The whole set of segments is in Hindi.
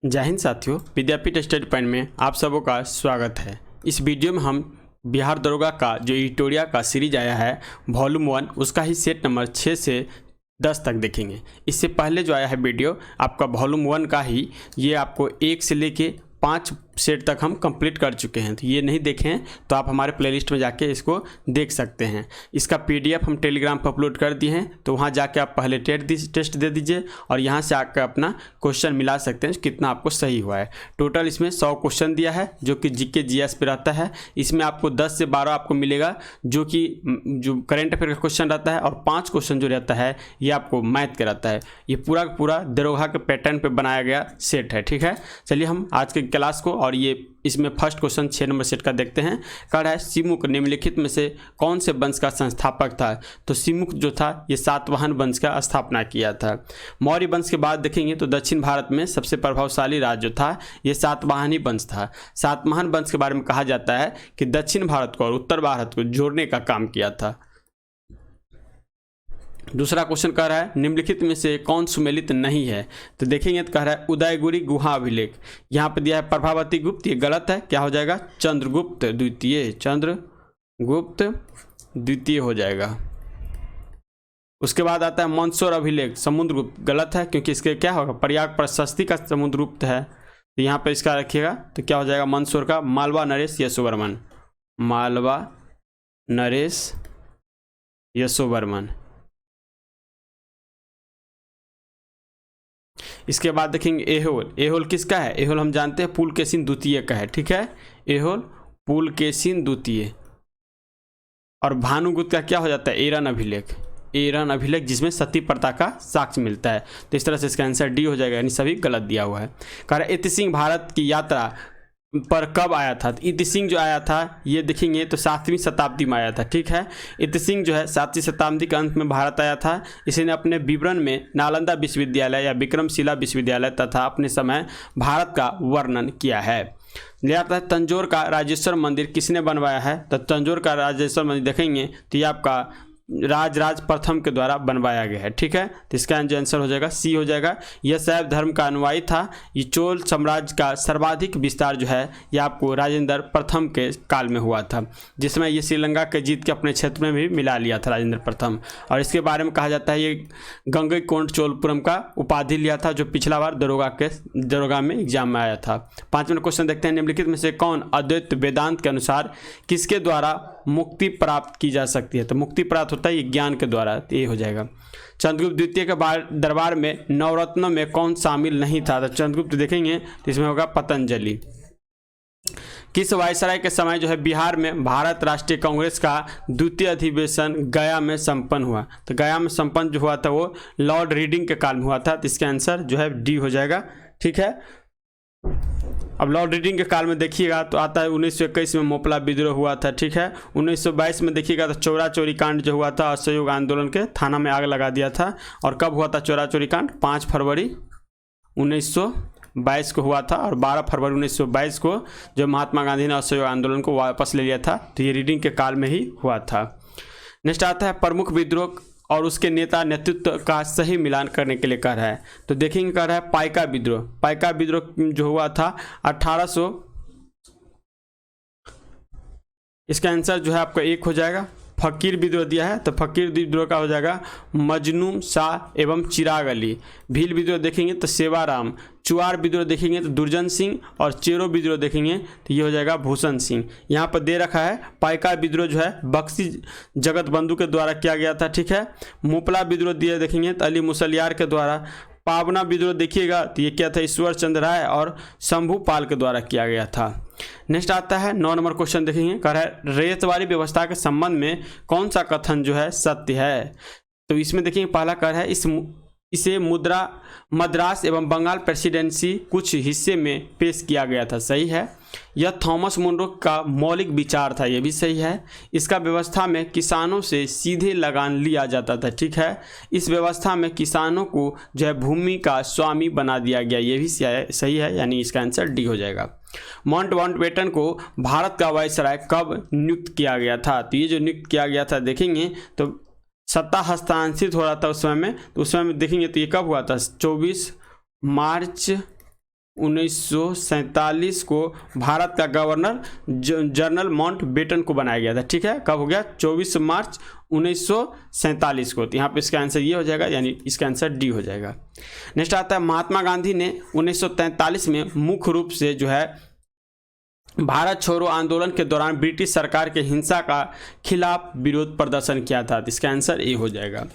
जय हिंद साथियों, विद्यापीठ स्टडी पॉइंट में आप सबों का स्वागत है। इस वीडियो में हम बिहार दरोगा का जो एडिटोरियल का सीरीज आया है वॉल्यूम 1 उसका ही सेट नंबर 6 से 10 तक देखेंगे। इससे पहले जो आया है वीडियो आपका वॉल्यूम 1 का ही, ये आपको 1 से लेके 5 सेट तक हम कंप्लीट कर चुके हैं। तो ये नहीं देखे हैं तो आप हमारे प्लेलिस्ट में जाके इसको देख सकते हैं। इसका पीडीएफ हम टेलीग्राम पर अपलोड कर दिए हैं, तो वहाँ जाके आप पहले टेस्ट दे दीजिए और यहाँ से आकर अपना क्वेश्चन मिला सकते हैं कितना आपको सही हुआ है। टोटल इसमें 100 क्वेश्चन दिया है जो कि जीके जीएस पे रहता है। इसमें आपको 10 से 12 आपको मिलेगा जो करंट अफेयर का क्वेश्चन रहता है, और 5 क्वेश्चन जो रहता है ये आपको मैथ का रहता है। ये पूरा दरोगा के पैटर्न पर बनाया गया सेट है। ठीक है, चलिए हम आज के क्लास को, और ये इसमें फर्स्ट क्वेश्चन 6 नंबर सेट का देखते हैं। कह रहा है सिमुक निम्नलिखित में से कौन से वंश का संस्थापक था। तो सिमुक जो था ये सातवाहन वंश का स्थापना किया था। मौर्य वंश के बाद देखेंगे तो दक्षिण भारत में सबसे प्रभावशाली राज्य जो था ये सातवाहनी वंश था। सातवाहन वंश के बारे में कहा जाता है कि दक्षिण भारत को और उत्तर भारत को जोड़ने का काम किया था। दूसरा क्वेश्चन कह रहा है निम्नलिखित में से कौन सुमेलित नहीं है। तो देखेंगे तो कह रहा है उदयगिरि गुहा अभिलेख। यहाँ पे दिया है प्रभावती गुप्त, ये गलत है। क्या हो जाएगा? चंद्रगुप्त द्वितीय। चंद्रगुप्त द्वितीय हो जाएगा। उसके बाद आता है मंदसौर अभिलेख समुद्रगुप्त, गलत है क्योंकि इसके क्या होगा? प्रयाग प्रशस्ति का समुद्रगुप्त है, तो यहाँ पे इसका रखिएगा तो क्या हो जाएगा? मंदसौर का मालवा नरेश यशोवर्मन। मालवा नरेश यशोवर्मन। इसके बाद देखेंगे एहोल। एहोल किसका है? एहोल हम जानते हैं पुलकेशिन द्वितीय का है। ठीक है, एहोल पुलकेशिन द्वितीय। और भानुगुप्त का क्या हो जाता है? एरन अभिलेख। एरन अभिलेख जिसमें सती प्रथा का साक्ष्य मिलता है। तो इस तरह से इसका आंसर डी हो जाएगा, यानी सभी गलत दिया हुआ है। कह रहा है इति सिंह भारत की यात्रा पर कब आया था। तो इति सिंह जो आया था ये देखेंगे तो 7वीं शताब्दी में आया था। ठीक है, इति सिंह जो है 7वीं शताब्दी के अंत में भारत आया था। इसने अपने विवरण में नालंदा विश्वविद्यालय या विक्रमशिला विश्वविद्यालय तथा अपने समय भारत का वर्णन किया है। लिया था तंजौर का राजेश्वर मंदिर किसने बनवाया है। तो तंजौर का राजेश्वर मंदिर देखेंगे तो ये आपका राज प्रथम के द्वारा बनवाया गया है। ठीक है, तो इसका आंसर हो जाएगा सी हो जाएगा। यह शैव धर्म का अनुयायी था। ये चोल साम्राज्य का सर्वाधिक विस्तार जो है ये आपको राजेंद्र प्रथम के काल में हुआ था, जिसमें ये श्रीलंका के जीत के अपने क्षेत्र में भी मिला लिया था राजेंद्र प्रथम। और इसके बारे में कहा जाता है ये गंगईकोंड चोलपुरम का उपाधि लिया था, जो पिछला बार दरोगा में एग्जाम में आया था। 5वां क्वेश्चन देखते हैं निम्नलिखित में से कौन अद्वैत वेदांत के अनुसार किसके द्वारा मुक्ति प्राप्त की जा सकती है। तो मुक्ति प्राप्त होता है ये ज्ञान के द्वारा, ये हो जाएगा। चंद्रगुप्त द्वितीय के दरबार में नवरत्नों में कौन शामिल नहीं था। तो चंद्रगुप्त देखेंगे तो इसमें होगा पतंजलि। किस वायसराय के समय जो है बिहार में भारत राष्ट्रीय कांग्रेस का द्वितीय अधिवेशन गया में संपन्न हुआ। तो गया में संपन्न जो हुआ था वो लॉर्ड रीडिंग के काल में हुआ था। तो इसका आंसर जो है डी हो जाएगा। ठीक है, अब लॉर्ड रीडिंग के काल में देखिएगा तो आता है 1921 में मोपला विद्रोह हुआ था। ठीक है, 1922 में देखिएगा तो चोरा चोरी कांड जो हुआ था असहयोग आंदोलन के थाना में आग लगा दिया था। और कब हुआ था चोरा चोरी कांड? 5 फरवरी 1922 को हुआ था। और 12 फरवरी 1922 को जो महात्मा गांधी ने असहयोग आंदोलन को वापस ले लिया था, तो ये रीडिंग के काल में ही हुआ था। नेक्स्ट आता है प्रमुख विद्रोह और उसके नेता नेतृत्व का सही मिलान करने के लिए कह रहा है। तो देखेंगे कह रहा है पाइका विद्रोह। पाइका विद्रोह जो हुआ था 1800, इसका आंसर जो है आपका 1 हो जाएगा। फकीर विद्रोह दिया है तो फकीर विद्रोह का हो जाएगा मजनू शाह एवं चिराग अली। भील विद्रोह देखेंगे तो सेवाराम। चुआर विद्रोह देखेंगे तो दुर्जन सिंह। और चेरो विद्रोह देखेंगे तो ये हो जाएगा भूषण सिंह। यहाँ पर दे रखा है पाइका विद्रोह जो है बख्शी जगत बंधु के द्वारा किया गया था। ठीक है, मोपला विद्रोह दिए देखेंगे तो अली मुसलियार के द्वारा। पावना विद्रोह देखिएगा तो ये क्या था? ईश्वर चंद्र राय और शंभू पाल के द्वारा किया गया था। नेक्स्ट आता है 9 नंबर क्वेश्चन देखेंगे, कह रहा है रेतवारी व्यवस्था के संबंध में कौन सा कथन जो है सत्य है। तो इसमें देखिए पहला कह रहा है इसे मद्रास एवं बंगाल प्रेसिडेंसी कुछ हिस्से में पेश किया गया था, सही है। यह थॉमस मुनरो का मौलिक विचार था, यह भी सही है। इसका व्यवस्था में किसानों से सीधे लगान लिया जाता था। ठीक है, इस व्यवस्था में किसानों को जो है भूमि का स्वामी बना दिया गया, यह भी सही है, यानी इसका आंसर डी हो जाएगा। माउंटबेटन को भारत का वायसराय कब नियुक्त किया गया था। तो ये जो नियुक्त किया गया था देखेंगे तो सत्ता हस्तांतरित हो रहा था उस समय में। तो उस समय में देखेंगे तो ये कब हुआ था? 24 मार्च 1947 को भारत का गवर्नर जनरल माउंटबेटन को बनाया गया था। ठीक है, कब हो गया? 24 मार्च 1947 को। तो यहाँ पे इसका आंसर ये हो जाएगा, यानी इसका आंसर डी हो जाएगा। नेक्स्ट आता है महात्मा गांधी ने 1943 में मुख्य रूप से जो है भारत छोड़ो आंदोलन के दौरान ब्रिटिश सरकार के हिंसा का खिलाफ विरोध प्रदर्शन किया था। तो इसका आंसर ए हो जाएगा।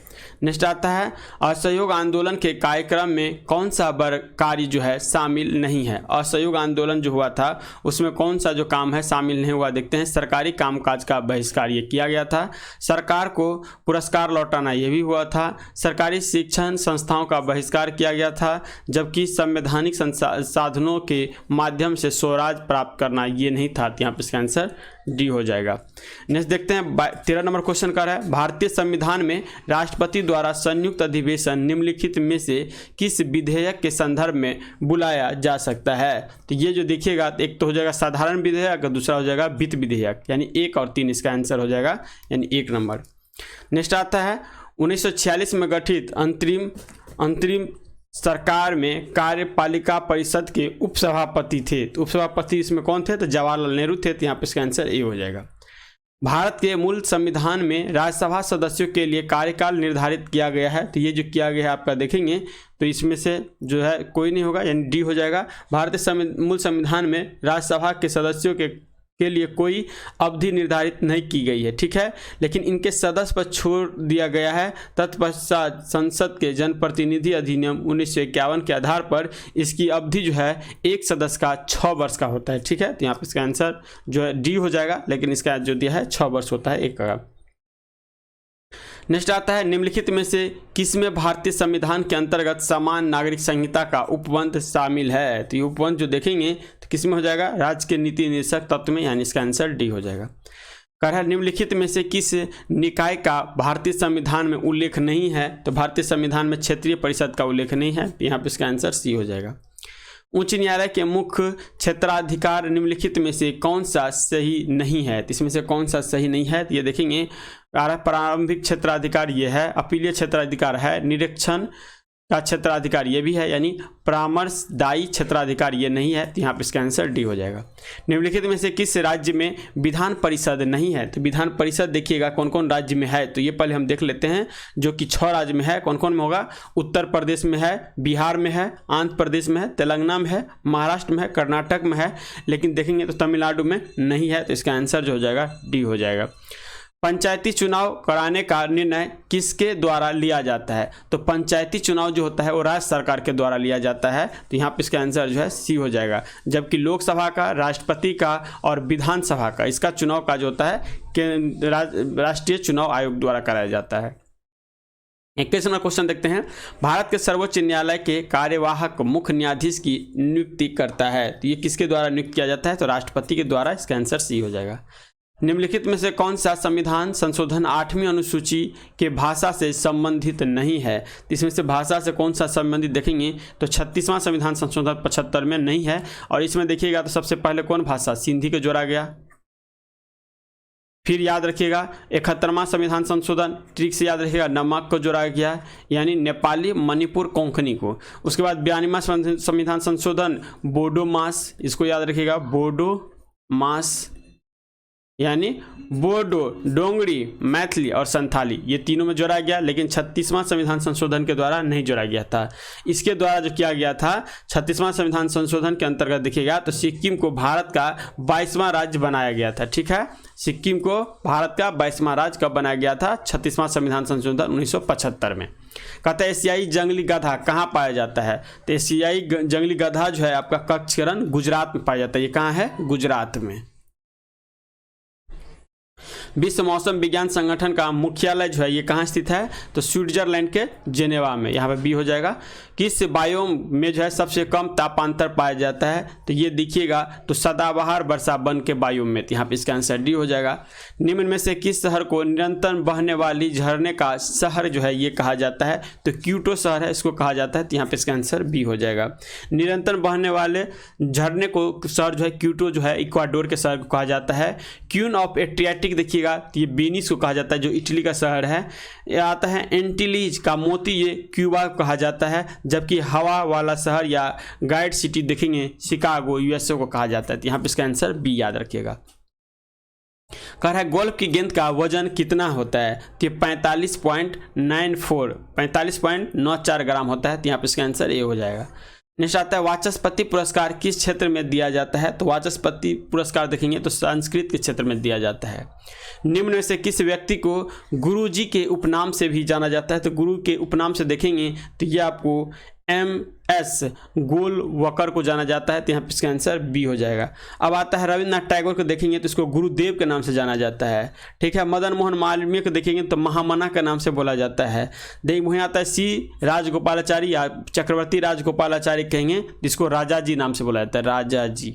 नेक्स्ट आता है असहयोग आंदोलन के कार्यक्रम में कौन सा कार्य जो है शामिल नहीं है। असहयोग आंदोलन जो हुआ था उसमें कौन सा जो काम है शामिल नहीं हुआ, देखते हैं। सरकारी कामकाज का बहिष्कार ये किया गया था, सरकार को पुरस्कार लौटाना ये भी हुआ था, सरकारी शिक्षण संस्थाओं का बहिष्कार किया गया था, जबकि संवैधानिक साधनों के माध्यम से स्वराज प्राप्त करना ये नहीं था। यहाँ पे इसका आंसर डी हो जाएगा। नेक्स्ट देखते हैं 13 नंबर क्वेश्चन का है भारतीय संविधान में राष्ट्रपति द्वारा संयुक्त अधिवेशन निम्नलिखित में से किस विधेयक के संदर्भ में बुलाया जा सकता है। तो ये जो देखिएगा, एक तो हो जाएगा साधारण विधेयक, दूसरा हो जाएगा वित्त विधेयक, यानी 1 और 3 इसका आंसर हो जाएगा, यानी 1 नंबर। नेक्स्ट आता है 1946 में गठित अंतरिम सरकार में कार्यपालिका परिषद के उपसभापति थे। तो उपसभापति इसमें कौन थे? तो जवाहरलाल नेहरू थे। तो यहाँ पे इसका आंसर ए हो जाएगा। भारत के मूल संविधान में राज्यसभा सदस्यों के लिए कार्यकाल निर्धारित किया गया है। तो ये जो किया गया है आपका देखेंगे तो इसमें से जो है कोई नहीं होगा, यानी डी हो जाएगा। भारतीय मूल संविधान में राज्यसभा के सदस्यों के लिए कोई अवधि निर्धारित नहीं की गई है। ठीक है, लेकिन इनके सदस्य पर छोड़ दिया गया है। तत्पश्चात संसद के जनप्रतिनिधि अधिनियम 1951 के आधार पर इसकी अवधि जो है एक सदस्य का 6 वर्ष का होता है। ठीक है, तो यहाँ पर इसका आंसर जो है डी हो जाएगा, लेकिन इसका जो दिया है 6 वर्ष होता है एक का। नेक्स्ट आता है निम्नलिखित में से किसमें भारतीय संविधान के अंतर्गत समान नागरिक संहिता का उपबंध शामिल है। तो ये उपबंध जो देखेंगे तो किसमें हो जाएगा? राज्य के नीति निर्देशक तत्व में, यानी इसका आंसर डी हो जाएगा। कह निम्नलिखित में से किस निकाय का भारतीय संविधान में उल्लेख नहीं है। तो भारतीय संविधान में क्षेत्रीय परिषद का उल्लेख नहीं है। तो यहाँ पे इसका आंसर सी हो जाएगा। उच्च न्यायालय के मुख्य क्षेत्राधिकार निम्नलिखित में से कौन सा सही नहीं है। तो इसमें से कौन सा सही नहीं है? तो ये देखेंगे प्रारंभिक क्षेत्राधिकार ये है, अपीलीय क्षेत्राधिकार है, निरीक्षण का क्षेत्राधिकार ये भी है, यानी परामर्शदायी क्षेत्राधिकार ये नहीं है। तो यहाँ पे इसका आंसर डी हो जाएगा। निम्नलिखित में से किस राज्य में विधान परिषद नहीं है। तो विधान परिषद देखिएगा कौन कौन राज्य में है, तो ये पहले हम देख लेते हैं, जो कि 6 राज्य में है। कौन कौन में होगा? उत्तर प्रदेश में है, बिहार में है, आंध्र प्रदेश में है, तेलंगाना में है, महाराष्ट्र में है, कर्नाटक में है, लेकिन देखेंगे तो तमिलनाडु में नहीं है। तो इसका आंसर जो हो जाएगा डी हो जाएगा। पंचायती चुनाव कराने का निर्णय किसके द्वारा लिया जाता है। तो पंचायती चुनाव जो होता है वो राज्य सरकार के द्वारा लिया जाता है। तो यहाँ पे इसका आंसर जो है सी हो जाएगा। जबकि लोकसभा का, राष्ट्रपति का और विधानसभा का इसका चुनाव का जो होता है राष्ट्रीय चुनाव आयोग द्वारा कराया जाता है। 21 नंबर क्वेश्चन देखते हैं भारत के सर्वोच्च न्यायालय के कार्यवाहक मुख्य न्यायाधीश की नियुक्ति करता है। तो ये किसके द्वारा नियुक्त किया जाता है? तो राष्ट्रपति के द्वारा। इसका आंसर सी हो जाएगा। निम्नलिखित में से कौन सा संविधान संशोधन 8वीं अनुसूची के भाषा से संबंधित नहीं है। तो इसमें से भाषा से कौन सा संबंधित देखेंगे तो 36वां संविधान संशोधन 75 में नहीं है। और इसमें देखिएगा तो सबसे पहले कौन भाषा? सिंधी को जोड़ा गया। फिर याद रखिएगा 71वां संविधान संशोधन, ट्रिक से याद रखिएगा, नमक को जोड़ा गया, यानी नेपाली, मणिपुर, कोंकणी को। उसके बाद 92वां संविधान संशोधन बोडो मास, इसको याद रखिएगा, बोडो मास यानी बोडो, डोंगरी, मैथिली और संथाली, ये तीनों में जोड़ा गया। लेकिन 36वां संविधान संशोधन के द्वारा नहीं जोड़ा गया था। इसके द्वारा जो किया गया था 36वां संविधान संशोधन के अंतर्गत देखिएगा तो सिक्किम को भारत का 22वां राज्य बनाया गया था। ठीक है, सिक्किम को भारत का 22वां राज्य कब बनाया गया था? 36वां संविधान संशोधन 1975 में। कहता है एशियाई जंगली गधा कहाँ पाया जाता है। तो एशियाई जंगली गधा जो है आपका कच्छकरण गुजरात में पाया जाता है। ये कहाँ है? गुजरात में। विश्व मौसम विज्ञान संगठन का मुख्यालय जो है ये कहाँ स्थित है? तो स्विट्जरलैंड के जेनेवा में। यहाँ पे बी हो जाएगा। किस बायोम में जो है सबसे कम तापांतर पाया जाता है? तो ये देखिएगा तो सदाबहार वर्षा वन के बायोम में। तो यहाँ पे इसका आंसर डी हो जाएगा। निम्न में से किस शहर को निरंतर बहने वाली झरने का शहर जो है ये कहा जाता है? तो क्यूटो शहर है, इसको कहा जाता है। तो यहाँ पे इसका आंसर बी हो जाएगा। निरंतर बहने वाले झरने को शहर जो है क्यूटो जो है इक्वाडोर के शहर को कहा जाता है। क्यून ऑफ एड्रियाटिक देखिए देखिएगा तो ये वेनिस को कहा जाता है, जो इटली का शहर है। ये आता है एंटिलीज का मोती, ये क्यूबा को कहा जाता है। जबकि हवा वाला शहर या गाइड सिटी देखेंगे शिकागो यूएसए को कहा जाता है। तो यहाँ पे इसका आंसर बी याद रखिएगा। कह रहा है गोल्फ की गेंद का वजन कितना होता है, तो 45.94 ग्राम होता है। तो यहाँ पे इसका आंसर ए हो जाएगा। नेक्स्ट आता है वाचस्पति पुरस्कार किस क्षेत्र में दिया जाता है, तो वाचस्पति पुरस्कार देखेंगे तो संस्कृत के क्षेत्र में दिया जाता है। निम्न में से किस व्यक्ति को गुरु जी के उपनाम से भी जाना जाता है, तो गुरु के उपनाम से देखेंगे तो ये आपको MS गोलवकर को जाना जाता है। तो यहाँ पे इसका आंसर बी हो जाएगा। अब आता है रविन्द्रनाथ टैगोर को देखेंगे तो इसको गुरुदेव के नाम से जाना जाता है, ठीक है। मदन मोहन मालवीय को देखेंगे तो महामना के नाम से बोला जाता है। देखिए वहीं आता है C राजगोपालाचारी या चक्रवर्ती राजगोपालाचारी कहेंगे, जिसको राजा जी नाम से बोला जाता है, राजा जी।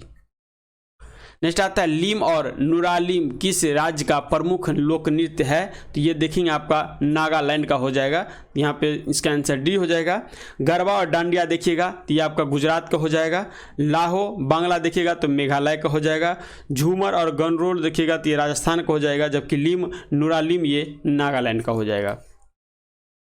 नेक्स्ट आता है लीम और नुरालीम किस राज्य का प्रमुख लोक नृत्य है, तो ये देखेंगे आपका नागालैंड का हो जाएगा। यहाँ पे इसका आंसर डी हो जाएगा। गरबा और डांडिया देखिएगा तो ये आपका गुजरात का हो जाएगा। लाहो बांग्ला देखिएगा तो मेघालय का हो जाएगा। झूमर और गनरोल देखिएगा तो ये राजस्थान का हो जाएगा। जबकि लीम नुरालीम ये नागालैंड का हो जाएगा।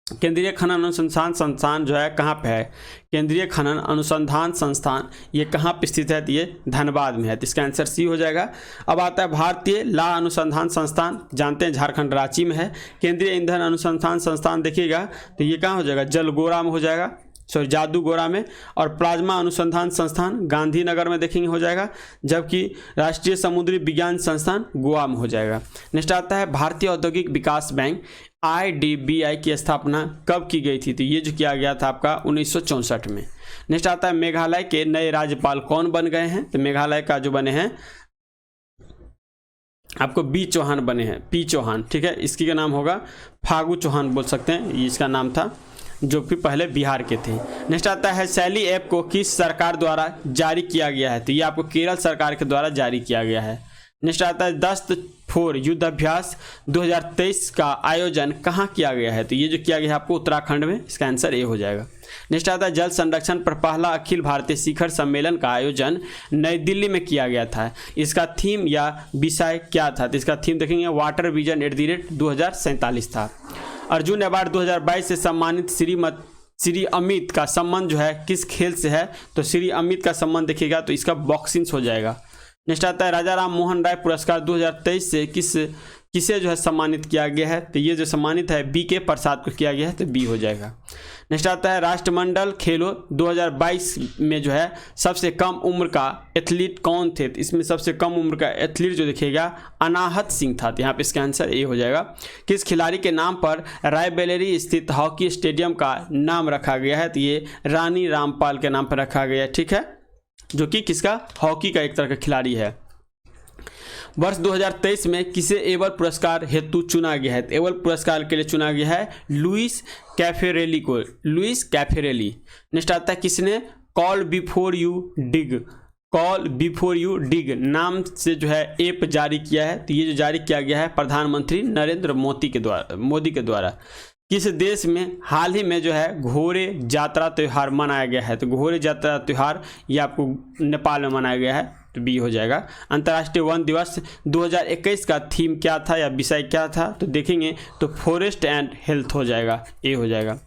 केंद्रीय खनन अनुसंधान संस्थान जो है कहाँ पे है, केंद्रीय खनन अनुसंधान संस्थान ये कहाँ पे स्थित है, तो ये धनबाद में है। तो इसका आंसर सी हो जाएगा। अब आता है भारतीय ला अनुसंधान संस्थान, जानते हैं झारखंड रांची में है। केंद्रीय ईंधन अनुसंधान संस्थान देखिएगा तो ये कहाँ हो जाएगा, जलगोरा में हो जाएगा, सॉरी जादूगोरा में। और प्लाज्मा अनुसंधान संस्थान गांधीनगर में देखेंगे हो जाएगा। जबकि राष्ट्रीय समुद्री विज्ञान संस्थान गोवा में हो जाएगा। नेक्स्ट आता है भारतीय औद्योगिक विकास बैंक IDBI की स्थापना कब की गई थी, तो ये जो किया गया था आपका 1964 में। नेक्स्ट आता है मेघालय के नए राज्यपाल कौन बन गए हैं, तो मेघालय का जो बने हैं आपको बी चौहान बने हैं, पी चौहान, ठीक है। इसकी का नाम होगा फागू चौहान बोल सकते हैं, ये इसका नाम था, जो कि पहले बिहार के थे। नेक्स्ट आता है शैली ऐप को किस सरकार द्वारा जारी किया गया है, तो ये आपको केरल सरकार के द्वारा जारी किया गया है। नेक्स्ट आता है दस्त 4 युद्ध अभ्यास 2023 का आयोजन कहाँ किया गया है, तो ये जो किया गया है आपको उत्तराखंड में। इसका आंसर ए हो जाएगा। नेक्स्ट आता है जल संरक्षण पर पहला अखिल भारतीय शिखर सम्मेलन का आयोजन नई दिल्ली में किया गया था। इसका थीम या विषय क्या था, तो इसका थीम देखेंगे वाटर विजन @2047 था। अर्जुन अवार्ड 2022 से सम्मानित श्री अमित का संबंध जो है किस खेल से है, तो श्री अमित का संबंध देखिएगा तो इसका बॉक्सिंग हो जाएगा। नेक्स्ट आता है राजा राम मोहन राय पुरस्कार 2023 से किसे जो है सम्मानित किया गया है, तो ये जो सम्मानित है BK प्रसाद को किया गया है, तो बी हो जाएगा। नेक्स्ट आता है राष्ट्रमंडल खेलों 2022 में जो है सबसे कम उम्र का एथलीट कौन थे, तो इसमें सबसे कम उम्र का एथलीट जो देखिएगा अनाहत सिंह था। तो यहाँ पे इसका आंसर ए हो जाएगा। किस खिलाड़ी के नाम पर रायबरेली स्थित हॉकी स्टेडियम का नाम रखा गया है, तो ये रानी रामपाल के नाम पर रखा गया है, ठीक है, जो कि किसका हॉकी का एक तरह का खिलाड़ी है। वर्ष 2023 में किसे एबल पुरस्कार हेतु चुना गया है, एबल पुरस्कार के लिए चुना गया है लुइस कैफेरेली को, लुइस कैफेरेली। नेक्स्ट आता है किसने कॉल बिफोर यू डिग नाम से जो है ऐप जारी किया है, तो ये जो जारी किया गया है प्रधानमंत्री नरेंद्र मोदी के द्वारा। किस देश में हाल ही में जो है घोड़े यात्रा त्यौहार मनाया गया है, तो घोड़े यात्रा त्यौहार ये आपको नेपाल में मनाया गया है, तो बी हो जाएगा। अंतर्राष्ट्रीय वन दिवस 2021 का थीम क्या था या विषय क्या था, तो देखेंगे तो फॉरेस्ट एंड हेल्थ हो जाएगा, ए हो जाएगा।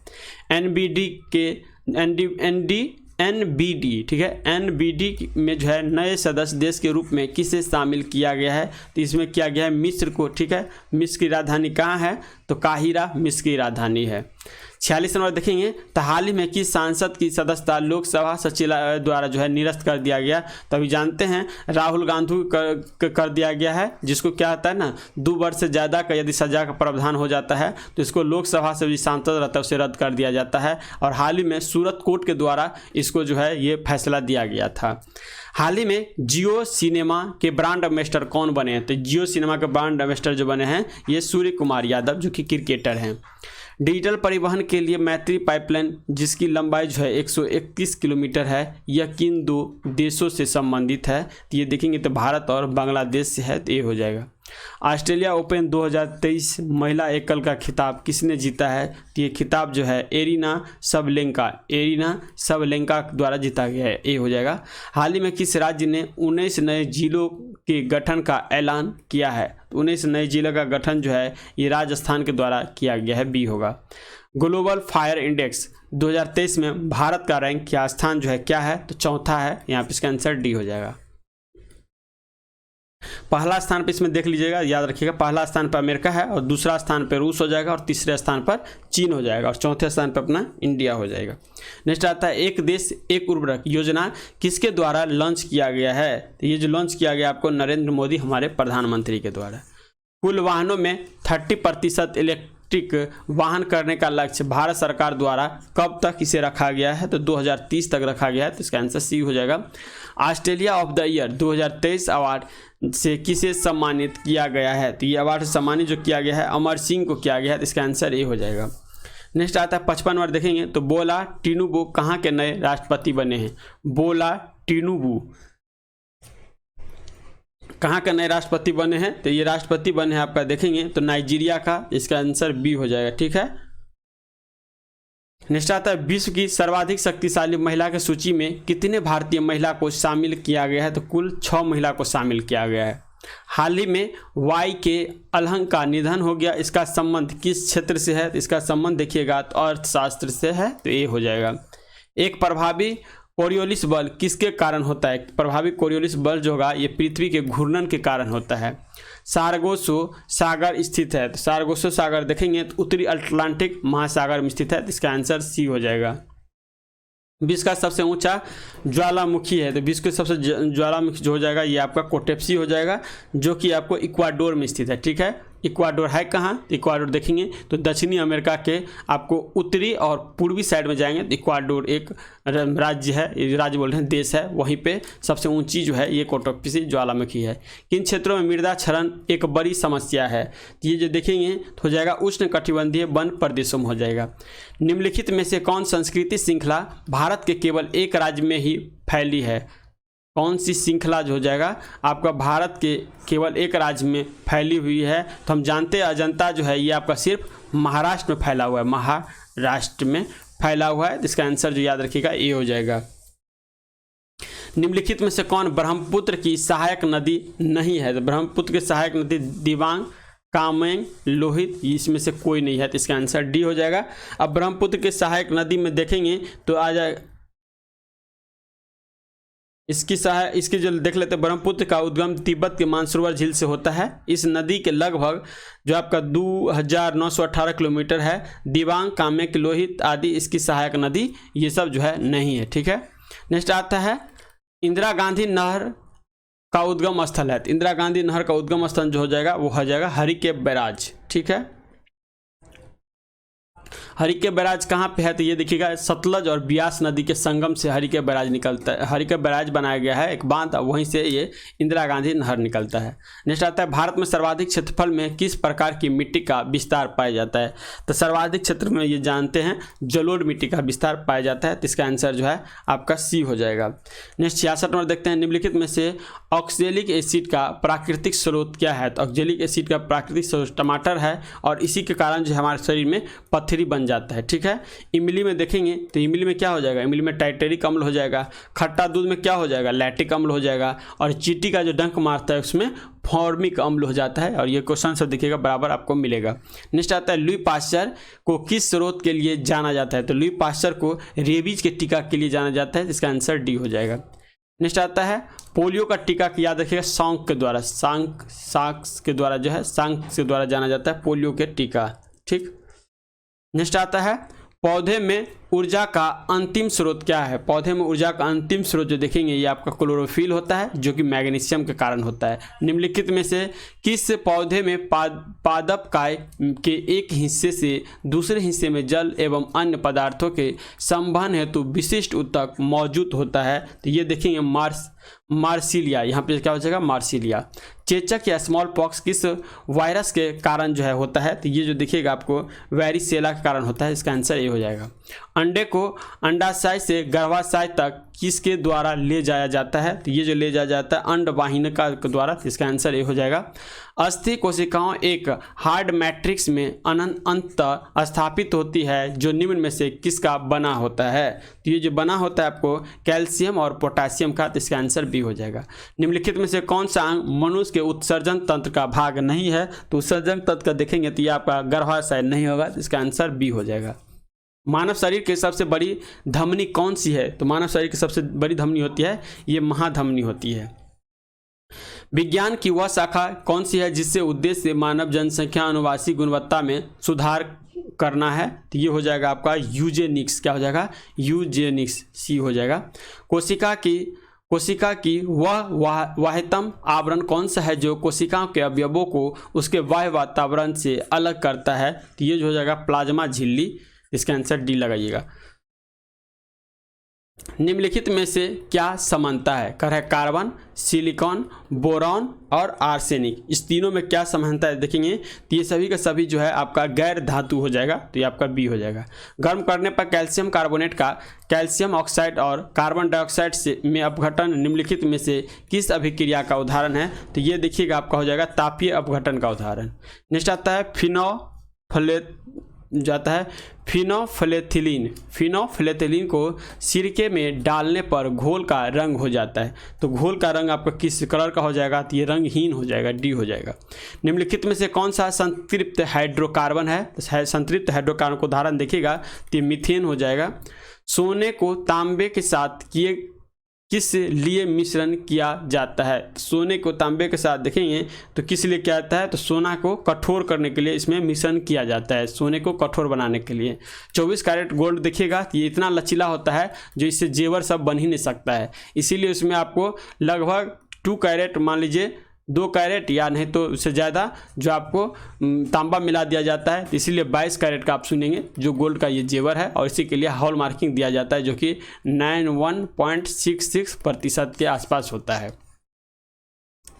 NBD ठीक है, NBD में जो है नए सदस्य देश के रूप में किसे शामिल किया गया है, तो इसमें किया गया है मिस्र को, ठीक है। मिस्र की राजधानी कहाँ है, तो काहिरा मिस्र की राजधानी है। 46 नंबर देखेंगे तो हाल ही में किस सांसद की सदस्यता लोकसभा सचिवालय द्वारा जो है निरस्त कर दिया गया, तो अभी जानते हैं राहुल गांधी कर दिया गया है, जिसको क्या होता है ना 2 वर्ष से ज़्यादा का यदि सजा का प्रावधान हो जाता है तो इसको लोकसभा से भी सांसद रहता है उसे रद्द कर दिया जाता है। और हाल ही में सूरत कोर्ट के द्वारा इसको जो है ये फैसला दिया गया था। हाल ही में जियो सिनेमा के ब्रांड एम्बेसडर कौन बने हैं, तो जियो सिनेमा के ब्रांड एम्बेसडर जो बने हैं ये सूर्य कुमार यादव, जो कि क्रिकेटर हैं। डिजिटल परिवहन के लिए मैत्री पाइपलाइन जिसकी लंबाई जो है 131 किलोमीटर है, यह किन 2 देशों से संबंधित है, तो ये देखेंगे तो भारत और बांग्लादेश से है, तो ये हो जाएगा। ऑस्ट्रेलिया ओपन 2023 महिला एकल का खिताब किसने जीता है, तो ये खिताब जो है एरिना सबलेंका द्वारा जीता गया है, ये हो जाएगा। हाल ही में किस राज्य ने 19 नए जिलों के गठन का ऐलान किया है? तो 19 नए जिले का गठन जो है ये राजस्थान के द्वारा किया गया है, बी होगा। ग्लोबल फायर इंडेक्स 2023 में भारत का रैंक क्या स्थान जो है क्या है? तो चौथा है, यहाँ पे इसका आंसर डी हो जाएगा। पहला स्थान पे इसमें देख लीजिएगा, याद रखिएगा, पहला स्थान पर अमेरिका है और दूसरा स्थान पर रूस हो जाएगा और तीसरे स्थान पर चीन हो जाएगा और चौथे स्थान पर अपना इंडिया हो जाएगा। नेक्स्ट आता है एक देश एक उर्वरक योजना किसके द्वारा लॉन्च किया गया है? तो ये जो लॉन्च किया गया आपको नरेंद्र मोदी हमारे प्रधानमंत्री के द्वारा। कुल वाहनों में 30% इलेक्ट्रिक वाहन करने का लक्ष्य भारत सरकार द्वारा कब तक इसे रखा गया है? तो 2030 तक रखा गया है, तो इसका आंसर सी हो जाएगा। Australia of the year 2023 award से किसे सम्मानित किया गया है? तो ये अवार्ड सम्मानित जो किया गया है अमर सिंह को किया गया है, तो इसका आंसर ए हो जाएगा। नेक्स्ट आता है 55 नंबर देखेंगे तो बोला टिनुबू कहाँ के नए राष्ट्रपति बने हैं? बोला टिनुबू कहाँ का नए राष्ट्रपति बने हैं? तो ये राष्ट्रपति बने हैं आपका देखेंगे तो नाइजीरिया का, इसका आंसर बी हो जाएगा, ठीक है। नेक्स्ट आता है विश्व की सर्वाधिक शक्तिशाली महिला की सूची में कितने भारतीय महिला को शामिल किया गया है? तो कुल 6 महिला को शामिल किया गया है। हाल ही में वाई के अलहंग का निधन हो गया, इसका संबंध किस क्षेत्र से है? तो इसका संबंध देखिएगा तो अर्थशास्त्र से है, तो ये हो जाएगा। एक प्रभावी कोरियोलिस बल किसके कारण होता है? प्रभावी कोरियोलिस बल जो होगा ये पृथ्वी के घूर्णन के कारण होता है। सारगोसो सागर स्थित है, तो सारगोसो सागर देखेंगे तो उत्तरी अटलांटिक महासागर में स्थित है, तो इसका आंसर सी हो जाएगा। विश्व का सबसे ऊंचा ज्वालामुखी है, तो विश्व के सबसे ज्वालामुखी जो हो जाएगा ये आपका कोटेप्सी हो जाएगा, जो कि आपको इक्वाडोर में स्थित है, ठीक है। इक्वाडोर है कहाँ? इक्वाडोर देखेंगे तो दक्षिणी अमेरिका के आपको उत्तरी और पूर्वी साइड में जाएंगे तो इक्वाडोर एक राज्य है, राज्य बोल रहे हैं, देश है, वहीं पे सबसे ऊंची जो है ये कोटेप्सी ज्वालामुखी है। किन क्षेत्रों में मृदा क्षरण एक बड़ी समस्या है? तो ये जो देखेंगे तो हो जाएगा उष्ण कटिबंधीय वन प्रदेशों में हो जाएगा। निम्नलिखित में से कौन संस्कृति श्रृंखला भारत के केवल एक राज्य में ही फैली है? कौन सी श्रृंखला जो हो जाएगा आपका भारत के केवल एक राज्य में फैली हुई है? तो हम जानते हैं अजंता जो है ये आपका सिर्फ महाराष्ट्र में फैला हुआ है, महाराष्ट्र में फैला हुआ है, तो इसका आंसर जो याद रखिएगा ये हो जाएगा। निम्नलिखित में से कौन ब्रह्मपुत्र की सहायक नदी नहीं है? तो ब्रह्मपुत्र की सहायक नदी दिबांग, कामेंग, लोहित, इसमें से कोई नहीं है, तो इसका आंसर डी हो जाएगा। अब ब्रह्मपुत्र के सहायक नदी में देखेंगे तो आ जाए इसकी जो देख लेते हैं, ब्रह्मपुत्र का उद्गम तिब्बत के मानसरोवर झील से होता है। इस नदी के लगभग जो आपका 2918 किलोमीटर है। दिबांग, कामेंग, लोहित आदि इसकी सहायक नदी ये सब जो है नहीं है, ठीक है। नेक्स्ट आता है इंदिरा गांधी नहर का उद्गम स्थल है, तो इंदिरा गांधी नहर का उद्गम स्थल जो हो जाएगा वो हो जाएगा हरिकेप बैराज, ठीक है। हरिकेप बैराज कहाँ पे है? तो ये देखिएगा सतलज और ब्यास नदी के संगम से हरिकेप बैराज निकलता है, हरिकेप बैराज बनाया गया है एक बांध, वहीं से ये इंदिरा गांधी नहर निकलता है। नेक्स्ट आता है भारत में सर्वाधिक क्षेत्रफल में किस प्रकार की मिट्टी का विस्तार पाया जाता है? तो सर्वाधिक क्षेत्र में ये जानते हैं जलोढ़ मिट्टी का विस्तार पाया जाता है, तो इसका आंसर जो है आपका सी हो जाएगा। नेक्स्ट 66 नंबर देखते हैं निम्नलिखित में से ऑक्जेलिक एसिड का प्राकृतिक स्रोत क्या है? तो ऑक्जेलिक एसिड का प्राकृतिक स्रोत टमाटर है और इसी के कारण जो हमारे शरीर में पत्थरी बन जाता है, ठीक है। इमली में देखेंगे तो इमली में क्या हो जाएगा? इमली में टाइटेरिक अम्ल हो जाएगा। खट्टा दूध में क्या हो जाएगा? लैक्टिक अम्ल हो जाएगा। और चींटी का जो डंक मारता है उसमें फॉर्मिक अम्ल हो जाता है। और ये क्वेश्चन सब देखिएगा बराबर आपको मिलेगा। नेक्स्ट आता है लुई पास्चर को किस स्रोत के लिए जाना जाता है? तो लुई पास्चर को रेबीज के टीका के लिए जाना जाता है, इसका आंसर डी हो जाएगा। नेक्स्ट आता है पोलियो का टीका की याद रखिएगा सांक के द्वारा, सांक के द्वारा जो है सांक के द्वारा जाना जाता है पोलियो के टीका, ठीक। नेक्स्ट आता है पौधे में ऊर्जा का अंतिम स्रोत क्या है? पौधे में ऊर्जा का अंतिम स्रोत जो देखेंगे ये आपका क्लोरोफिल होता है, जो कि मैग्नीशियम के कारण होता है। निम्नलिखित में से किस पौधे में पादप काय के एक हिस्से से दूसरे हिस्से में जल एवं अन्य पदार्थों के संवहन हेतु विशिष्ट ऊतक मौजूद होता है? तो ये देखेंगे मार्सिलिया, यहाँ पे क्या हो जाएगा? मार्सिलिया। चेचक या स्मॉल पॉक्स किस वायरस के कारण जो है होता है? तो ये जो देखिएगा आपको वेरिसेला के कारण होता है, इसका आंसर ये हो जाएगा। अंडे को अंडाशय से गर्भाशय तक किसके द्वारा ले जाया जाता है? तो ये जो ले जाया जाता है अंडवाहिका के द्वारा। तो इसका आंसर ये हो जाएगा। अस्थि कोशिकाओं एक हार्ड मैट्रिक्स में अंततः स्थापित होती है जो निम्न में से किसका बना होता है? तो ये जो बना होता है आपको कैल्शियम और पोटासियम का। तो इसका आंसर बी हो जाएगा। निम्नलिखित में से कौन सा अंग मनुष्य के उत्सर्जन तंत्र का भाग नहीं है? तो उत्सर्जन तंत्र का देखेंगे तो ये आपका गर्भाशय नहीं होगा। तो इसका आंसर बी हो जाएगा। मानव शरीर की सबसे बड़ी धमनी कौन सी है? तो मानव शरीर की सबसे बड़ी धमनी होती है ये महाधमनी होती है। विज्ञान की वह शाखा कौन सी है जिससे उद्देश्य मानव जनसंख्या अनुवांशिक गुणवत्ता में सुधार करना है? तो ये हो जाएगा आपका यूजेनिक्स। क्या हो जाएगा? यूजेनिक्स, सी हो जाएगा। कोशिका की वह बाह्यतम आवरण कौन सा है जो कोशिकाओं के अवयवों को उसके बाह्य वातावरण से अलग करता है? तो ये जो हो जाएगा प्लाज्मा झिल्ली। इसका आंसर डी लगाइएगा। निम्नलिखित में से क्या समानता है? कर है कार्बन, सिलिकॉन, बोरॉन और आर्सेनिक। इस तीनों में क्या समानता है देखेंगे तो ये सभी का सभी जो है आपका गैर धातु हो जाएगा। तो ये आपका बी हो जाएगा। गर्म करने पर कैल्शियम कार्बोनेट का कैल्शियम ऑक्साइड और कार्बन डाइऑक्साइड से में अपघटन निम्नलिखित में से किस अभिक्रिया का उदाहरण है? तो ये देखिएगा आपका हो जाएगा तापीय अपघटन का उदाहरण। नेक्स्ट आता है फिनोफ्लेथिलीन। फिनोफ्लेथिलीन को सिरके में डालने पर घोल का रंग हो जाता है। तो घोल का रंग आपका किस कलर का हो जाएगा? तो ये रंगहीन हो जाएगा, डी हो जाएगा। निम्नलिखित में से कौन सा संतृप्त हाइड्रोकार्बन है? तो संतृप्त हाइड्रोकार्बन को उदाहरण देखिएगा तो ये मीथेन हो जाएगा। सोने को तांबे के साथ किस लिए मिश्रण किया जाता है? सोने को तांबे के साथ देखेंगे तो किस लिए किया जाता है? तो सोना को कठोर करने के लिए इसमें मिश्रण किया जाता है, सोने को कठोर बनाने के लिए। 24 कैरेट गोल्ड देखिएगा तो ये इतना लचीला होता है जो इससे जेवर सब बन ही नहीं सकता है, इसीलिए उसमें आपको लगभग 2 कैरेट मान लीजिए 2 कैरेट या नहीं तो उससे ज़्यादा जो आपको तांबा मिला दिया जाता है। इसीलिए 22 कैरेट का आप सुनेंगे जो गोल्ड का ये जेवर है और इसी के लिए हॉल मार्किंग दिया जाता है जो कि 91.66% के आसपास होता है।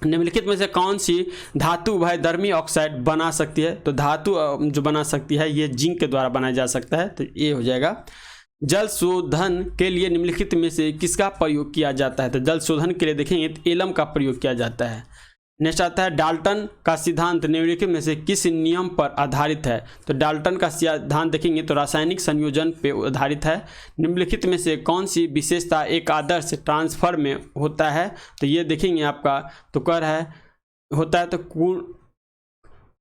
निम्नलिखित में से कौन सी धातु उभयधर्मी ऑक्साइड बना सकती है? तो धातु जो बना सकती है ये जिंक के द्वारा बनाया जा सकता है। तो ये हो जाएगा। जल शोधन के लिए निम्नलिखित में से किसका प्रयोग किया जाता है? तो जल शोधन के लिए देखेंगे तो एलम का प्रयोग किया जाता है। नेक्स्ट आता है डाल्टन का सिद्धांत निम्नलिखित में से किस नियम पर आधारित है? तो डाल्टन का सिद्धांत देखेंगे तो रासायनिक संयोजन पर आधारित है। निम्नलिखित में से कौन सी विशेषता एक आदर्श ट्रांसफर में होता है? तो ये देखेंगे आपका तो कर है होता है तो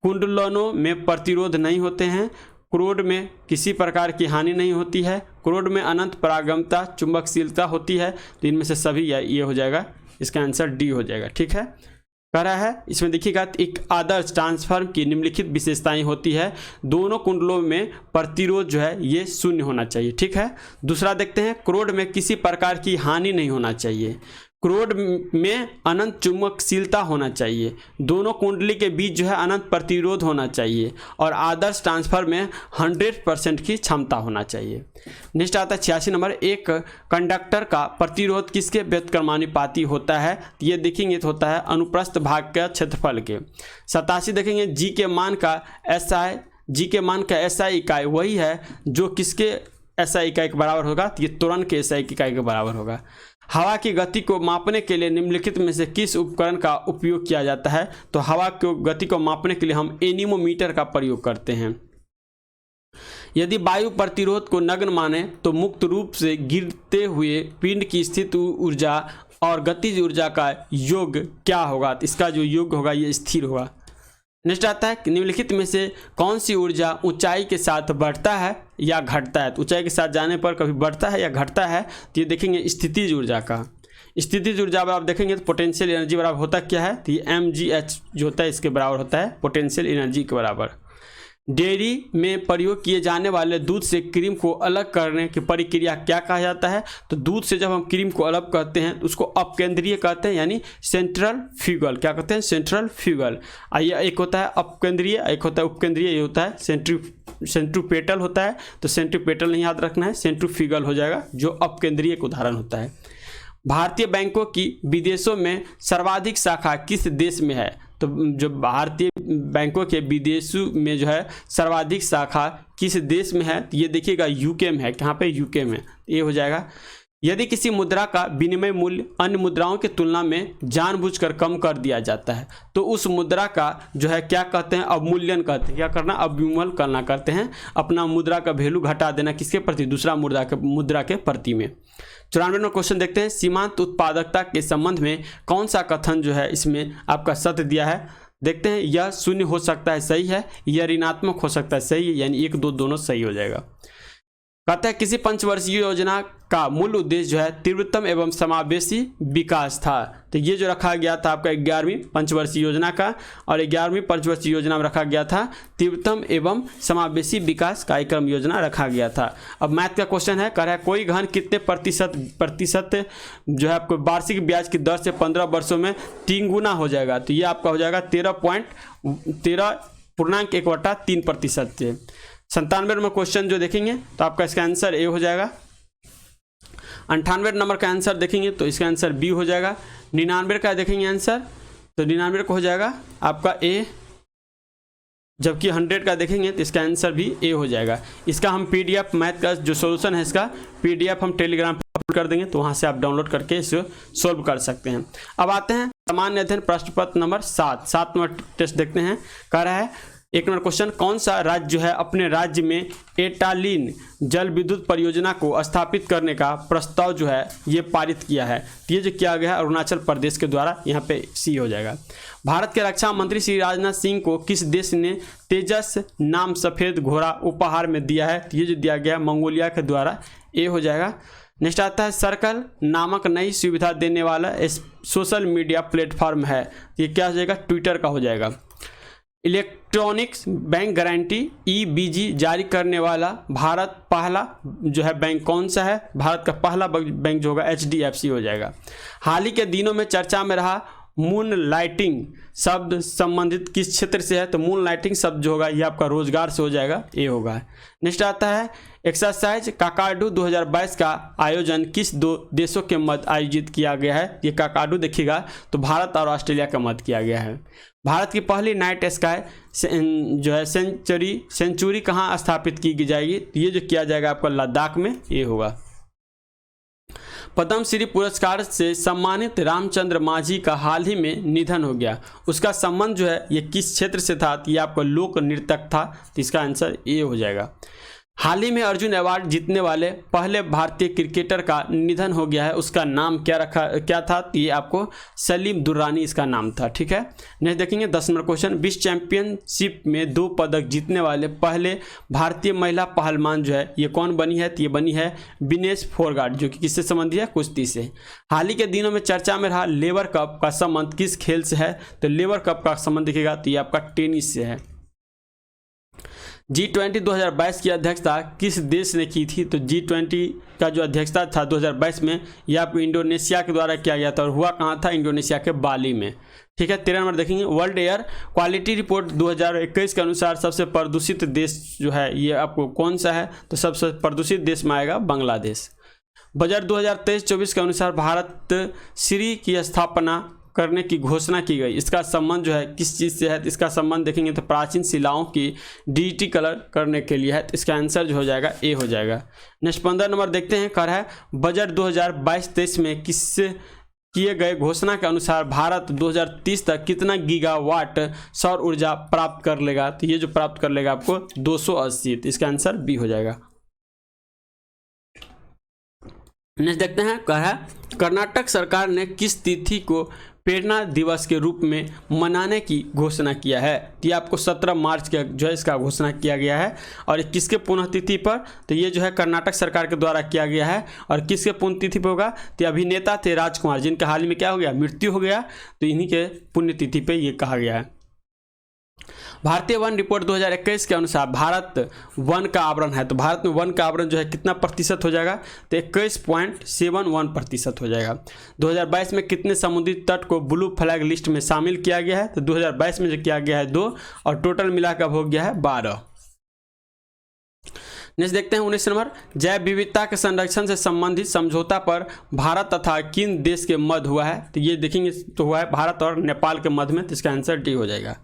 कुंडलों में प्रतिरोध नहीं होते हैं, क्रोड में किसी प्रकार की हानि नहीं होती है, क्रोड में अनंत परागमता चुंबकशीलता होती है। तो इनमें से सभी ये हो जाएगा। इसका आंसर डी हो जाएगा। ठीक है, कह रहा है इसमें देखिएगा एक आदर्श ट्रांसफार्मर की निम्नलिखित विशेषताएं होती है। दोनों कुंडलों में प्रतिरोध जो है ये 0 होना चाहिए। ठीक है, दूसरा देखते हैं क्रोड में किसी प्रकार की हानि नहीं होना चाहिए, क्रोड में अनंत चुंबकशीलता होना चाहिए, दोनों कुंडली के बीच जो है अनंत प्रतिरोध होना चाहिए और आदर्श ट्रांसफर में 100% की क्षमता होना चाहिए। नेक्स्ट आता है 86 नंबर। एक कंडक्टर का प्रतिरोध किसके व्युत्क्रमानुपाती होता है? ये देखेंगे तो होता है अनुप्रस्थ भाग के क्षेत्रफल के। 87 देखेंगे जी के मान का SI इकाई वही है जो किसके SI इकाई के बराबर होगा? तो ये त्वरण के SI इकाई के बराबर होगा। हवा की गति को मापने के लिए निम्नलिखित में से किस उपकरण का उपयोग किया जाता है? तो हवा की गति को मापने के लिए हम एनीमोमीटर का प्रयोग करते हैं। यदि वायु प्रतिरोध को नगण्य माने तो मुक्त रूप से गिरते हुए पिंड की स्थित ऊर्जा और गतिज ऊर्जा का योग क्या होगा? तो इसका जो योग होगा ये स्थिर होगा। नेक्स्ट आता है निम्नलिखित में से कौन सी ऊर्जा ऊंचाई के साथ बढ़ता है या घटता है? तो ऊंचाई के साथ जाने पर कभी बढ़ता है या घटता है? तो ये देखेंगे स्थितिज ऊर्जा का। स्थितिज ऊर्जा आप देखेंगे तो पोटेंशियल एनर्जी बराबर होता क्या है? तो ये mgh जो होता है इसके बराबर होता है पोटेंशियल एनर्जी के बराबर। डेयरी में प्रयोग किए जाने वाले दूध से क्रीम को अलग करने की प्रक्रिया क्या कहा जाता है? तो दूध से जब हम क्रीम को अलग करते हैं तो उसको अपकेंद्रीय कहते हैं, यानी सेंट्रल फ्यूगल। क्या कहते हैं? Central fugal. आइए, एक होता है अपकेंद्रीय, एक होता है उपकेंद्रीय, ये होता है सेंट्रीपेटल होता है। तो सेंट्रीपेटल नहीं याद रखना है, सेंट्रीफ्यूगल हो जाएगा जो अपकेंद्रीय का उदाहरण होता है। भारतीय बैंकों की विदेशों में सर्वाधिक शाखा किस देश में है? तो जो भारतीय बैंकों के विदेशों में जो है सर्वाधिक शाखा किस देश में है, तो ये देखिएगा यूके में है। कहाँ पे? यूके में। ये हो जाएगा। यदि किसी मुद्रा का विनिमय मूल्य अन्य मुद्राओं की तुलना में जानबूझकर कम कर दिया जाता है तो उस मुद्रा का जो है क्या कहते हैं? अवमूल्यन कहते हैं। क्या करना? अवमूल्यन करना करते हैं, अपना मुद्रा का वैल्यू घटा देना किसके प्रति? दूसरा मुद्रा के प्रति में। 94वां क्वेश्चन देखते हैं, सीमांत उत्पादकता के संबंध में कौन सा कथन जो है इसमें आपका सत्य दिया है? देखते हैं, यह शून्य हो सकता है, सही है, यह ऋणात्मक हो सकता है, सही है, यानी 1 2 दोनों सही हो जाएगा। कहता है किसी पंचवर्षीय योजना का मूल उद्देश्य जो है तीव्रतम एवं समावेशी विकास था। तो ये जो रखा गया था आपका 11वीं पंचवर्षीय योजना का, और 11वीं पंचवर्षीय योजना में रखा गया था तीव्रतम एवं समावेशी विकास कार्यक्रम योजना रखा गया था। अब मैथ का क्वेश्चन है, कह रहा है कोई धन कितने प्रतिशत जो है आपको वार्षिक ब्याज की दर से 15 वर्षों में 3 गुना हो जाएगा। तो ये आपका हो जाएगा 13.1/3% से। 97 नंबर क्वेश्चन जो देखेंगे तो आपका इसका आंसर ए हो जाएगा। 98 नंबर का आंसर देखेंगे तो इसका आंसर बी हो जाएगा। 99 का देखेंगे आंसर तो 99 का हो जाएगा आपका ए, जबकि 100 का देखेंगे तो इसका आंसर भी ए हो जाएगा। इसका हम पीडीएफ मैथ का जो सॉल्यूशन है इसका पीडीएफ हम टेलीग्राम पर अपलोड कर देंगे, तो वहाँ से आप डाउनलोड करके इसे सोल्व कर सकते हैं। अब आते हैं सामान्य अध्ययन प्रश्न पत्र नंबर 7 नंबर टेस्ट देखते हैं। कह रहा है 1 नंबर क्वेश्चन, कौन सा राज्य जो है अपने राज्य में एटालीन जल विद्युत परियोजना को स्थापित करने का प्रस्ताव जो है ये पारित किया है? तो ये जो किया गया है अरुणाचल प्रदेश के द्वारा, यहाँ पे सी हो जाएगा। भारत के रक्षा मंत्री श्री राजनाथ सिंह को किस देश ने तेजस नाम सफ़ेद घोड़ा उपहार में दिया है? तो ये जो दिया गया मंगोलिया के द्वारा, ए हो जाएगा। नेक्स्ट आता है सर्कल नामक नई सुविधा देने वाला सोशल मीडिया प्लेटफॉर्म है, ये क्या हो जाएगा? ट्विटर का हो जाएगा। इलेक्ट्रॉनिक्स बैंक गारंटी EBG जारी करने वाला भारत पहला जो है बैंक कौन सा है? भारत का पहला बैंक जो होगा HDFC हो जाएगा। हाल ही के दिनों में चर्चा में रहा मून लाइटिंग शब्द संबंधित किस क्षेत्र से है? तो मून लाइटिंग शब्द जो होगा ये आपका रोजगार से हो जाएगा, ए होगा। नेक्स्ट आता है एक्सरसाइज काकाडू 2022 का आयोजन किस 2 देशों के मध्य आयोजित किया गया है? ये काकाडू देखिएगा तो भारत और ऑस्ट्रेलिया के मध्य किया गया है। भारत की पहली नाइट स्काई जो है सेंचुरी कहाँ स्थापित की जाएगी? तो ये जो किया जाएगा आपका लद्दाख में, ये होगा। पद्मश्री पुरस्कार से सम्मानित रामचंद्र मांझी का हाल ही में निधन हो गया, उसका संबंध जो है ये किस क्षेत्र से था? तो ये आपका लोक नृतक था, तो इसका आंसर ए हो जाएगा। हाल ही में अर्जुन अवार्ड जीतने वाले पहले भारतीय क्रिकेटर का निधन हो गया है, उसका नाम क्या था? तो ये आपको सलीम दुर्रानी इसका नाम था, ठीक है। नेक्स्ट देखेंगे 10 नंबर क्वेश्चन, विश्व चैंपियनशिप में 2 पदक जीतने वाले पहले भारतीय महिला पहलवान जो है ये कौन बनी है? तो ये बनी है विनेश फोगाट, जो कि किससे संबंधी है? कुश्ती से। हाल ही के दिनों में चर्चा में रहा लेबर कप का संबंध किस खेल से है? तो लेबर कप का संबंध दिखेगा तो ये आपका टेनिस से है। G20 2022 की अध्यक्षता किस देश ने की थी? तो G20 का जो अध्यक्षता था 2022 में यह आपको इंडोनेशिया के द्वारा किया गया था, और हुआ कहाँ था? इंडोनेशिया के बाली में, ठीक है। 13 नंबर देखेंगे, वर्ल्ड एयर क्वालिटी रिपोर्ट 2021 के अनुसार सबसे प्रदूषित देश जो है ये आपको कौन सा है? तो सबसे प्रदूषित देश में आएगा बांग्लादेश। बजट 2023-24 के अनुसार भारत श्री की स्थापना करने की घोषणा की गई, इसका संबंध जो है किस चीज़ से है? तो इसका संबंध देखेंगे तो प्राचीन शिलाओं की डिजिटी कलर करने के लिए है, तो इसका आंसर जो हो जाएगा ए हो जाएगा। नेक्स्ट 15 नंबर देखते हैं, कर है बजट 2022-23 में किससे किए गए घोषणा के अनुसार भारत 2030 तक कितना गीगावाट सौर ऊर्जा प्राप्त कर लेगा? तो ये जो प्राप्त कर लेगा आपको 280, तो इसका आंसर बी हो जाएगा। नेक्स्ट देखते हैं, कहा कर्नाटक सरकार ने किस तिथि को प्रेरणा दिवस के रूप में मनाने की घोषणा किया है? तो ये आपको 17 मार्च के जो है इसका घोषणा किया गया है, और किसके पुण्यतिथि पर? तो ये जो है कर्नाटक सरकार के द्वारा किया गया है, और किसके पुण्यतिथि पर होगा? तो अभिनेता थे राजकुमार, जिनका हाल ही में क्या हो गया? मृत्यु हो गया, तो इन्हीं के पुण्यतिथि पे ये कहा गया है। भारतीय वन रिपोर्ट 2021 के अनुसार भारत वन का आवरण है, तो भारत में वन का आवरण जो है कितना प्रतिशत हो जाएगा? तो 21.71% हो जाएगा। 2022 में कितने समुद्री तट को ब्लू फ्लैग लिस्ट में शामिल किया गया है? तो 2022 में जो किया गया है 2, और टोटल मिलाकर हो गया है 12। नेक्स्ट देखते हैं 19 नंबर, जैव विविधता के संरक्षण से संबंधित समझौता पर भारत तथा किन देश के मध्य हुआ है? तो ये देखेंगे तो हुआ है भारत और नेपाल के मध्य में, तो इसका आंसर डी हो जाएगा।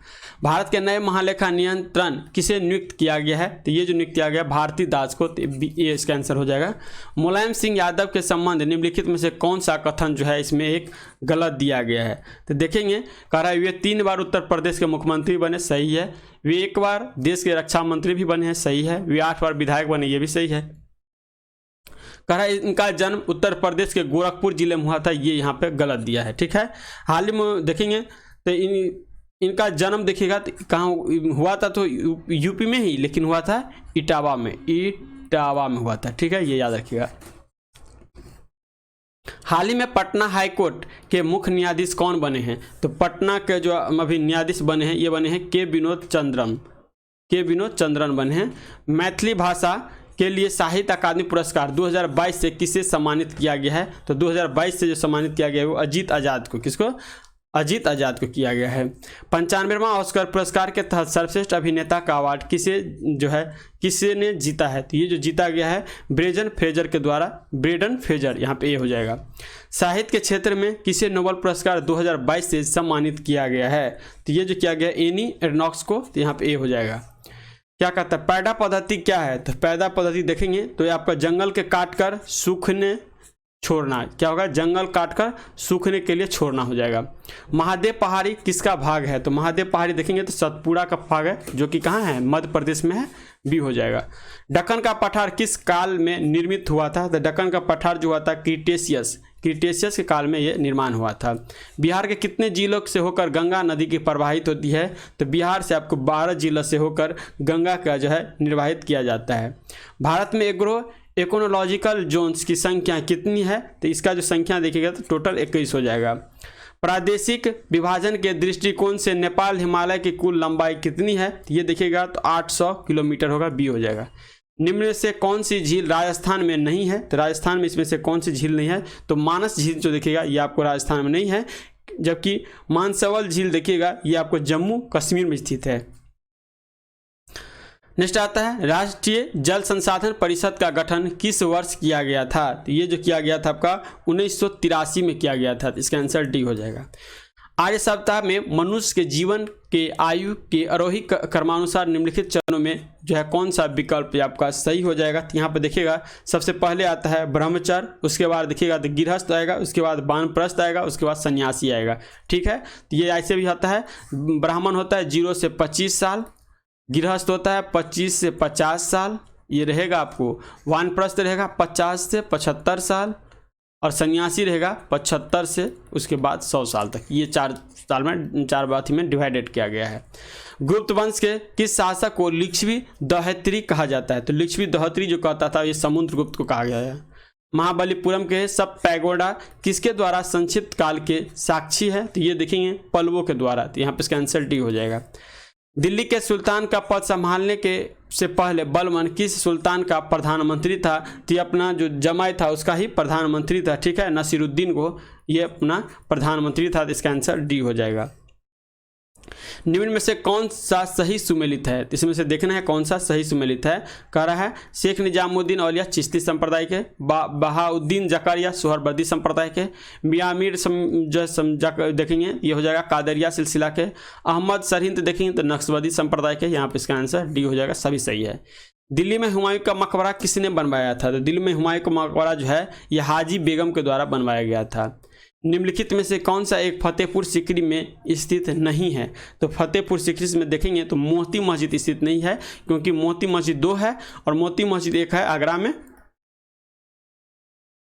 भारत के नए महालेखा नियंत्रण किसे नियुक्त किया गया है? तो ये जो नियुक्त किया गया भारती दास को, तो ये इसका आंसर हो जाएगा। मुलायम सिंह यादव के संबंध निम्नलिखित में से कौन सा कथन जो है इसमें एक गलत दिया गया है? तो देखेंगे, कह रहा है वे 3 बार उत्तर प्रदेश के मुख्यमंत्री बने, सही है। वे 1 बार देश के रक्षा मंत्री भी बने हैं, सही है। वे 8 बार विधायक बने, ये भी सही है। कह रहा है इनका जन्म उत्तर प्रदेश के गोरखपुर जिले में हुआ था, ये यहाँ पे गलत दिया है, ठीक है। हाल ही में देखेंगे तो इनका जन्म देखिएगा तो कहाँ हुआ था, तो यूपी में ही, लेकिन हुआ था इटावा में, इटावा में हुआ था, ठीक है, ये याद रखिएगा। हाल ही में पटना हाईकोर्ट के मुख्य न्यायाधीश कौन बने हैं? तो पटना के जो अभी न्यायाधीश बने हैं, ये बने हैं के विनोद चंद्रन बने हैं। मैथिली भाषा के लिए साहित्य अकादमी पुरस्कार 2022 से किसे सम्मानित किया गया है? तो 2022 से जो सम्मानित किया गया है वो अजीत आज़ाद को, किसको? अजीत आज़ाद को किया गया है। 95वां ऑस्कर पुरस्कार के तहत सर्वश्रेष्ठ अभिनेता का अवार्ड किसे ने जीता है? तो ये जो जीता गया है ब्रेंडन फ्रेजर के द्वारा, ब्रेंडन फ्रेजर, यहाँ पे ये हो जाएगा। साहित्य के क्षेत्र में किसे नोबेल पुरस्कार 2022 से सम्मानित किया गया है? तो ये जो किया गया एनी एर्नॉक्स को, तो यहाँ पे ये हो जाएगा। क्या कहता है पैदा पद्धति क्या है? तो पैदा पद्धति देखेंगे तो ये आपका जंगल के काटकर सूखने छोड़ना, क्या होगा? जंगल काटकर सूखने के लिए छोड़ना हो जाएगा। महादेव पहाड़ी किसका भाग है? तो महादेव पहाड़ी देखेंगे तो सतपुड़ा का भाग है, जो कि कहाँ है? मध्य प्रदेश में है, बी हो जाएगा। दक्कन का पठार किस काल में निर्मित हुआ था? तो दक्कन का पठार जो हुआ था क्रिटेशियस के काल में ये निर्माण हुआ था। बिहार के कितने जिलों से होकर गंगा नदी की प्रवाहित होती है? तो बिहार से आपको 12 जिलों से होकर गंगा का जो है निर्वाहित किया जाता है। भारत में इकोनोलॉजिकल जोन्स की संख्या कितनी है? तो इसका जो संख्या देखिएगा तो टोटल 21 हो जाएगा। प्रादेशिक विभाजन के दृष्टिकोण से नेपाल हिमालय की कुल लंबाई कितनी है? ये देखिएगा तो 800 किलोमीटर होगा, बी हो जाएगा। निम्न में से कौन सी झील राजस्थान में नहीं है? तो राजस्थान में इसमें से कौन सी झील नहीं है? तो मानस झील जो देखिएगा ये आपको राजस्थान में नहीं है, जबकि मानसवल झील देखिएगा ये आपको जम्मू कश्मीर में स्थित है। नेक्स्ट आता है राष्ट्रीय जल संसाधन परिषद का गठन किस वर्ष किया गया था? तो ये जो किया गया था आपका 1983 में किया गया था, तो इसका आंसर डी हो जाएगा। आर्य सप्ताह में मनुष्य के जीवन के आयु के आरोही क्रमानुसार निम्नलिखित चरणों में जो है कौन सा विकल्प आपका सही हो जाएगा? तो यहाँ पे देखिएगा सबसे पहले आता है ब्रह्मचर्य, उसके बाद देखिएगा तो गृहस्थ आएगा, उसके बाद वानप्रस्थ आएगा, उसके बाद सन्यासी आएगा, ठीक है। तो ये ऐसे भी होता है, ब्राह्मण होता है 0 से 25 साल, गृहस्थ होता है 25 से 50 साल, ये रहेगा आपको। वानप्रस्थ रहेगा 50 से 75 साल, और सन्यासी रहेगा 75 से उसके बाद 100 साल तक। ये 4 साल में 4 बात में डिवाइडेड किया गया है। गुप्त वंश के किस शासक को लिच्छवी दौहित्री कहा जाता है? तो लिच्छवी दौहित्री जो कहता था ये समुद्रगुप्त को कहा गया है। महाबलीपुरम के सब पैगोडा किसके द्वारा संक्षिप्त काल के साक्षी है? तो ये देखेंगे पल्लवों के द्वारा, तो यहाँ पे इसका आंसर डी हो जाएगा। दिल्ली के सुल्तान का पद संभालने के से पहले बलबन किस सुल्तान का प्रधानमंत्री था? तो ये अपना जो जमाई था उसका ही प्रधानमंत्री था, ठीक है। नसीरुद्दीन को ये अपना प्रधानमंत्री था, तो इसका आंसर डी हो जाएगा। निम्न में से कौन सा सही सुमेलित है? तो इसमें से देखना है कौन सा सही सुमेलित है। कह रहा है शेख निजामुद्दीन औलिया चिश्ती संप्रदाय के, बहाउद्दीन जकारिया सोहरवर्दी संप्रदाय के, मियां मीर देखेंगे ये हो जाएगा कादरिया सिलसिला के, अहमद सरहिंद देखेंगे तो नक्शबंदी संप्रदाय के। यहाँ पे इसका आंसर डी हो जाएगा, सभी सही है। दिल्ली में हुमायूं का मकबरा किसने बनवाया था? तो दिल्ली में हुमायूं का मकबरा जो है यह हाजी बेगम के द्वारा बनवाया गया था। निम्नलिखित में से कौन सा एक फतेहपुर सीकरी में स्थित नहीं है? तो फतेहपुर सीकरी में देखेंगे तो मोती मस्जिद स्थित नहीं है, क्योंकि मोती मस्जिद 2 है और मोती मस्जिद एक है आगरा में,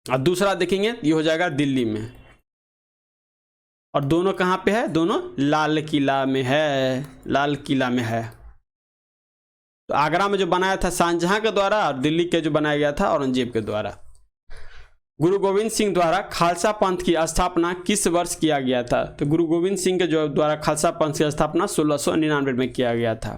और दूसरा देखेंगे ये हो जाएगा दिल्ली में, और दोनों कहाँ पे है? दोनों लाल किला में है, लाल किला में है। तो आगरा में जो बनाया था शाहजहां के द्वारा, और दिल्ली के जो बनाया गया था औरंगजेब के द्वारा। गुरु गोविंद सिंह द्वारा खालसा पंथ की स्थापना किस वर्ष किया गया था? तो गुरु गोविंद सिंह के जो द्वारा खालसा पंथ की स्थापना 1699 में किया गया था।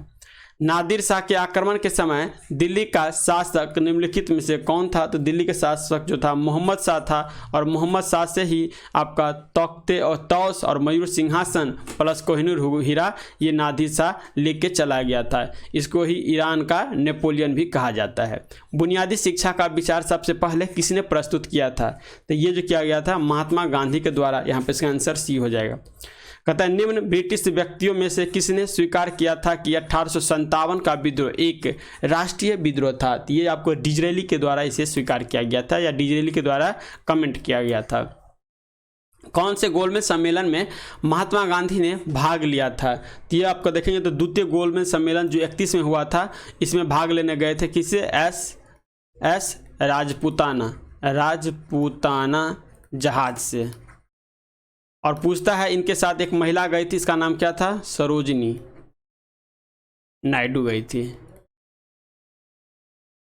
नादिर शाह के आक्रमण के समय दिल्ली का शासक निम्नलिखित में से कौन था? तो दिल्ली के शासक जो था मोहम्मद शाह था, और मोहम्मद शाह से ही आपका तख्ते और तौस और मयूर सिंहासन प्लस कोहिनूर हीरा ये नादिर शाह लेके चला गया था। इसको ही ईरान का नेपोलियन भी कहा जाता है। बुनियादी शिक्षा का विचार सबसे पहले किसने प्रस्तुत किया था? तो ये जो किया गया था महात्मा गांधी के द्वारा। यहाँ पे इसका आंसर सी हो जाएगा। कहता है निम्न ब्रिटिश व्यक्तियों में से किसने स्वीकार किया था कि 1857 का विद्रोह एक राष्ट्रीय विद्रोह था? तो ये आपको डिजरेली के द्वारा इसे स्वीकार किया गया था, या डिजरेली के द्वारा कमेंट किया गया था। कौन से गोलमेज सम्मेलन में महात्मा गांधी ने भाग लिया था? तो ये आपको देखेंगे तो द्वितीय गोलमेज सम्मेलन जो 31 में हुआ था, इसमें भाग लेने गए थे किसे? एस राजपूताना जहाज से। और पूछता है इनके साथ एक महिला गई थी, इसका नाम क्या था? सरोजिनी नायडू गई थी।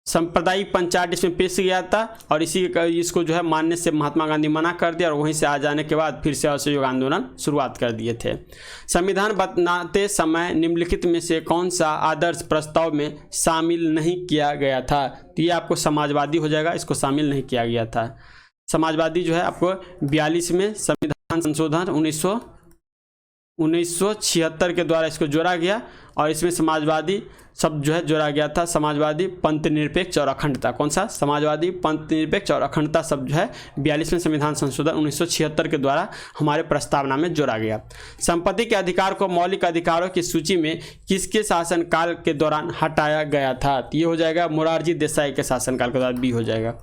सांप्रदायिक पंचायत इसमें पेश किया था, और इसको जो है मानने से महात्मा गांधी मना कर दिया, और वहीं से आ जाने के बाद फिर से असहयोग आंदोलन शुरुआत कर दिए थे। संविधान बनाते समय निम्नलिखित में से कौन सा आदर्श प्रस्ताव में शामिल नहीं किया गया था? तो ये आपको समाजवादी हो जाएगा, इसको शामिल नहीं किया गया था। समाजवादी जो है आपको 42 में संविधान संशोधन 1976 के द्वारा इसको जोड़ा गया, और इसमें समाजवादी शब्द जो है जोड़ा गया था। समाजवादी, पंथ निरपेक्ष और अखंडता। कौन सा? समाजवादी, पंथ निरपेक्ष और अखंडता शब्द जो है 42वें संविधान संशोधन 1976 के द्वारा हमारे प्रस्तावना में जोड़ा गया। संपत्ति के अधिकार को मौलिक अधिकारों की सूची में किसके शासनकाल के दौरान हटाया गया था? तो ये हो जाएगा मोरारजी देसाई के शासनकाल के दौरान, बी हो जाएगा।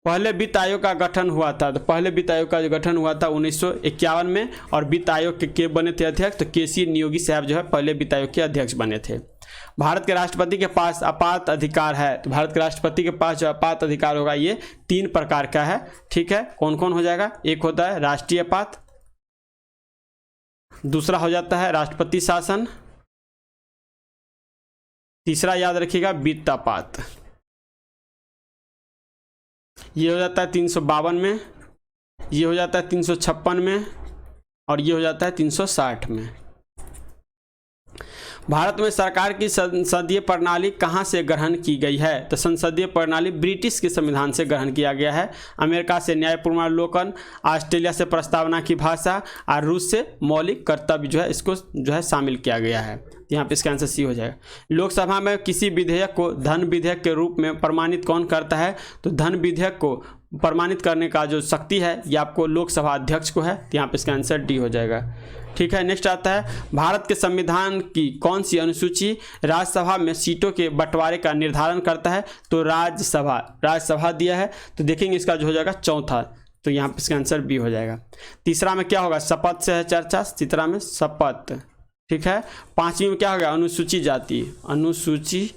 पहले वित्त आयोग का गठन हुआ था, तो पहले वित्त आयोग का जो गठन हुआ था 1951 में, और वित्त आयोग के बने थे अध्यक्ष तो केसी नियोगी साहब जो है पहले वित्त आयोग के अध्यक्ष बने थे। भारत के राष्ट्रपति के पास आपात अधिकार है, तो भारत के राष्ट्रपति के पास जो आपात अधिकार होगा ये 3 प्रकार का है। ठीक है, कौन कौन हो जाएगा? एक होता है राष्ट्रीय आपात, दूसरा हो जाता है राष्ट्रपति शासन, तीसरा याद रखिएगा वित्त आपात। ये हो जाता है 352 में, ये हो जाता है 356 में, और ये हो जाता है 360 में। भारत में सरकार की संसदीय प्रणाली कहाँ से ग्रहण की गई है? तो संसदीय प्रणाली ब्रिटिश के संविधान से ग्रहण किया गया है। अमेरिका से न्यायपूर्वावलोकन, ऑस्ट्रेलिया से प्रस्तावना की भाषा, और रूस से मौलिक कर्तव्य जो है इसको जो है शामिल किया गया है। यहाँ पे इसका आंसर सी हो जाएगा। लोकसभा में किसी विधेयक को धन विधेयक के रूप में प्रमाणित कौन करता है? तो धन विधेयक को प्रमाणित करने का जो शक्ति है ये आपको लोकसभा अध्यक्ष को है। तो यहाँ पे इसका आंसर डी हो जाएगा। ठीक है, नेक्स्ट आता है भारत के संविधान की कौन सी अनुसूची राज्यसभा में सीटों के बंटवारे का निर्धारण करता है? तो राज्यसभा दिया है, तो देखेंगे इसका जो हो जाएगा चौथा, तो यहाँ पे इसका आंसर बी हो जाएगा। तीसरा में क्या होगा? शपथ से है चर्चा, तीसरा में शपथ। ठीक है, 5वीं में क्या होगा? अनुसूची जाति, अनुसूची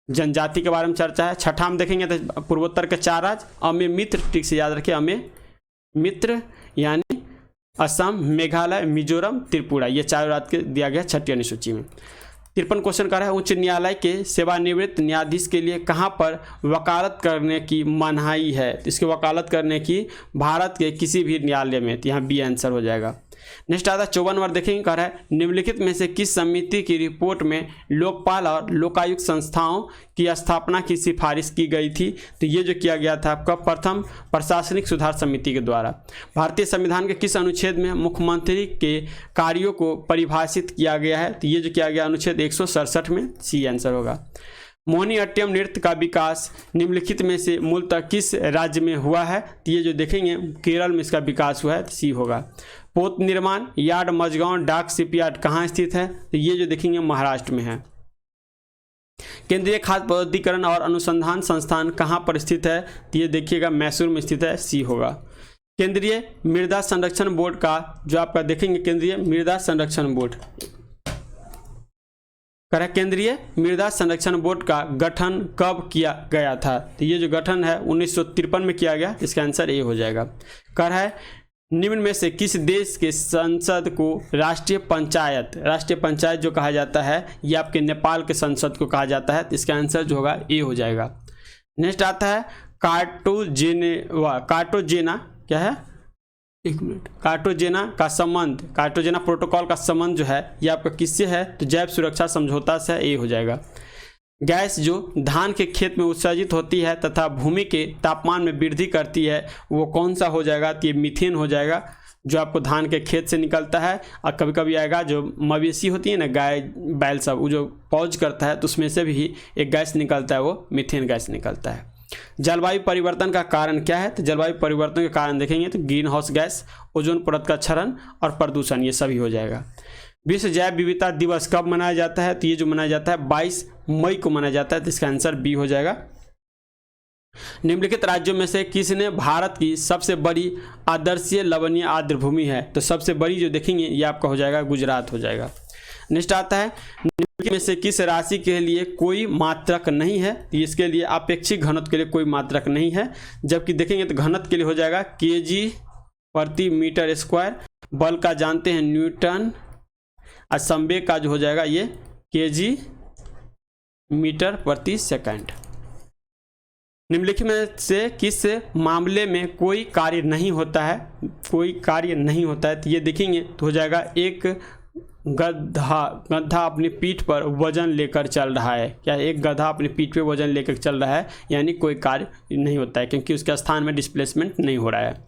जनजाति के बारे में चर्चा है। छठा में देखेंगे तो पूर्वोत्तर के 4 राज्य, अमे मित्र, ठीक से याद रखिए, अमे मित्र यानी असम, मेघालय, मिजोरम, त्रिपुरा, ये 4 राज्य के दिया गया छठी अनुसूची में। 53 क्वेश्चन कर रहा है उच्च न्यायालय के सेवानिवृत्त न्यायाधीश के लिए कहाँ पर वकालत करने की मनाही है? तो इसकी वकालत करने की भारत के किसी भी न्यायालय में, तो यहाँ बी आंसर हो जाएगा। नेक्स्ट आता है 54 नंबर देखेंगे, कह रहा है निम्नलिखित में से किस समिति की रिपोर्ट में लोकपाल और लोकायुक्त संस्थाओं की स्थापना की सिफारिश की गई थी? तो ये जो किया गया था आपका प्रथम प्रशासनिक सुधार समिति के द्वारा। भारतीय संविधान के किस अनुच्छेद में मुख्यमंत्री के कार्यों को परिभाषित किया गया है? तो ये जो किया गया अनुच्छेद 167 में, सी आंसर होगा। मोहिनीअट्टम नृत्य का विकास निम्नलिखित में से मूलतः किस राज्य में हुआ है? तो ये जो देखेंगे केरल में इसका विकास हुआ है, तो सी होगा। पोत निर्माण यार्ड मझगांव डाक शिपयार्ड कहाँ स्थित है? तो ये जो देखेंगे महाराष्ट्र में है। केंद्रीय खाद्य प्रौद्योगिकीकरण और अनुसंधान संस्थान कहाँ पर स्थित है? तो ये देखिएगा मैसूर में स्थित है, सी होगा। केंद्रीय मृदा संरक्षण बोर्ड का जो आपका देखेंगे केंद्रीय मृदा संरक्षण बोर्ड केंद्रीय मृदा संरक्षण बोर्ड का गठन कब किया गया था? तो ये जो गठन है 1953 में किया गया, इसका आंसर ए हो जाएगा। कर है निम्न में से किस देश के संसद को राष्ट्रीय पंचायत जो कहा जाता है ये आपके नेपाल के संसद को कहा जाता है, तो इसका आंसर जो होगा ए हो जाएगा। नेक्स्ट आता है कार्टोजेना क्या है? एक मिनट, कार्टाजेना का संबंध, कार्टाजेना प्रोटोकॉल का संबंध जो है ये आपका किससे है, तो जैव सुरक्षा समझौता से, ये हो जाएगा। गैस जो धान के खेत में उत्सर्जित होती है तथा भूमि के तापमान में वृद्धि करती है वो कौन सा हो जाएगा, तो ये मीथेन हो जाएगा, जो आपको धान के खेत से निकलता है। और कभी कभी आएगा जो मवेशी होती है ना, गाय बैल सब, वो जो पौज करता है तो उसमें से भी एक गैस निकलता है, वो मीथेन गैस निकलता है। जलवायु परिवर्तन का कारण क्या है, तो जलवायु परिवर्तन के कारण देखेंगे तो ग्रीन हाउस गैस, ओजोन परत का क्षरण और प्रदूषण, ये सभी हो जाएगा। विश्व जैव विविधता दिवस कब मनाया जाता है, तो ये जो मनाया जाता है 22 मई को मनाया जाता है, तो इसका आंसर बी हो जाएगा। निम्नलिखित राज्यों में से किसने भारत की सबसे बड़ी आदर्शीय लवणीय आर्द्र भूमि है, तो सबसे बड़ी जो देखेंगे ये आपका हो जाएगा गुजरात हो जाएगा। नेक्स्ट आता है, निम्नलिखित में से किस राशि के लिए कोई मात्रक नहीं है, तो इसके लिए अपेक्षिक घनत्व के लिए कोई मात्रक नहीं है, जबकि देखेंगे तो घनत्व के लिए हो जाएगा केजी प्रति मीटर स्क्वायर, बल का जानते हैं न्यूटन, और संवेग का जो हो जाएगा ये केजी मीटर प्रति सेकंड। निम्नलिखित में से किस मामले में कोई कार्य नहीं होता है, कोई कार्य नहीं होता है, तो ये देखेंगे तो हो जाएगा एक गधा अपनी पीठ पर वजन लेकर चल रहा है, क्या एक गधा अपनी पीठ पे वजन लेकर चल रहा है, यानी कोई कार्य नहीं होता है क्योंकि उसके स्थान में डिस्प्लेसमेंट नहीं हो रहा है।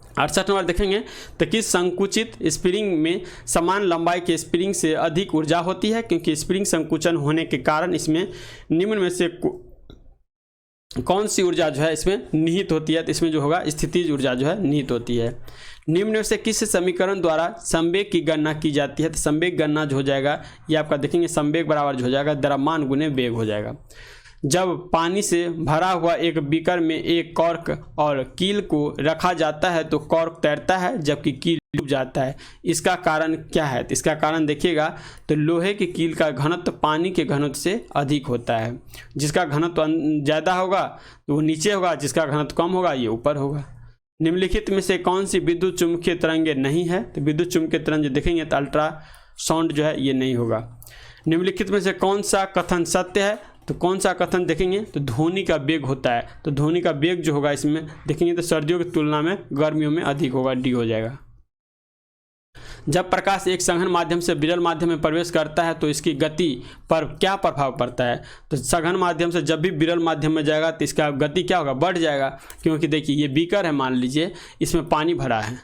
68 नंबर देखेंगे तो किस संकुचित स्प्रिंग में समान लंबाई के स्प्रिंग से अधिक ऊर्जा होती है, क्योंकि स्प्रिंग संकुचन होने के कारण इसमें निम्न में से कौन सी ऊर्जा जो है इसमें निहित होती है, तो इसमें जो होगा स्थितिज ऊर्जा जो है निहित होती है। निम्न में से किस समीकरण द्वारा संवेग की गणना की जाती है, तो संवेग गणना जो हो जाएगा ये आपका देखेंगे संवेग बराबर जो हो जाएगा द्रव्यमान गुने वेग हो जाएगा। जब पानी से भरा हुआ एक बीकर में एक कॉर्क और कील को रखा जाता है तो कॉर्क तैरता है जबकि कील डूब जाता है, इसका कारण क्या है, तो इसका कारण देखिएगा तो लोहे की कील का घनत्व पानी के घनत्व से अधिक होता है, जिसका घनत्व ज़्यादा होगा तो वो नीचे होगा, जिसका घनत्व कम होगा ये ऊपर होगा। निम्नलिखित में से कौन सी विद्युत चुम्बकीय तरंगे नहीं है, तो विद्युत चुम्बकीय तरंग जो देखेंगे तो अल्ट्रासाउंड जो है ये नहीं होगा। निम्नलिखित में से कौन सा कथन सत्य है, तो कौन सा कथन देखेंगे तो ध्वनि का वेग होता है, तो ध्वनि का वेग जो होगा इसमें देखेंगे तो सर्दियों की तुलना में गर्मियों में अधिक होगा, डी हो जाएगा। जब प्रकाश एक सघन माध्यम से विरल माध्यम में प्रवेश करता है तो इसकी गति पर क्या प्रभाव पड़ता है, तो सघन माध्यम से जब भी विरल माध्यम में जाएगा तो इसका गति क्या होगा, बढ़ जाएगा, क्योंकि देखिए ये बीकर है, मान लीजिए इसमें पानी भरा है,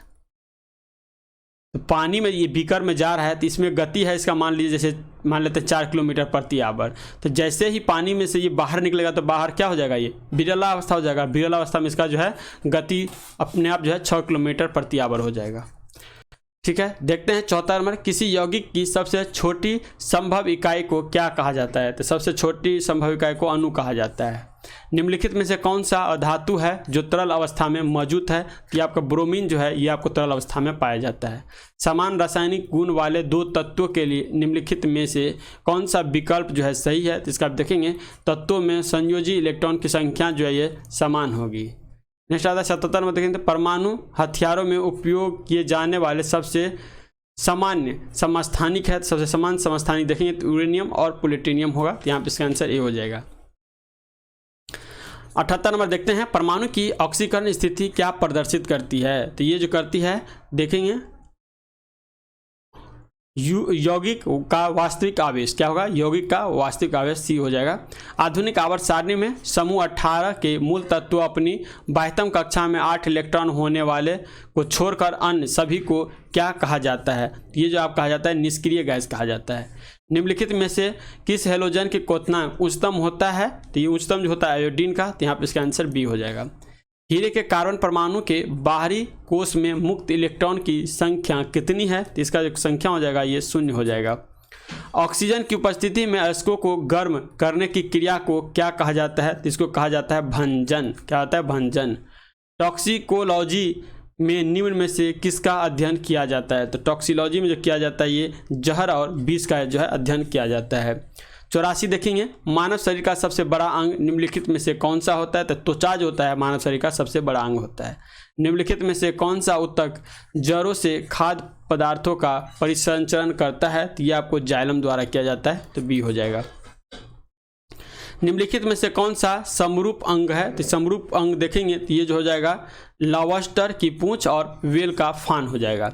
तो पानी में ये बीकर में जा रहा है तो इसमें गति है इसका मान लीजिए जैसे मान लेते हैं 4 किलोमीटर प्रति आवर, तो जैसे ही पानी में से ये बाहर निकलेगा तो बाहर क्या हो जाएगा, ये विरला अवस्था हो जाएगा। विरला अवस्था में इसका जो है गति अपने आप जो है 6 किलोमीटर प्रति आवर हो जाएगा। ठीक है, देखते हैं चौथा नंबर, किसी यौगिक की सबसे छोटी संभव इकाई को क्या कहा जाता है, तो सबसे छोटी संभव इकाई को अणु कहा जाता है। निम्नलिखित में से कौन सा अधातु है जो तरल अवस्था में मौजूद है, ये आपका ब्रोमीन जो है ये आपको तरल अवस्था में पाया जाता है। समान रासायनिक गुण वाले दो तत्वों के लिए निम्नलिखित में से कौन सा विकल्प जो है सही है, तो इसका आप देखेंगे तत्वों में संयोजी इलेक्ट्रॉन की संख्या जो है ये समान होगी। नेक्स्ट आता है 77 में देखेंगे तो परमाणु हथियारों में उपयोग किए जाने वाले सबसे सामान्य समस्थानिक है, सबसे समान समस्थानिक देखेंगे तो यूरेनियम और प्लूटोनियम होगा, तो यहाँ पे इसका आंसर ए हो जाएगा। 78 नंबर देखते हैं, परमाणु की ऑक्सीकरण स्थिति क्या प्रदर्शित करती है, तो ये जो करती है देखेंगे यौगिक का वास्तविक आवेश क्या होगा, यौगिक का वास्तविक आवेश सी हो जाएगा। आधुनिक आवर्त सारणी में समूह 18 के मूल तत्व अपनी बाह्यतम कक्षा में 8 इलेक्ट्रॉन होने वाले को छोड़कर अन्य सभी को क्या कहा जाता है, ये जो आप कहा जाता है निष्क्रिय गैस कहा जाता है। निम्नलिखित में से किस हैलोजन के क्वथनांक उच्चतम होता है, तो ये उच्चतम जो होता है आयोडीन का, तो यहाँ पर इसका आंसर बी हो जाएगा। हीरे के कार्बन परमाणु के बाहरी कोश में मुक्त इलेक्ट्रॉन की संख्या कितनी है, तो इसका जो संख्या हो जाएगा ये 0 हो जाएगा। ऑक्सीजन की उपस्थिति में अयस्कों को गर्म करने की क्रिया को क्या कहा जाता है, तो इसको कहा जाता है भंजन, क्या होता है भंजन। टॉक्सिकोलॉजी में निम्न में से किसका अध्ययन किया जाता है, तो टॉक्सिलॉजी में जो किया जाता है ये जहर और विष का जो है अध्ययन किया जाता है। 84 देखेंगे, मानव शरीर का सबसे बड़ा अंग निम्नलिखित में से कौन सा होता है, तो त्वचा जो होता है मानव शरीर का सबसे बड़ा अंग होता है। निम्नलिखित में से कौन सा ऊतक जड़ों से खाद्य पदार्थों का परिसंचरण करता है, तो ये आपको जाइलम द्वारा किया जाता है, तो बी हो जाएगा। निम्नलिखित में से कौन सा समरूप अंग है, तो समरूप अंग देखेंगे तो ये जो हो जाएगा लॉबस्टर की पूंछ और व्हेल का फान हो जाएगा।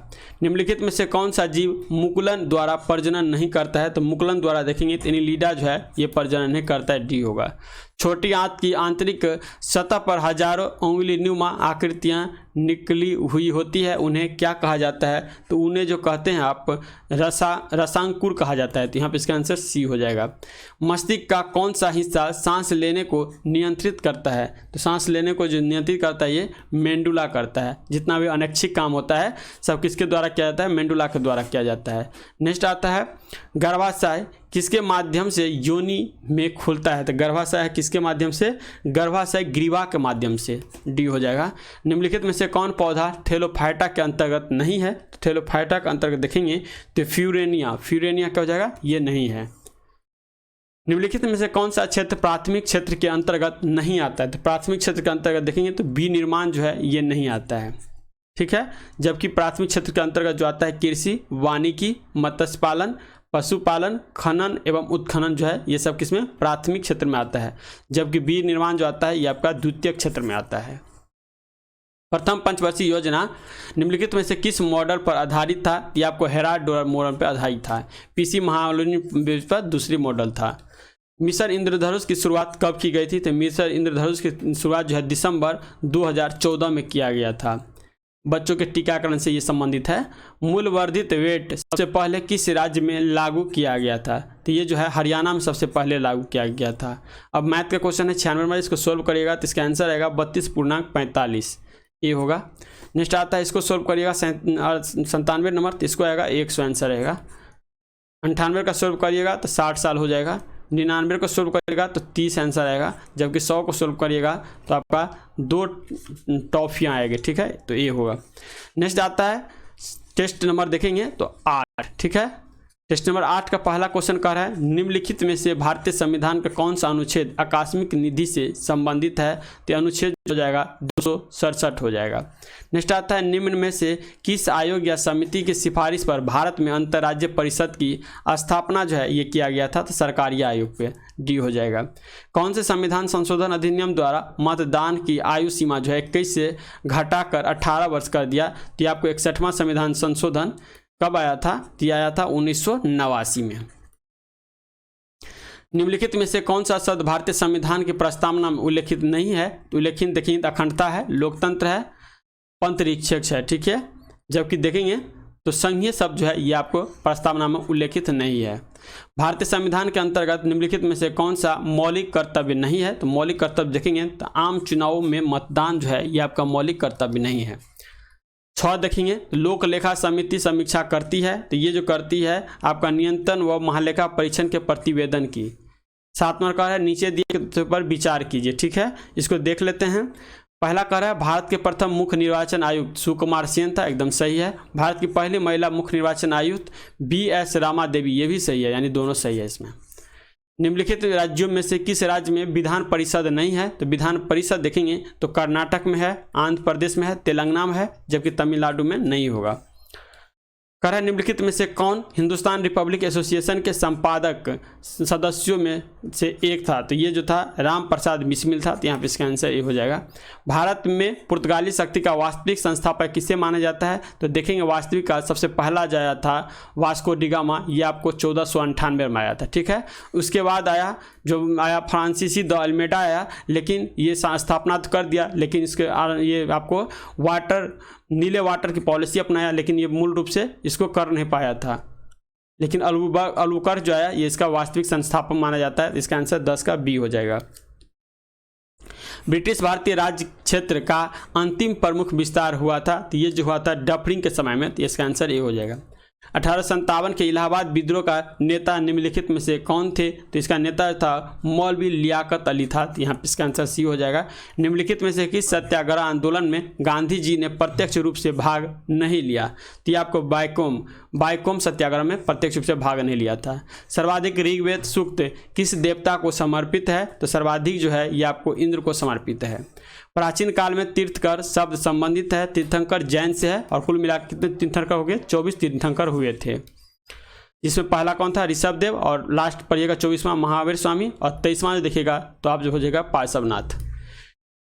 निम्नलिखित में से कौन सा जीव मुकुलन द्वारा प्रजनन नहीं करता है? तो मुकुलन द्वारा देखेंगे तो एनिलिडा जो है ये प्रजनन नहीं करता है, डी होगा। छोटी आंत की आंतरिक सतह पर हजारों उंगली नुमा आकृतियां निकली हुई होती है, उन्हें क्या कहा जाता है? तो उन्हें जो कहते हैं आप रसांकुर कहा जाता है। तो यहाँ पे इसका आंसर सी हो जाएगा। मस्तिष्क का कौन सा हिस्सा सांस लेने को नियंत्रित करता है? तो सांस लेने को जो नियंत्रित करता है ये मेंडुला करता है। जितना भी अनैच्छिक काम होता है सब किसके द्वारा किया जाता है? मेंडुला के द्वारा किया जाता है। नेक्स्ट आता है गर्भाशय किसके माध्यम से योनि में खुलता है? तो गर्भाशय किसके माध्यम से? गर्भाशय ग्रीवा के माध्यम से, डी हो जाएगा। निम्नलिखित में से कौन पौधा थेलोफाइटा के अंतर्गत नहीं है? तो थेलोफाइटा के अंतर्गत देखेंगे तो फ्यूरेनिया क्या हो जाएगा? ये नहीं है। निम्नलिखित में से कौन सा क्षेत्र प्राथमिक क्षेत्र के अंतर्गत नहीं आता है? तो प्राथमिक क्षेत्र के अंतर्गत देखेंगे तो बी निर्माण जो है ये नहीं आता है, ठीक है। जबकि प्राथमिक क्षेत्र के अंतर्गत जो आता है कृषि, वानिकी, मत्स्य पालन, पशुपालन, खनन एवं उत्खनन जो है ये सब किसमें? प्राथमिक क्षेत्र में आता है। जबकि बी निर्माण जो आता है ये आपका द्वितीय क्षेत्र में आता है। प्रथम पंचवर्षीय योजना निम्नलिखित में से किस मॉडल पर आधारित था? ये आपको हेराल्ड डोलर मॉडल पर आधारित था। पीसी महालक्ष्मी पर दूसरी मॉडल था। मिशन इंद्रधनुष की शुरुआत कब की गई थी? तो मिशन इंद्रधनुष की शुरुआत जो है दिसंबर 2014 में किया गया था। बच्चों के टीकाकरण से ये संबंधित है। मूल वर्धित वेट सबसे पहले किस राज्य में लागू किया गया था? तो ये जो है हरियाणा में सबसे पहले लागू किया गया था। अब मैथ का क्वेश्चन है 96 नंबर, इसको सोल्व करिएगा तो इसका आंसर आएगा 32.45, ये होगा। नेक्स्ट आता है इसको सोल्व करिएगा 97 नंबर, तो इसको आएगा 100 आंसर रहेगा। 98 का सोल्व करिएगा तो 60 साल हो जाएगा। 99 को सोल्व करिएगा तो 30 आंसर आएगा। जबकि 100 को सोल्व करिएगा तो आपका 2 टॉफियाँ आएगी, ठीक है, तो ये होगा। नेक्स्ट आता है टेस्ट नंबर देखेंगे तो 8, ठीक है। टेस्ट नंबर 8 का पहला क्वेश्चन कह रहा है निम्नलिखित में से भारतीय संविधान का कौन सा अनुच्छेद आकस्मिक निधि से संबंधित है? तो अनुच्छेद हो जाएगा 267 हो जाएगा। नेक्स्ट आता है निम्न में से किस आयोग या समिति की सिफारिश पर भारत में अंतर्राज्य परिषद की स्थापना जो है ये किया गया था? तो सरकारी आयोग पे, डी हो जाएगा। कौन से संविधान संशोधन अधिनियम द्वारा मतदान की आयु सीमा जो है 21 से घटाकर 18 वर्ष कर दिया? तो आपको 61वां संविधान संशोधन कब आया था? तो आया था 1989 में। निम्नलिखित में से कौन सा शब्द भारतीय संविधान की प्रस्तावना में उल्लेखित नहीं है? तो उल्लेखित देखेंगे अखंडता है, लोकतंत्र है, पंथनिरपेक्ष है, ठीक है। जबकि देखेंगे तो संघीय शब्द जो है ये आपको प्रस्तावना में उल्लेखित नहीं है। भारतीय संविधान के अंतर्गत निम्नलिखित में से कौन सा मौलिक कर्तव्य नहीं है? तो मौलिक कर्तव्य देखेंगे तो आम चुनावों में मतदान जो है ये आपका मौलिक कर्तव्य नहीं है। 6 देखेंगे लोक लेखा समिति समीक्षा करती है, तो ये जो करती है आपका नियंत्रण व महालेखा परीक्षण के प्रतिवेदन की। 7 नंबर का है नीचे दिए पर विचार कीजिए, ठीक है। इसको देख लेते हैं। पहला कह रहा है भारत के प्रथम मुख्य निर्वाचन आयुक्त सुकुमार सेन था, एकदम सही है। भारत की पहली महिला मुख्य निर्वाचन आयुक्त BS रामा देवी, ये भी सही है, यानी दोनों सही है इसमें। निम्नलिखित राज्यों में से किस राज्य में विधान परिषद नहीं है? तो विधान परिषद देखेंगे तो कर्नाटक में है, आंध्र प्रदेश में है, तेलंगाना में है, जबकि तमिलनाडु में नहीं होगा। कह रहा है निम्नलिखित में से कौन हिंदुस्तान रिपब्लिक एसोसिएशन के संपादक सदस्यों में से एक था? तो ये जो था राम प्रसाद बिस्मिल था, तो यहाँ पे इसका आंसर ये हो जाएगा। भारत में पुर्तगाली शक्ति का वास्तविक संस्थापक किसे माना जाता है? तो देखेंगे वास्तविक का सबसे पहला जो आया था वास्को डी गामा, ये आपको 1498 में आया था, ठीक है। उसके बाद आया जो आया फ्रांसीसी द अल्मेडा आया, लेकिन ये स्थापना तो कर दिया, लेकिन इसके ये आपको नीले वाटर की पॉलिसी अपनाया, लेकिन ये मूल रूप से इसको कर नहीं पाया था। लेकिन अलबुकर जो है ये इसका वास्तविक संस्थापक माना जाता है। इसका आंसर 10 का बी हो जाएगा। ब्रिटिश भारतीय राज्य क्षेत्र का अंतिम प्रमुख विस्तार हुआ था, तो ये जो हुआ था डफरिंग के समय में, तो इसका आंसर ये हो जाएगा। 1857 के इलाहाबाद विद्रोह का नेता निम्नलिखित में से कौन थे? तो इसका नेता था मौलवी लियाकत अली था, तो यहाँ इसका आंसर सी हो जाएगा। निम्नलिखित में से किस सत्याग्रह आंदोलन में गांधी जी ने प्रत्यक्ष रूप से भाग नहीं लिया? तो ये आपको बाइकोम सत्याग्रह में प्रत्यक्ष रूप से भाग नहीं लिया था। सर्वाधिक ऋग्वेद सूक्त किस देवता को समर्पित है? तो सर्वाधिक जो है ये आपको इंद्र को समर्पित है। प्राचीन काल में तीर्थकर शब्द संबंधित है तीर्थंकर जैन से है, और कुल मिलाकर कितने तीर्थंकर हो गए? 24 तीर्थंकर हुए थे, जिसमें पहला कौन था? ऋषभदेव, और लास्ट पढ़िएगा 24वां महावीर स्वामी, और 23वां जो देखिएगा तो आप जो हो जाएगा पार्श्वनाथ।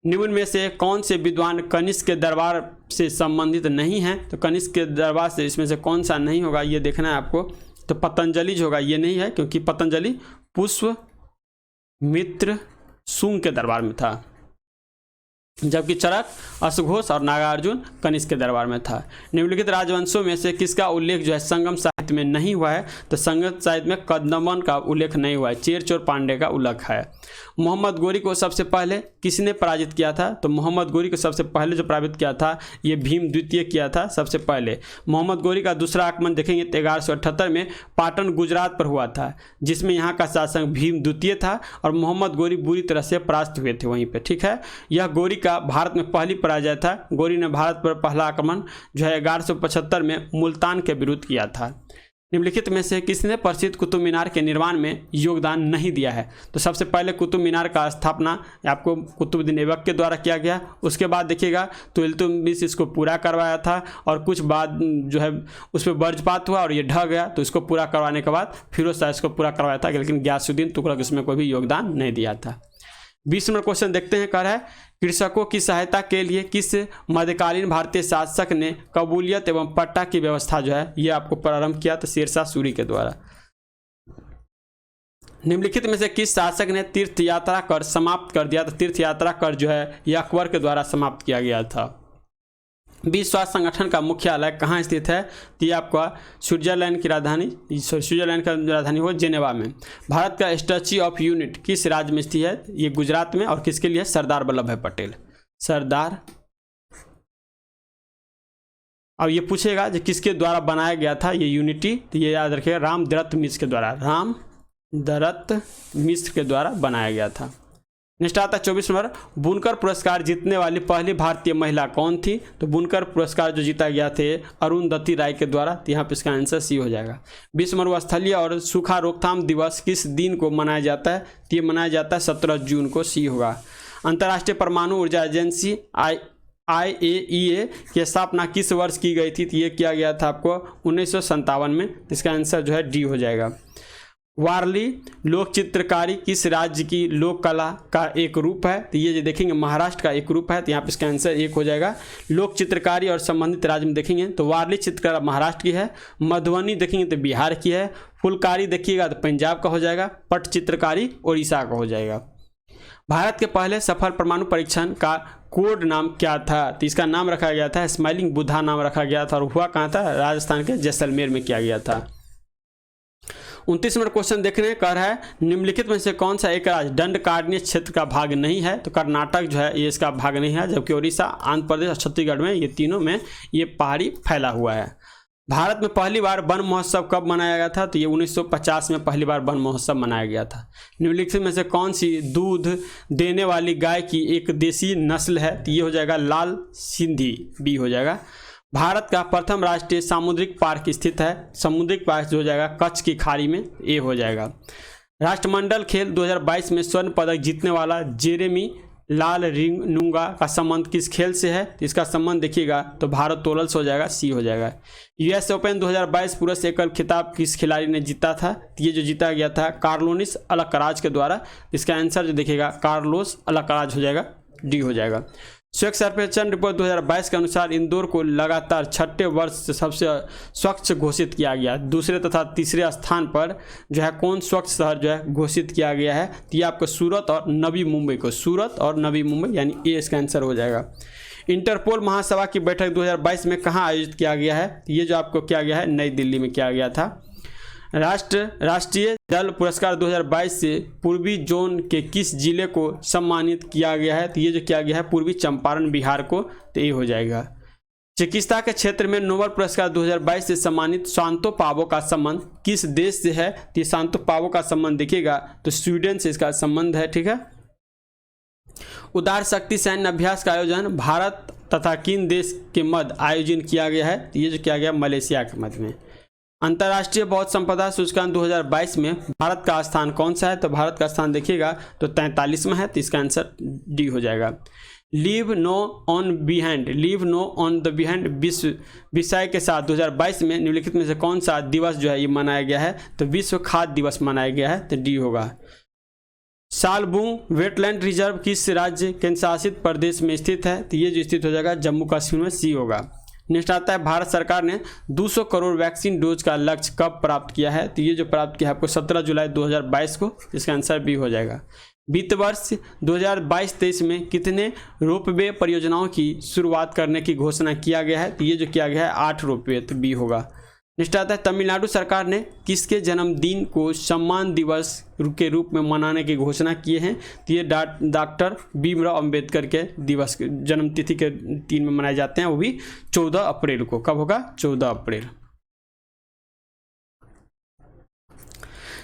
निम्न में से कौन से विद्वान कनिष्क के दरबार से संबंधित नहीं है? तो कनिष्क के दरबार से इसमें से कौन सा नहीं होगा, ये देखना है आपको। तो पतंजलि जो होगा ये नहीं है, क्योंकि पतंजलि पुष्यमित्र शुंग के दरबार में था, जबकि चरक, अश्वघोष और नागार्जुन कनिष्क के दरबार में था। निम्नलिखित राजवंशों में से किसका उल्लेख जो है संगम साहित्य में नहीं हुआ है? तो संगम साहित्य में कदम्बन का उल्लेख नहीं हुआ है, चेर चोर पांडे का उल्लेख है। मोहम्मद गोरी को सबसे पहले किसने पराजित किया था? तो मोहम्मद गोरी को सबसे पहले जो पराजित किया था ये भीम द्वितीय किया था सबसे पहले। मोहम्मद गोरी का दूसरा आक्रमण देखेंगे 1178 में पाटन गुजरात पर हुआ था, जिसमें यहाँ का शासक भीम द्वितीय था और मोहम्मद गोरी बुरी तरह से परास्त हुए थे वहीं पे, ठीक है। यह गोरी का भारत में पहली पराजय था। गोरी ने भारत पर पहला आक्रमण जो है 1175 में मुल्तान के विरुद्ध किया था। निम्नलिखित में से किसने प्रसिद्ध कुतुब मीनार के निर्माण में योगदान नहीं दिया है? तो सबसे पहले कुतुब मीनार का स्थापना आपको कुतुबुद्दीन ऐबक के द्वारा किया गया। उसके बाद देखिएगा तो इल्तुतमिश इसको पूरा करवाया था और कुछ बाद जो है उस पर वज्रपात हुआ और ये ढह गया, तो इसको पूरा करवाने के बाद फिरोज शाह इसको पूरा करवाया था, लेकिन गयासुद्दीन तुगलक इसमें कोई भी योगदान नहीं दिया था। 20 नंबर क्वेश्चन देखते हैं, कह रहा है कृषकों की सहायता के लिए किस मध्यकालीन भारतीय शासक ने कबूलियत एवं पट्टा की व्यवस्था जो है ये आपको प्रारंभ किया? तो शेरशाह सूरी के द्वारा। निम्नलिखित में से किस शासक ने तीर्थ यात्रा कर समाप्त कर दिया? तो तीर्थ यात्रा कर जो है ये अकबर के द्वारा समाप्त किया गया था। विश्व स्वास्थ्य संगठन का मुख्यालय कहाँ स्थित है? तो ये आपका स्विट्जरलैंड की राजधानी हो जेनेवा में। भारत का स्टैच्यू ऑफ यूनिटी किस राज्य में स्थित है? ये गुजरात में, और किसके लिए? सरदार वल्लभ भाई पटेल। सरदार, अब ये पूछेगा जो किसके द्वारा बनाया गया था ये यूनिटी? तो ये याद रखिएगा रामदत्त मिश्र के द्वारा, रामदत्त मिश्र के द्वारा बनाया गया था। नेक्स्ट आता है 24 नंबर, बुनकर पुरस्कार जीतने वाली पहली भारतीय महिला कौन थी? तो बुनकर पुरस्कार जो जीता गया थे अरुंधति राय के द्वारा। तो यहाँ पे इसका आंसर सी हो जाएगा। 20 नंबर, स्थलीय और सूखा रोकथाम दिवस किस दिन को मनाया जाता है? तो ये मनाया जाता है 17 जून को, सी होगा। अंतर्राष्ट्रीय परमाणु ऊर्जा एजेंसी IAEA की स्थापना किस वर्ष की गई थी? तो ये किया गया था आपको 1957 में। इसका आंसर जो है डी हो जाएगा। वारली लोक चित्रकारी किस राज्य की लोक कला का एक रूप है? तो ये जो देखेंगे महाराष्ट्र का एक रूप है, तो यहाँ पे इसका आंसर एक हो जाएगा। लोक चित्रकारी और संबंधित राज्य में देखेंगे तो वारली चित्रकला महाराष्ट्र की है, मधुबनी देखेंगे तो बिहार की है, फुलकारी देखिएगा तो पंजाब का हो जाएगा, पट चित्रकारी उड़ीसा का हो जाएगा। भारत के पहले सफल परमाणु परीक्षण का कोड नाम क्या था? तो इसका नाम रखा गया था स्माइलिंग बुद्धा नाम रखा गया था, और हुआ कहाँ था? राजस्थान के जैसलमेर में किया गया था। 29 नंबर क्वेश्चन देखने कह रहा है निम्नलिखित में से कौन सा एक राज्य दंडकारण्य क्षेत्र का भाग नहीं है? तो कर्नाटक जो है ये इसका भाग नहीं है, जबकि उड़ीसा, आंध्र प्रदेश और छत्तीसगढ़ में ये तीनों में ये पहाड़ी फैला हुआ है। भारत में पहली बार वन महोत्सव कब मनाया गया था? तो ये 1950 में पहली बार वन महोत्सव मनाया गया था। निम्नलिखित में से कौन सी दूध देने वाली गाय की एक देसी नस्ल है? तो ये हो जाएगा लाल सिंधी, बी हो जाएगा। भारत का प्रथम राष्ट्रीय सामुद्रिक पार्क स्थित है? समुद्रिक पार्क जो हो जाएगा कच्छ की खाड़ी में, ए हो जाएगा। राष्ट्रमंडल खेल 2022 में स्वर्ण पदक जीतने वाला जेरेमी लाल रिंगनुंगा का संबंध किस खेल से है? तो इसका संबंध देखिएगा तो भारोत्तोलन से हो जाएगा, सी हो जाएगा। US ओपन 2022 पुरुष एकल खिताब किस खिलाड़ी ने जीता था? तो ये जो जीता गया था कार्लोस अल्काराज के द्वारा। इसका आंसर जो देखिएगा कार्लोस अल्काराज हो जाएगा, डी हो जाएगा। स्वच्छ सर्वेक्षण रिपोर्ट 2022 के अनुसार इंदौर को लगातार छठे वर्ष से सबसे स्वच्छ घोषित किया गया। दूसरे तथा तीसरे स्थान पर जो है कौन स्वच्छ शहर जो है घोषित किया गया है? तो ये आपको सूरत और नवी मुंबई को, सूरत और नवी मुंबई यानी ए इसका आंसर हो जाएगा। इंटरपोल महासभा की बैठक 2022 में कहाँ आयोजित किया गया है? ये जो आपको किया गया है नई दिल्ली में किया गया था। राष्ट्रीय जल पुरस्कार 2022 से पूर्वी जोन के किस जिले को सम्मानित किया गया है? तो ये जो किया गया है पूर्वी चंपारण बिहार को, तो ये हो जाएगा। चिकित्सा के क्षेत्र में नोबेल पुरस्कार 2022 से सम्मानित शांतो पावो का संबंध किस देश से है? तो शांतो पावो का संबंध देखिएगा तो स्वीडन से इसका संबंध है, ठीक है। उदार शक्ति सैन्य अभ्यास का आयोजन भारत तथा किन देश के मध्य आयोजन किया गया है? तो ये जो किया गया मलेशिया के मध्य में। अंतर्राष्ट्रीय बौद्ध संपदा सूचकांक 2022 में भारत का स्थान कौन सा है? तो भारत का स्थान देखिएगा तो 43वां है, तो इसका आंसर डी हो जाएगा। Leave know on the behind विषय के साथ 2022 में निम्नलिखित में से कौन सा दिवस जो है ये मनाया गया है? तो विश्व खाद्य दिवस मनाया गया है, तो डी होगा। सालबुंग वेटलैंड रिजर्व किस राज्य केंद्र शासित प्रदेश में स्थित है? तो ये जो स्थित हो जाएगा जम्मू कश्मीर में, सी होगा। नेक्स्ट आता है भारत सरकार ने 200 करोड़ वैक्सीन डोज का लक्ष्य कब प्राप्त किया है? तो ये जो प्राप्त किया है आपको 17 जुलाई 2022 को, इसका आंसर बी हो जाएगा। वित्त वर्ष 2022-23 में कितने रोपवे परियोजनाओं की शुरुआत करने की घोषणा किया गया है? तो ये जो किया गया है 8 रोपवे, तो बी होगा। नेक्स्ट आता है तमिलनाडु सरकार ने किसके जन्मदिन को सम्मान दिवस के रूप में मनाने की घोषणा किए हैं? तो ये डॉक्टर भीमराव अंबेडकर के दिवस जन्मतिथि के दिन में मनाए जाते हैं, वो भी 14 अप्रैल को। कब होगा? 14 अप्रैल।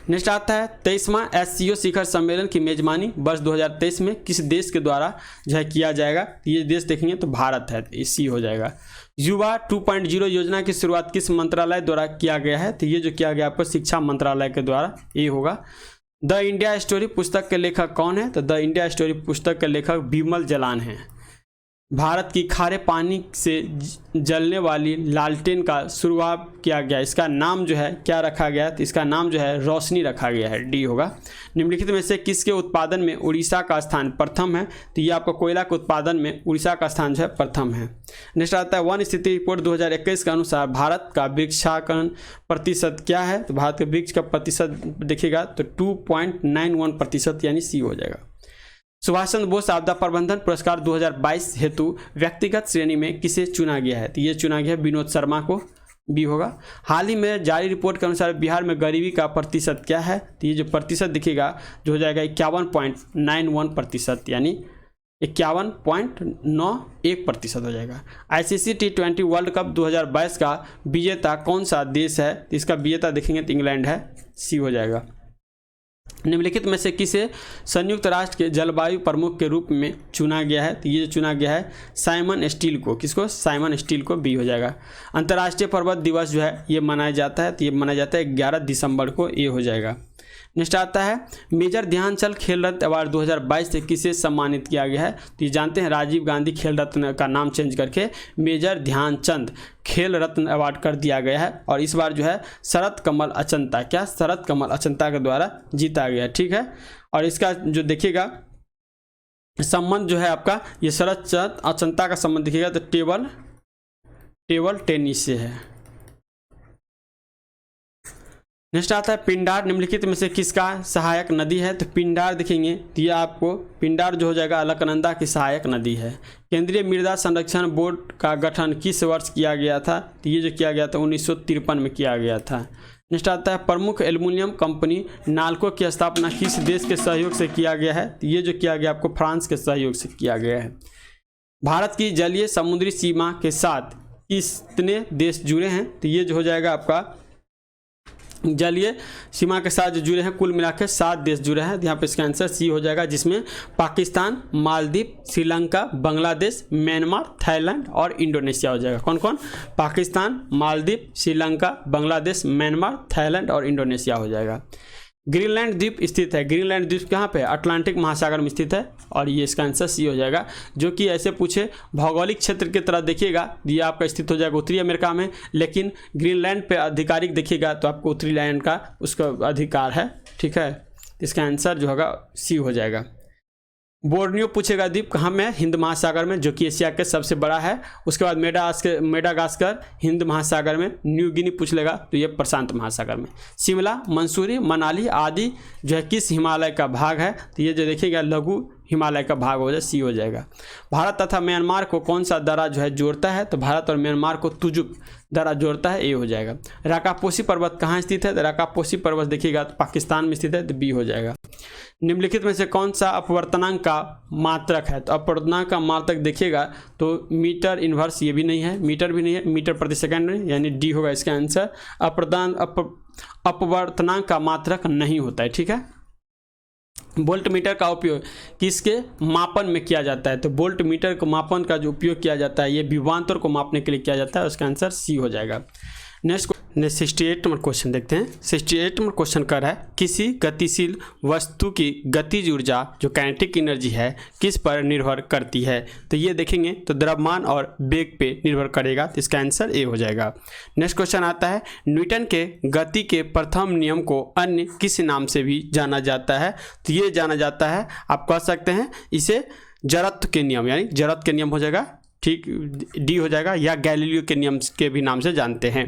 नेक्स्ट आता है 23वां SCO शिखर सम्मेलन की मेजबानी वर्ष 2023 में किस देश के द्वारा जो है किया जाएगा? ये देश देखेंगे तो भारत है, तो सी हो जाएगा। युवा 2.0 योजना की शुरुआत किस मंत्रालय द्वारा किया गया है? तो ये जो किया गया आपको शिक्षा मंत्रालय के द्वारा, ये होगा। द इंडिया स्टोरी पुस्तक के लेखक कौन है? तो द इंडिया स्टोरी पुस्तक के लेखक बिमल जलान हैं। भारत की खारे पानी से जलने वाली लालटेन का शुरुआत किया गया, इसका नाम जो है क्या रखा गया? तो इसका नाम जो है रोशनी रखा गया है, डी होगा। निम्नलिखित में से किसके उत्पादन में उड़ीसा का स्थान प्रथम है? तो ये आपको कोयला के उत्पादन में उड़ीसा का स्थान जो है प्रथम है। नेक्स्ट आता है वन स्थिति रिपोर्ट 2021 के अनुसार भारत का वृक्षारोपण प्रतिशत क्या है? तो भारत के वृक्ष का प्रतिशत देखिएगा तो 2.91% यानी सी हो जाएगा। सुभाष चंद्र बोस आपदा प्रबंधन पुरस्कार 2022 हेतु व्यक्तिगत श्रेणी में किसे चुना गया है? तो ये चुना गया है विनोद शर्मा को, बी होगा। हाल ही में जारी रिपोर्ट के अनुसार बिहार में गरीबी का प्रतिशत क्या है? तो ये जो प्रतिशत दिखेगा जो हो जाएगा 51.91%, यानी 51.91% हो जाएगा। ICC T20 वर्ल्ड कप 2022 का विजेता कौन सा देश है? तो इसका विजेता देखेंगे तो इंग्लैंड है, सी हो जाएगा। निम्नलिखित में से किसे संयुक्त राष्ट्र के जलवायु प्रमुख के रूप में चुना गया है? तो ये चुना गया है साइमन स्टील को, किसको? साइमन स्टील को, बी हो जाएगा। अंतर्राष्ट्रीय पर्वत दिवस जो है ये मनाया जाता है, तो ये मनाया जाता है 11 दिसंबर को, ये हो जाएगा। नेक्स्ट आता है मेजर ध्यानचंद खेल रत्न अवार्ड 2022 से किसे सम्मानित किया गया है? तो ये जानते हैं राजीव गांधी खेल रत्न का नाम चेंज करके मेजर ध्यानचंद खेल रत्न अवार्ड कर दिया गया है, और इस बार जो है शरत कमल अचंता, क्या शरत कमल अचंता के द्वारा जीता गया, ठीक है। और इसका जो देखिएगा संबंध जो है आपका, ये शरत अचंता का संबंध देखिएगा तो टेबल टेनिस से है। नेक्स्ट आता है पिंडार निम्नलिखित में से किसका सहायक नदी है? तो पिंडार देखेंगे तो ये आपको पिंडार जो हो जाएगा अलकनंदा की सहायक नदी है। केंद्रीय मृदा संरक्षण बोर्ड का गठन किस वर्ष किया गया था? तो ये जो किया गया था 1953 में किया गया था। नेक्स्ट आता है प्रमुख एल्युमिनियम कंपनी नाल्को की स्थापना किस देश के सहयोग से किया गया है? तो ये जो किया गया आपको फ्रांस के सहयोग से किया गया है। भारत की जलीय समुद्री सीमा के साथ कितने देश जुड़े हैं? तो ये जो हो जाएगा आपका जलीय सीमा के साथ जो जुड़े हैं कुल मिलाकर 7 देश जुड़े हैं। यहाँ पे इसका आंसर सी हो जाएगा, जिसमें पाकिस्तान, मालदीव, श्रीलंका, बांग्लादेश, म्यांमार, थाईलैंड और इंडोनेशिया हो जाएगा। कौन कौन? पाकिस्तान, मालदीव, श्रीलंका, बांग्लादेश, म्यांमार, थाईलैंड और इंडोनेशिया हो जाएगा। ग्रीनलैंड द्वीप स्थित है, ग्रीनलैंड द्वीप कहाँ पे? अटलांटिक महासागर में स्थित है, और ये इसका आंसर सी हो जाएगा। जो कि ऐसे पूछे भौगोलिक क्षेत्र की तरह देखिएगा, ये आपका स्थित हो जाएगा उत्तरी अमेरिका में, लेकिन ग्रीनलैंड पे आधिकारिक देखिएगा तो आपको उत्तरी लैंड का उसका अधिकार है, ठीक है। इसका आंसर जो होगा सी हो जाएगा। बोर्नियो पूछेगा द्वीप कहाँ में? हिंद महासागर में, जो कि एशिया के सबसे बड़ा है। उसके बाद मेडागास्कर हिंद महासागर में। न्यू गिनी पूछ लेगा तो ये प्रशांत महासागर में। शिमला, मंसूरी, मनाली आदि जो है किस हिमालय का भाग है? तो ये जो देखिएगा लघु हिमालय का भाग हो जाए, सी हो जाएगा। भारत तथा म्यांमार को कौन सा दर्रा जो है जोड़ता है? तो भारत और म्यांमार को तुजुक दर्रा जोड़ता है, ए हो जाएगा। राकापोशी पर्वत कहाँ स्थित है? तो राकापोशी पर्वत देखिएगा तो पाकिस्तान में स्थित है, तो बी हो जाएगा। निम्नलिखित में से कौन सा अपवर्तनांक का मात्रक है? तो अपवर्तनांक का मात्रक देखिएगा तो मीटर इनवर्स ये भी नहीं है, मीटर भी नहीं है, मीटर प्रति सेकंड नहीं, यानी डी होगा इसका आंसर। अपवर्तनांक का मात्रक नहीं होता है, ठीक है। वोल्ट मीटर का उपयोग किसके मापन में किया जाता है? तो वोल्ट मीटर को मापन का जो उपयोग किया जाता है ये विभवांतर को मापने के लिए किया जाता है, उसका आंसर सी हो जाएगा। नेक्स्ट 68 नंबर क्वेश्चन देखते हैं। 68 नंबर क्वेश्चन कर रहा है किसी गतिशील वस्तु की गतिज ऊर्जा जो काइनेटिक एनर्जी है किस पर निर्भर करती है। तो ये देखेंगे तो द्रव्यमान और वेग पे निर्भर करेगा, तो इसका आंसर ए हो जाएगा। नेक्स्ट क्वेश्चन आता है न्यूटन के गति के प्रथम नियम को अन्य किस नाम से भी जाना जाता है। तो ये जाना जाता है, आप कह सकते हैं इसे जड़त्व के नियम, यानी जड़त्व के नियम हो जाएगा, ठीक, डी हो जाएगा, या गैलीलियो के नियम के भी नाम से जानते हैं।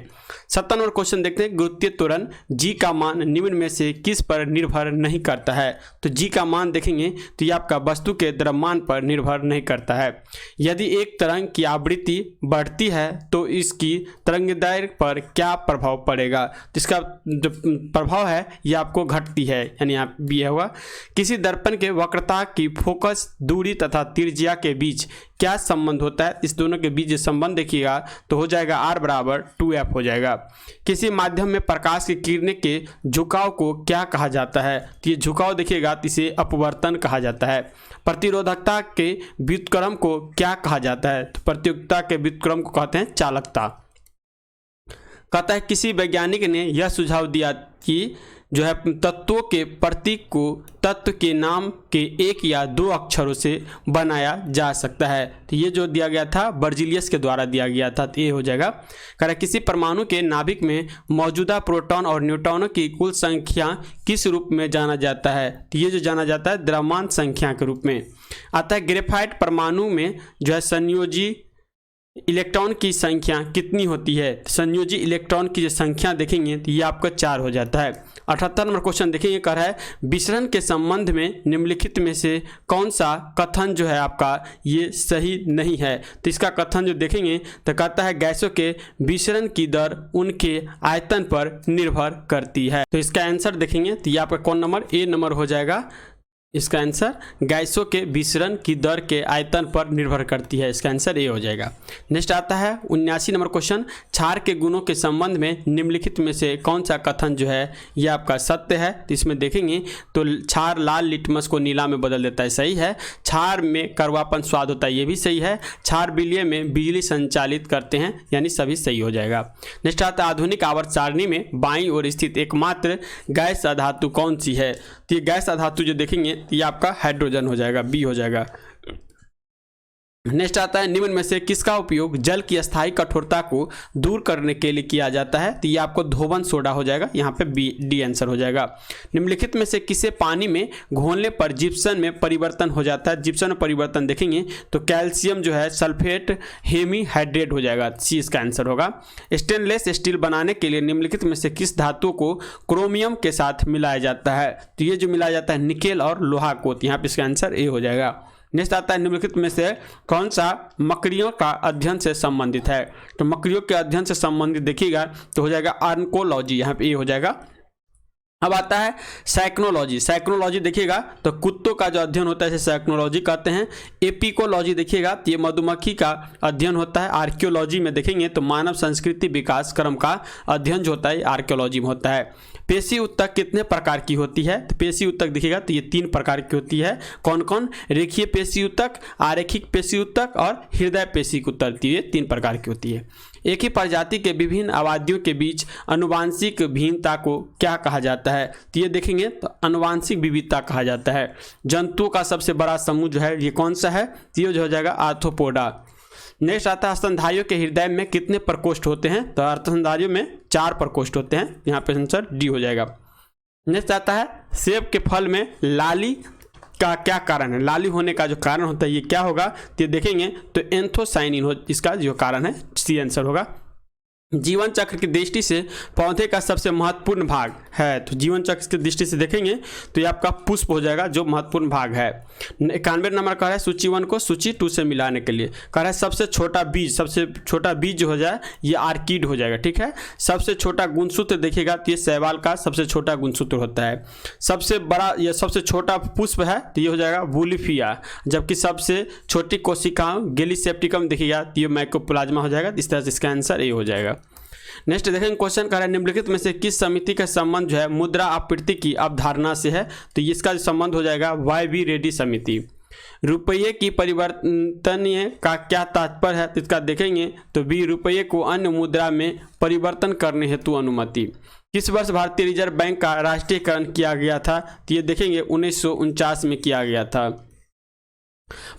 70 नंबर क्वेश्चन देखते हैं गुरुत्वीय त्वरण जी का मान निम्न में से किस पर निर्भर नहीं करता है। तो जी का मान देखेंगे तो ये आपका वस्तु के द्रव्यमान पर निर्भर नहीं करता है। यदि एक तरंग की आवृत्ति बढ़ती है तो इसकी तरंगदैर्घ्य पर क्या प्रभाव पड़ेगा। तो इसका जो प्रभाव है ये आपको घटती है, यानी यहाँ भी होगा। किसी दर्पण के वक्रता की फोकस दूरी तथा त्रिज्या के बीच क्या संबंध होता है। इस दोनों के बीच संबंध देखिएगा तो हो जाएगा R बराबर 2F हो जाएगा। किसी माध्यम में प्रकाश की किरणें के झुकाव को क्या कहा जाता है। तो ये झुकाव देखिएगा तो इसे अपवर्तन कहा जाता है। प्रतिरोधकता के व्युत्क्रम को क्या कहा जाता है। तो प्रतिरोधकता के व्युत्क्रम को कहते हैं चालकता। कहता है किसी वैज्ञानिक ने यह सुझाव दिया कि जो है तत्वों के प्रतीक को तत्व के नाम के एक या दो अक्षरों से बनाया जा सकता है। तो ये जो दिया गया था बर्जिलियस के द्वारा दिया गया था, तो ये हो जाएगा। कह रहा किसी परमाणु के नाभिक में मौजूदा प्रोटॉन और न्यूट्रॉनों की कुल संख्या किस रूप में जाना जाता है। तो ये जो जाना जाता है द्रव्यमान संख्या के रूप में आता है। ग्रेफाइट परमाणु में जो है संयोजी इलेक्ट्रॉन की संख्या कितनी होती है। संयोजी इलेक्ट्रॉन की जो संख्या देखेंगे तो ये आपका 4 हो जाता है। 78 नंबर क्वेश्चन देखेंगे कह रहा है विसरण के संबंध में निम्नलिखित में से कौन सा कथन जो है आपका ये सही नहीं है। तो इसका कथन जो देखेंगे तो कहता है गैसों के विसरण की दर उनके आयतन पर निर्भर करती है। तो इसका आंसर देखेंगे तो ये आपका कौन नंबर, ए नंबर हो जाएगा। इसका आंसर गैसों के विसरण की दर के आयतन पर निर्भर करती है, इसका आंसर ए हो जाएगा। नेक्स्ट आता है 79 नंबर क्वेश्चन क्षार के गुणों के संबंध में निम्नलिखित में से कौन सा कथन जो है यह आपका सत्य है। तो इसमें देखेंगे तो क्षार लाल लिटमस को नीला में बदल देता है, सही है। क्षार में कड़वापन स्वाद होता है, ये भी सही है। क्षार विलय में बिजली संचालित करते हैं, यानी सभी सही हो जाएगा। नेक्स्ट आता है आधुनिक आवर्त सारणी में बाईं ओर स्थित एकमात्र गैस अधातु कौन सी है। तो ये गैस अधातु जो देखेंगे ये आपका हाइड्रोजन हो जाएगा, बी हो जाएगा। नेक्स्ट आता है निम्न में से किसका उपयोग जल की अस्थायी कठोरता को दूर करने के लिए किया जाता है। तो ये आपको धोवन सोडा हो जाएगा, यहाँ पे बी डी आंसर हो जाएगा। निम्नलिखित में से किसे पानी में घोलने पर जिप्सम में परिवर्तन हो जाता है। जिप्सम में परिवर्तन देखेंगे तो कैल्शियम जो है सल्फेट हेमीहाइड्रेट हो जाएगा, सी इसका आंसर होगा। स्टेनलेस स्टील बनाने के लिए निम्नलिखित में से किस धातु को क्रोमियम के साथ मिलाया जाता है। तो ये जो मिलाया जाता है निकेल और लोहा को, यहाँ पे इसका आंसर ए हो जाएगा। नेक्स्ट आता है निम्नलिखित में से कौन सा मकड़ियों का अध्ययन से संबंधित है। तो मकड़ियों के अध्ययन से संबंधित देखिएगा तो हो जाएगा ऑर्निकोलॉजी, यहाँ पे ये हो जाएगा। अब आता है साइक्नोलॉजी। साइक्नोलॉजी देखिएगा तो कुत्तों का जो अध्ययन होता है इसे साइक्नोलॉजी कहते हैं। एपिकोलॉजी देखिएगा तो ये मधुमक्खी का अध्ययन होता है। आर्कियोलॉजी में देखेंगे तो मानव संस्कृति विकास क्रम का अध्ययन जो होता है आर्कियोलॉजी में होता है। पेशी ऊतक कितने प्रकार की होती है। तो पेशी ऊतक देखिएगा तो ये 3 प्रकार की होती है। कौन कौन, रेखीय पेशी ऊतक, आरेखिक पेशी ऊतक और हृदय पेशी ऊतक, ये 3 प्रकार की होती है। एक ही प्रजाति के विभिन्न आबादियों के बीच आनुवांशिक भिन्नता को क्या कहा जाता है। तो ये देखेंगे तो आनुवांशिक विविधता कहा जाता है। जंतुओं का सबसे बड़ा समूह जो है ये कौन सा है, तो ये जो हो जाएगा आर्थ्रोपोडा। नेक्स्ट आता है स्तनधारियों के हृदय में कितने प्रकोष्ठ होते हैं। तो स्तनधारियों में 4 प्रकोष्ठ होते हैं, यहाँ पे आंसर डी हो जाएगा। नेक्स्ट आता है सेब के फल में लाली का क्या कारण है। लाली होने का जो कारण होता है ये क्या होगा, तो ये देखेंगे तो एंथोसाइनिन हो इसका जो कारण है, सी आंसर होगा। जीवन चक्र की दृष्टि से पौधे का सबसे महत्वपूर्ण भाग है। तो जीवन चक्र की दृष्टि से देखेंगे तो ये आपका पुष्प हो जाएगा जो महत्वपूर्ण भाग है। 91 नंबर कह रहा है सूची 1 को सूची 2 से मिलाने के लिए कह रहा है सबसे छोटा बीज जो हो जाए ये आर्किड हो जाएगा, ठीक है। सबसे छोटा गुणसूत्र देखिएगा तो ये शैवाल का सबसे छोटा गुणसूत्र होता है। सबसे बड़ा या सबसे छोटा पुष्प है तो ये हो जाएगा वुलिफिया, जबकि सबसे छोटी कोशिका गेलीसेप्टिकम देखिएगा तो ये माइकोप्लाज्मा हो जाएगा। इस तरह से इसका आंसर ए हो जाएगा। नेक्स्ट देखेंगे क्वेश्चन कर रहा है निम्नलिखित में से किस समिति का संबंध जो है मुद्रा आपूर्ति की अवधारणा से है। तो इसका जो संबंध हो जाएगा वाई बी रेड्डी समिति। रुपये की परिवर्तनीय का क्या तात्पर्य है, इसका देखेंगे तो बी, रुपये को अन्य मुद्रा में परिवर्तन करने हेतु अनुमति। किस वर्ष भारतीय रिजर्व बैंक का राष्ट्रीयकरण किया गया था, तो ये देखेंगे 1949 में किया गया था।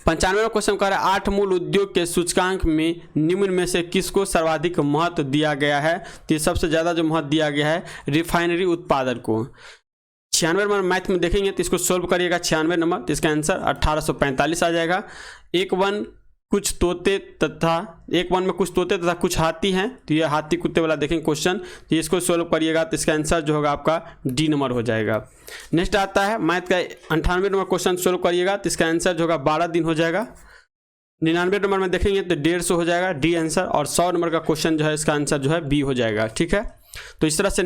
95वां क्वेश्चन कह रहा है 8 मूल उद्योग के सूचकांक में निम्न में से किसको सर्वाधिक महत्व दिया गया है, तो ये सबसे ज़्यादा जो महत्व दिया गया है रिफाइनरी उत्पादन को। 96 नंबर मैथ में देखेंगे तो इसको सोल्व करिएगा 96 नंबर, तो इसका आंसर 1845 आ जाएगा। एक वन में कुछ तोते तथा कुछ हाथी हैं, तो ये हाथी कुत्ते वाला देखेंगे क्वेश्चन, तो इसको सोल्व करिएगा तो इसका आंसर जो होगा आपका डी नंबर हो जाएगा। नेक्स्ट आता है मैथ का 98 नंबर क्वेश्चन सोल्व करिएगा तो इसका आंसर जो होगा 12 दिन हो जाएगा। 99 नंबर में देखेंगे तो 150 हो जाएगा डी आंसर, और 100 नंबर का क्वेश्चन जो है इसका आंसर जो है बी हो जाएगा। ठीक है, तो इस तरह से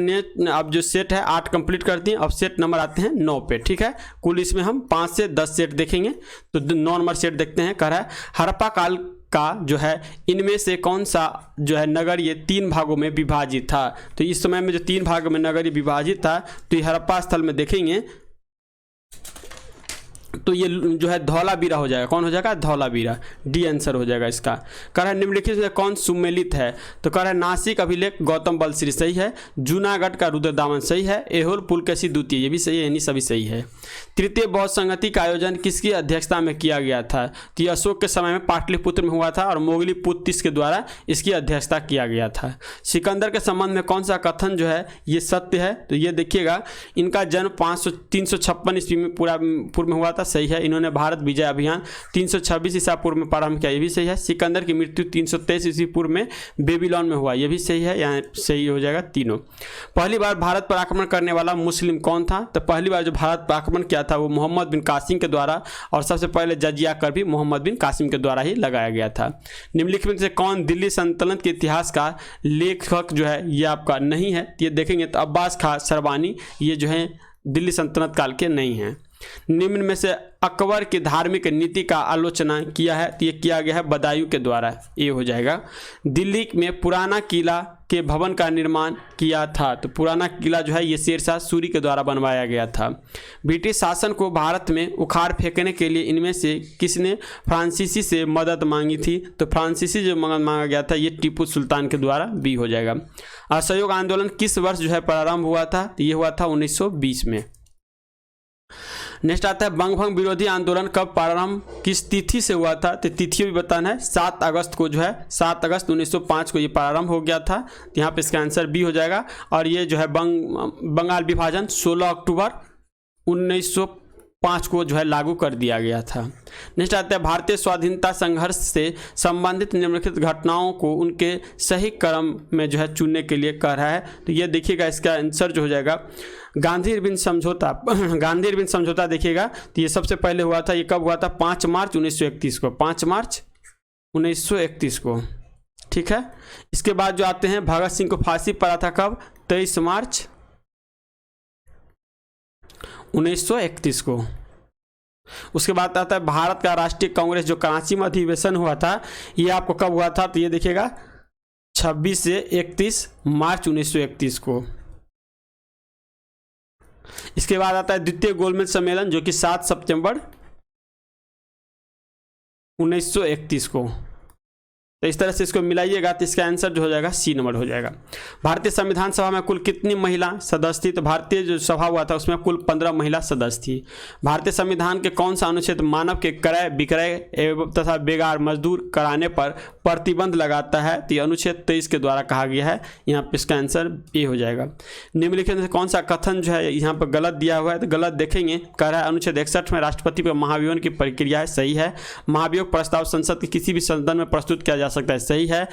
अब जो सेट है 8 कंप्लीट कर दिए, अब सेट नंबर आते हैं 9 पे। ठीक है, कुल इसमें हम 5 से 10 सेट देखेंगे, तो 9 नंबर सेट देखते हैं। कह रहा है हड़प्पा काल का जो है इनमें से कौन सा जो है नगरीय 3 भागों में विभाजित था, तो इस समय में जो 3 भागों में नगरीय विभाजित था तो ये हड़प्पा स्थल में देखेंगे तो ये जो है धौलावीरा हो जाएगा। कौन हो जाएगा? धौलावीरा, डी आंसर हो जाएगा इसका। कह रहा है निम्नलिखित में कौन सुमेलित है, तो कह रहा है नासिक अभिलेख गौतम बलश्री सही है, जूनागढ़ का रुद्रदामन सही है, ऐहोल पुलकेशी द्वितीय ये भी सही है, यानी सभी सही है। तृतीय बौद्ध संगति का आयोजन किसकी अध्यक्षता में किया गया था, तो अशोक के समय में पाटलिपुत्र में हुआ था और मोगली पुत्तिस के द्वारा इसकी अध्यक्षता किया गया था। सिकंदर के संबंध में कौन सा कथन जो है ये सत्य है, तो ये देखिएगा इनका जन्म 356 ईस्वी में पूर्व में हुआ था, सही है। इन्होंने भारत विजय अभियान 326 ईसा पूर्व में प्रारंभ किया, ये भी सही है। सिकंदर की मृत्यु 323 ईस्वी पूर्व में बेबीलोन में हुआ, ये भी सही है, यहाँ सही हो जाएगा तीनों। पहली बार भारत पर आक्रमण करने वाला मुस्लिम कौन था, तो पहली बार जो भारत पर आक्रमण किया था वो मोहम्मद बिन कासिम के द्वारा, और सबसे पहले जजिया कर भी मोहम्मद बिन कासिम के द्वारा ही लगाया गया था। निम्नलिखित में से कौन दिल्ली सल्तनत के इतिहास का लेखक जो है ये आपका नहीं है, ये देखेंगे तो अब्बास खां सरवानी ये जो है दिल्ली सल्तनत काल के नहीं हैं। निम्न में से अकबर की धार्मिक नीति का आलोचना किया है, तो ये किया गया है बदायूं के द्वारा, ये हो जाएगा। दिल्ली में पुराना किला के भवन का निर्माण किया था, तो पुराना किला जो है ये शेरशाह सूरी के द्वारा बनवाया गया था। ब्रिटिश शासन को भारत में उखाड़ फेंकने के लिए इनमें से किसने फ्रांसीसी से मदद मांगी थी, तो फ्रांसीसी जो मदद मांगा गया था ये टीपू सुल्तान के द्वारा, बी हो जाएगा। असहयोग आंदोलन किस वर्ष जो है प्रारंभ हुआ था, तो ये हुआ था 1920 में। नेक्स्ट आता है बंगभंग विरोधी आंदोलन कब प्रारंभ किस तिथि से हुआ था, तो तिथि भी बताना है। 7 अगस्त को जो है 7 अगस्त 1905 को ये प्रारंभ हो गया था, तो यहाँ पे इसका आंसर बी हो जाएगा। और ये जो है बंगाल विभाजन 16 अक्टूबर 1905 को जो है लागू कर दिया गया था। नेक्स्ट आता है भारतीय स्वाधीनता संघर्ष से संबंधित निम्नलिखित घटनाओं को उनके सही क्रम में जो है चुनने के लिए कह रहा है, तो ये देखिएगा इसका आंसर जो हो जाएगा गांधी इरविन समझौता। गांधी इरविन समझौता देखिएगा तो ये सबसे पहले हुआ था, ये कब हुआ था 5 मार्च 1931 को, 5 मार्च 1931 को, ठीक है। इसके बाद जो आते हैं भगत सिंह को फांसी पड़ा था कब, 23 मार्च 1931 को। उसके बाद आता है भारत का राष्ट्रीय कांग्रेस जो कराची में अधिवेशन हुआ था, ये आपको कब हुआ था, तो ये देखिएगा 26 से 31 मार्च 1931 को। इसके बाद आता है द्वितीय गोलमेज सम्मेलन जो कि 7 सितंबर 1931 को। तो इस तरह से इसको मिलाइएगा तो इसका आंसर जो हो जाएगा सी नंबर हो जाएगा। भारतीय संविधान सभा में कुल कितनी महिला सदस्य थी, तो भारतीय जो सभा हुआ था उसमें कुल 15 महिला सदस्य थी। भारतीय संविधान के कौन सा अनुच्छेद मानव के क्रय विक्रय एवं तथा बेगार मजदूर कराने पर प्रतिबंध लगाता है, तो अनुच्छेद 23 के द्वारा कहा गया है, यहाँ पे इसका आंसर ए हो जाएगा। निम्नलिखित में कौन सा कथन जो है यहाँ पर गलत दिया हुआ है, तो गलत देखेंगे, कह रहा है अनुच्छेद 61 में राष्ट्रपति पर महाभियोग की प्रक्रिया है, सही है। महाभियोग प्रस्ताव संसद के किसी भी सदन में प्रस्तुत किया जा सकता है, सही है।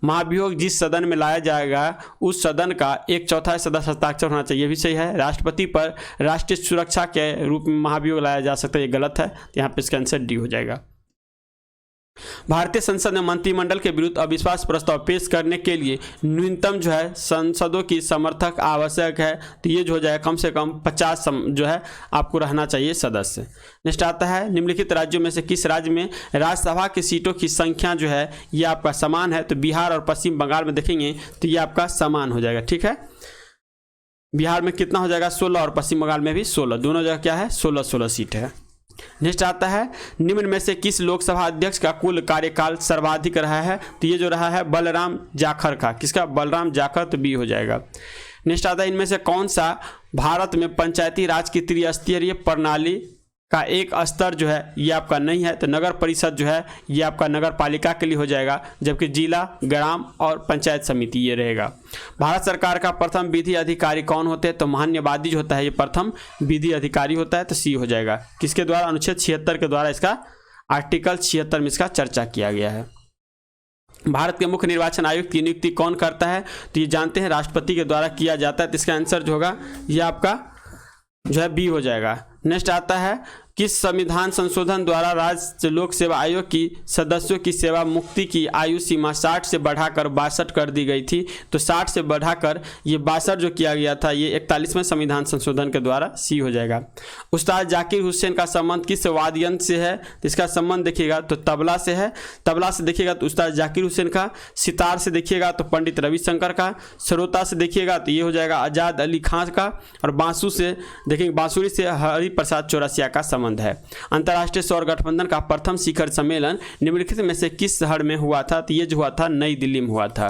महाभियोग जिस सदन में लाया जाएगा उस सदन का 1/4 सदस्य हस्ताक्षर होना चाहिए, भी सही है। राष्ट्रपति पर राष्ट्रीय सुरक्षा के रूप में महाभियोग लाया जा सकता है, ये गलत है, तो यहाँ पे इसका आंसर डी हो जाएगा। भारतीय संसद में मंत्रिमंडल के विरुद्ध अविश्वास प्रस्ताव पेश करने के लिए न्यूनतम जो है सांसदों की समर्थक आवश्यक है, तो ये जो हो जाए कम से कम 50 जो है आपको रहना चाहिए सदस्य। नेक्स्ट आता है निम्नलिखित राज्यों में से किस राज्य में राज्यसभा की सीटों की संख्या जो है ये आपका समान है, तो बिहार और पश्चिम बंगाल में देखेंगे तो ये आपका समान हो जाएगा, ठीक है। बिहार में कितना हो जाएगा 16 और पश्चिम बंगाल में भी 16, दोनों जगह क्या है 16-16 सीट है, नेक्स्ट आता है निम्न में से किस लोकसभा अध्यक्ष का कुल कार्यकाल सर्वाधिक रहा है? तो ये जो रहा है बलराम जाखड़ का। किसका? बलराम जाखड़, तो बी हो जाएगा। नेक्स्ट आता है इनमें से कौन सा भारत में पंचायती राज की त्रिस्तरीय प्रणाली का एक स्तर जो है ये आपका नहीं है? तो नगर परिषद जो है ये आपका नगर पालिका के लिए हो जाएगा, जबकि जिला, ग्राम और पंचायत समिति ये रहेगा। भारत सरकार का प्रथम विधि अधिकारी कौन होते हैं? तो महान्यवादी जो होता है ये प्रथम विधि अधिकारी होता है, तो सी हो जाएगा। किसके द्वारा? अनुच्छेद 76 के द्वारा इसका आर्टिकल 76 में इसका चर्चा किया गया है। भारत के मुख्य निर्वाचन आयुक्त की नियुक्ति कौन करता है? तो ये जानते हैं राष्ट्रपति के द्वारा किया जाता है, तो इसका आंसर जो होगा ये आपका जो है बी हो जाएगा। नेक्स्ट आता है किस संविधान संशोधन द्वारा राज्य लोक सेवा आयोग की सदस्यों की सेवा मुक्ति की आयु सीमा 60 से बढ़ाकर 62 कर दी गई थी? तो 60 से बढ़ाकर ये 62 जो किया गया था ये 41वें संविधान संशोधन के द्वारा सी हो जाएगा। उस्ताद जाकिर हुसैन का संबंध किस वाद्य यंत्र से है? तो इसका संबंध देखिएगा तो तबला से है। तबला से देखिएगा तो उस्ताद जाकिर हुसैन का, सितार से देखिएगा तो पंडित रविशंकर का, सरोता से देखिएगा तो ये हो जाएगा आज़ाद अली खान का, और बांसु से देखेंगे बांसुरी से हरिप्रसाद चौरसिया का संबंध है। अंतर्राष्ट्रीय सौर गठबंधन का प्रथम शिखर सम्मेलन निम्नलिखित में से किस शहर में हुआ था? तो ये जो हुआ था नई दिल्ली में हुआ था।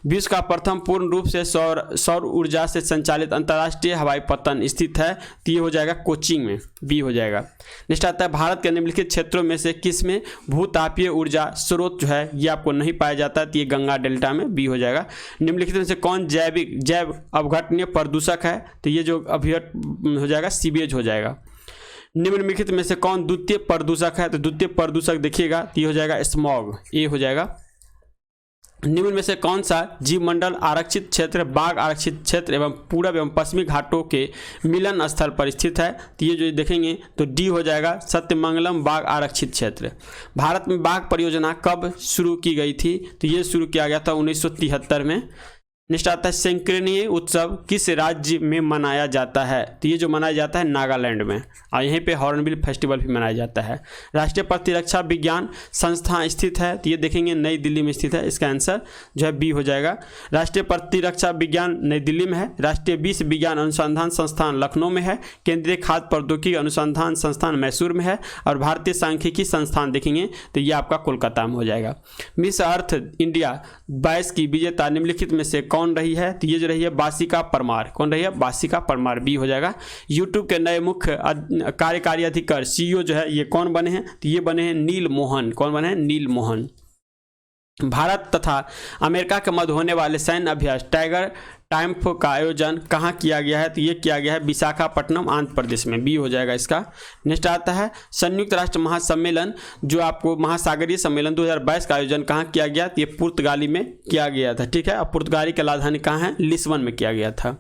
विश्व का प्रथम पूर्ण रूप से सौर ऊर्जा से संचालित अंतर्राष्ट्रीय हवाई पत्तन स्थित है? तो ये हो जाएगा कोचीन में, बी हो जाएगा। नेक्स्ट आता है भारत के निम्नलिखित क्षेत्रों में से किस में भूतापीय ऊर्जा स्रोत जो है ये आपको नहीं पाया जाता? तो ये गंगा डेल्टा में, बी हो जाएगा। निम्नलिखित में से कौन जैव अपघटनीय प्रदूषक है? तो ये जो अभियट हो जाएगा सीवेज हो जाएगा। निम्नलिखित में से कौन द्वितीय प्रदूषक है? तो द्वितीय प्रदूषक देखिएगा तो ये हो जाएगा स्मॉग, ए हो जाएगा। निम्न में से कौन सा जीव मंडल आरक्षित क्षेत्र, बाघ आरक्षित क्षेत्र एवं पूर्व एवं पश्चिमी घाटों के मिलन स्थल पर स्थित है? तो ये जो देखेंगे तो डी हो जाएगा सत्यमंगलम बाघ आरक्षित क्षेत्र। भारत में बाघ परियोजना कब शुरू की गई थी? तो ये शुरू किया गया था 1973 में। नेक्स्ट आता है शंकरनीय उत्सव किस राज्य में मनाया जाता है? तो ये जो मनाया जाता है नागालैंड में, और यहीं पे हॉर्नबिल फेस्टिवल भी मनाया जाता है। राष्ट्रीय प्रतिरक्षा विज्ञान संस्थान स्थित है? तो ये देखेंगे नई दिल्ली में स्थित है, इसका आंसर जो है बी हो जाएगा। राष्ट्रीय प्रतिरक्षा विज्ञान नई दिल्ली में है। राष्ट्रीय विश्व विज्ञान अनुसंधान संस्थान लखनऊ में है। केंद्रीय खाद्य प्रौद्योगिकी अनुसंधान संस्थान मैसूर में है, और भारतीय सांख्यिकी संस्थान देखेंगे तो ये आपका कोलकाता में हो जाएगा। मिस अर्थ इंडिया 22 की विजेता निम्नलिखित में से कौन रही है? तो ये जो रही है बासिका परमार। कौन रही है? बासिका परमार, बी हो जाएगा। यूट्यूब के नए मुख्य कार्यकारी अधिकारी सीईओ जो है ये कौन बने हैं? तो ये बने हैं नील मोहन। कौन बने हैं? नील मोहन। भारत तथा अमेरिका के मध्य होने वाले सैन्य अभ्यास टाइगर टाइम्फ का आयोजन कहाँ किया गया है? तो ये किया गया है विशाखापट्टनम आंध्र प्रदेश में, बी हो जाएगा इसका। नेक्स्ट आता है संयुक्त राष्ट्र महासम्मेलन जो आपको महासागरीय सम्मेलन 2022 का आयोजन कहाँ किया गया? तो ये पुर्तगाली में किया गया था, ठीक है। और पुर्तगाली की राजधानी कहाँ है? लिस्बन में किया गया था।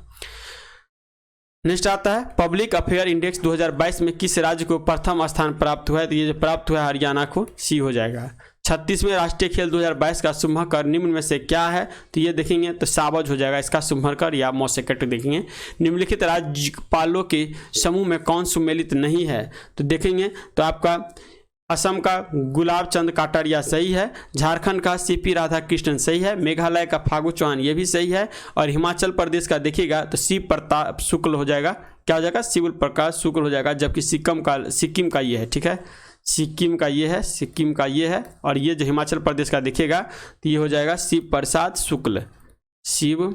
नेक्स्ट आता है पब्लिक अफेयर इंडेक्स 2022 में किस राज्य को प्रथम स्थान प्राप्त हुआ है? तो ये जो प्राप्त हुआ है हरियाणा को, सी हो जाएगा। 36वें राष्ट्रीय खेल 2022 का शुभंकर निम्न में से क्या है? तो ये देखेंगे तो सावज हो जाएगा इसका शुभंकर, या मौसेकट देखेंगे। निम्नलिखित राज्यपालों के समूह में कौन सम्मिलित नहीं है? तो देखेंगे तो आपका असम का गुलाब चंद काटारिया सही है, झारखंड का सीपी राधाकृष्णन सही है, मेघालय का फागू चौहान ये भी सही है, और हिमाचल प्रदेश का देखिएगा तो शिव प्रताप शुक्ल हो जाएगा। क्या हो जाएगा? शिव प्रकाश शुक्ल हो जाएगा। जबकि सिक्किम का ये है, ठीक है, सिक्किम का ये है, सिक्किम का ये है, और ये जो हिमाचल प्रदेश का देखिएगा तो ये हो जाएगा शिव प्रसाद शुक्ल, शिव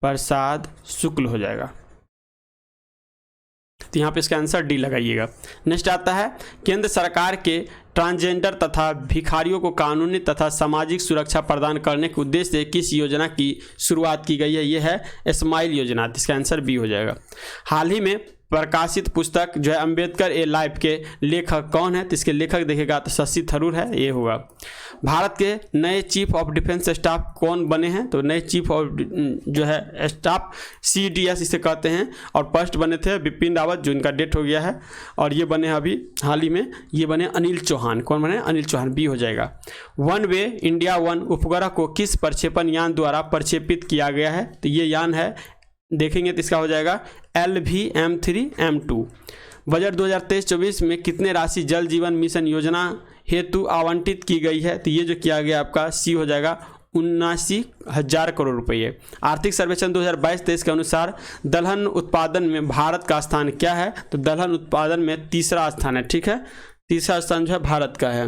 प्रसाद शुक्ल हो जाएगा। तो यहाँ पे इसका आंसर डी लगाइएगा। नेक्स्ट आता है केंद्र सरकार के ट्रांसजेंडर तथा भिखारियों को कानूनी तथा सामाजिक सुरक्षा प्रदान करने के उद्देश्य से किस योजना की शुरुआत की गई है? ये है स्माइल योजना, इसका आंसर बी हो जाएगा। हाल ही में प्रकाशित पुस्तक जो है अंबेडकर ए लाइफ के लेखक कौन है? तो इसके लेखक देखेगा तो शशि थरूर है, ये होगा। भारत के नए चीफ ऑफ डिफेंस स्टाफ कौन बने हैं? तो नए चीफ ऑफ जो है स्टाफ CDS इसे कहते हैं, और फर्स्ट बने थे बिपिन रावत जो इनका डेथ हो गया है, और ये बने अभी हाल ही में ये बने अनिल चौहान। कौन बने? अनिल चौहान, बी हो जाएगा। वन वे इंडिया 1 उपग्रह को किस प्रक्षेपण यान द्वारा प्रक्षेपित किया गया है? तो ये यान है देखेंगे तो इसका हो जाएगा LVM-3M2। बजट 2023-24 में कितने राशि जल जीवन मिशन योजना हेतु आवंटित की गई है? तो ये जो किया गया आपका सी हो जाएगा 179,000 करोड़ रुपये। आर्थिक सर्वेक्षण 2022-23 के अनुसार दलहन उत्पादन में भारत का स्थान क्या है? तो दलहन उत्पादन में तीसरा स्थान है, ठीक है, तीसरा स्थान जो है भारत का है।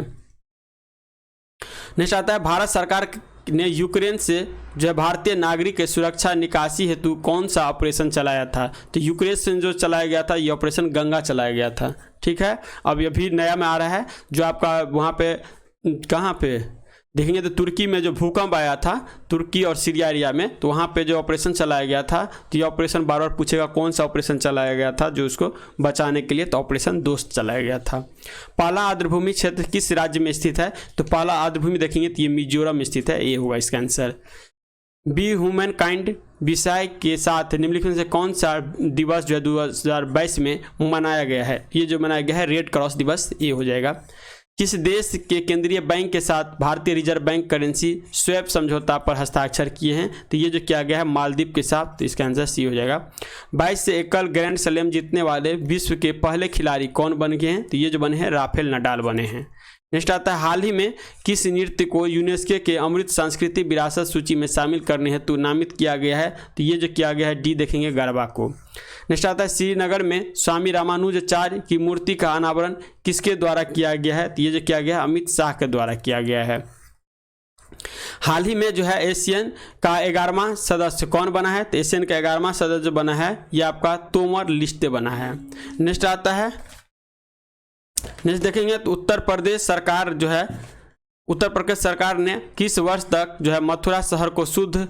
नेक्स्ट आता है, भारत सरकार ने यूक्रेन से जो है भारतीय नागरिक के सुरक्षा निकासी हेतु कौन सा ऑपरेशन चलाया था? तो यूक्रेन से जो चलाया गया था ये ऑपरेशन गंगा चलाया गया था, ठीक है। अब ये भी नया में आ रहा है जो आपका वहाँ पे कहाँ पे देखेंगे तो तुर्की में जो भूकंप आया था, तुर्की और सीरिया एरिया में, तो वहाँ पे जो ऑपरेशन चलाया गया था, तो ये ऑपरेशन बार बार पूछेगा कौन सा ऑपरेशन चलाया गया था जो उसको बचाने के लिए, तो ऑपरेशन दोस्त चलाया गया था। पाला आर्द्रभूमि क्षेत्र किस राज्य में स्थित है? तो पाला आर्द्रभूमि देखेंगे तो ये मिजोरम में स्थित है, ये होगा इसका आंसर। बी ह्यूमन काइंड विषय के साथ निम्नलिखित में से कौन सा दिवस जो है 2022 में मनाया गया है? ये जो मनाया गया है रेड क्रॉस दिवस, ये हो जाएगा। किस देश के केंद्रीय बैंक के साथ भारतीय रिजर्व बैंक करेंसी स्वैप समझौता पर हस्ताक्षर किए हैं? तो ये जो किया गया है मालदीव के साथ, तो इसका आंसर सी हो जाएगा। 22 से एकल ग्रैंड स्लैम जीतने वाले विश्व के पहले खिलाड़ी कौन बन गए हैं? तो ये जो बने हैं राफेल नडाल बने हैं। नेक्स्ट आता है, हाल ही में किस नृत्य को यूनेस्को के अमृत सांस्कृतिक विरासत सूची में शामिल करने हेतु नामित किया गया है? तो ये जो किया गया है डी देखेंगे गरबा को। नेक्स्ट आता है, श्रीनगर में स्वामी रामानुजाचार्य की मूर्ति का अनावरण किसके द्वारा किया गया है? तो ये जो किया गया है अमित शाह के द्वारा किया गया है। हाल ही में जो है एशियन का 11वां सदस्य कौन बना है? तो एशियन का 11वां सदस्य जो बना है ये आपका तोमर लिस्टे बना है। नेक्स्ट आता है, नेक्स्ट देखेंगे तो उत्तर प्रदेश सरकार जो है, उत्तर प्रदेश सरकार ने किस वर्ष तक जो है मथुरा शहर को शुद्ध